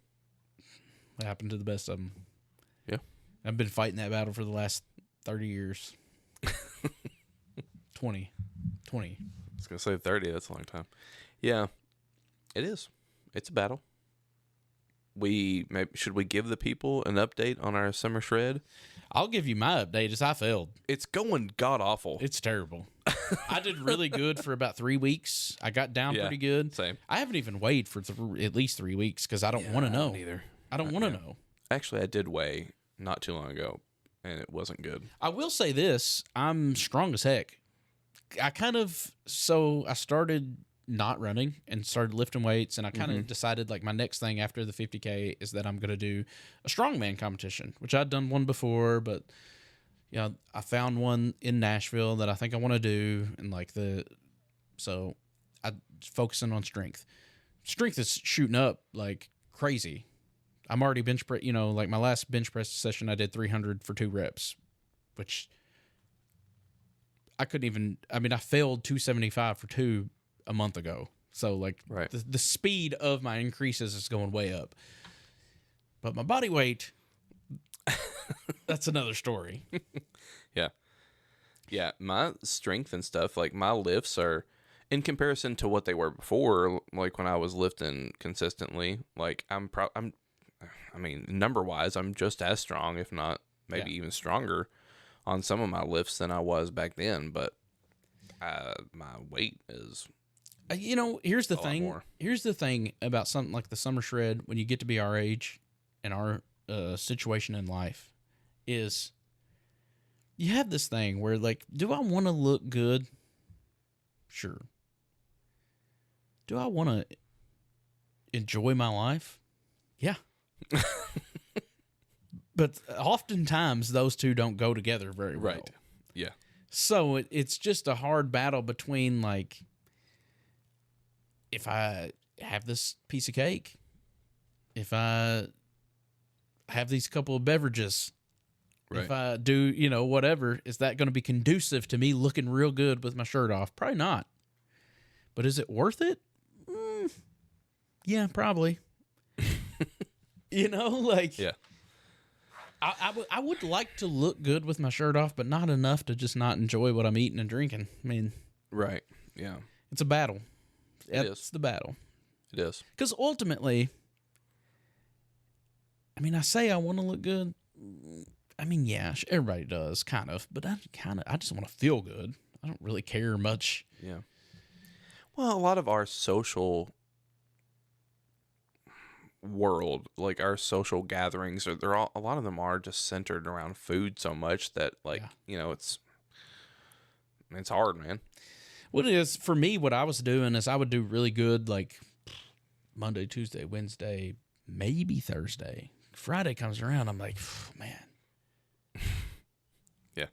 happened to the best of them. Yeah. I've been fighting that battle for the last 30 years. 20. I was going to say 30. That's a long time. Yeah, it is. It's a battle. should we give the people an update on our summer shred? I'll give you my update as I failed. It's going god awful. It's terrible. I did really good for about 3 weeks. I got down pretty good. Same. I haven't even weighed for at least 3 weeks because I don't want to know. Either. I don't want to know. Actually, I did weigh not too long ago, and it wasn't good. I will say this: I'm strong as heck. I started not running and started lifting weights, and I kind of decided like my next thing after the 50K is that I'm going to do a strongman competition, which I'd done one before, but I found one in Nashville that I think I want to do, and so I'm focusing on strength. Strength is shooting up like crazy. I'm already bench press, like my last bench press session, I did 300 for 2 reps, which I failed 275 for 2 a month ago. So the speed of my increases is going way up. But my body weight, that's another story. Yeah. Yeah. My strength and stuff, like my lifts are, in comparison to what they were before, like when I was lifting consistently, like number wise, I'm just as strong, if not maybe even stronger on some of my lifts than I was back then. But my weight is, here's the thing. Here's the thing about something like the summer shred, when you get to be our age and our situation in life, is you have this thing where, like, do I want to look good? Sure. Do I want to enjoy my life? Yeah. But oftentimes those two don't go together very well. Right. Yeah. So it's just a hard battle between, like, if I have this piece of cake, if I have these couple of beverages, if I do, whatever, is that going to be conducive to me looking real good with my shirt off? Probably not. But is it worth it? Yeah, probably. Yeah. I would like to look good with my shirt off, but not enough to just not enjoy what I'm eating and drinking. I mean, right. Yeah. It's a battle. It's the battle. It is. Because ultimately, I say I want to look good. Yeah, everybody does, kind of. But I just want to feel good. I don't really care much. Yeah. Well, a lot of our social world, like our social gatherings, a lot of them are just centered around food so much that, it's hard, man. What it is for me, what I was doing is I would do really good like Monday, Tuesday, Wednesday, maybe Thursday. Friday comes around, I'm like, man. Yeah.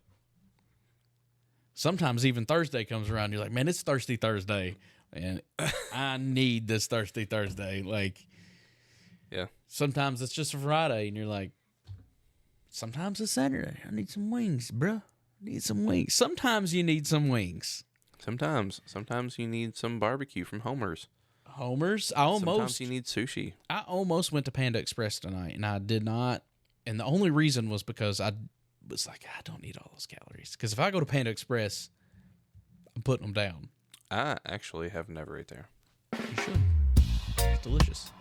Sometimes even Thursday comes around, you're like, man, it's Thirsty Thursday, and I need this Thirsty Thursday. Like, yeah. Sometimes it's just a Friday, and you're like, sometimes it's Saturday. I need some wings, bruh. I need some wings. Sometimes you need some wings. Sometimes you need some barbecue from Homer's. Sometimes you need sushi. I almost went to Panda Express tonight, and I did not. And the only reason was because I was like, I don't need all those calories. Because if I go to Panda Express, I'm putting them down. I actually have never ate there. You should. It's delicious.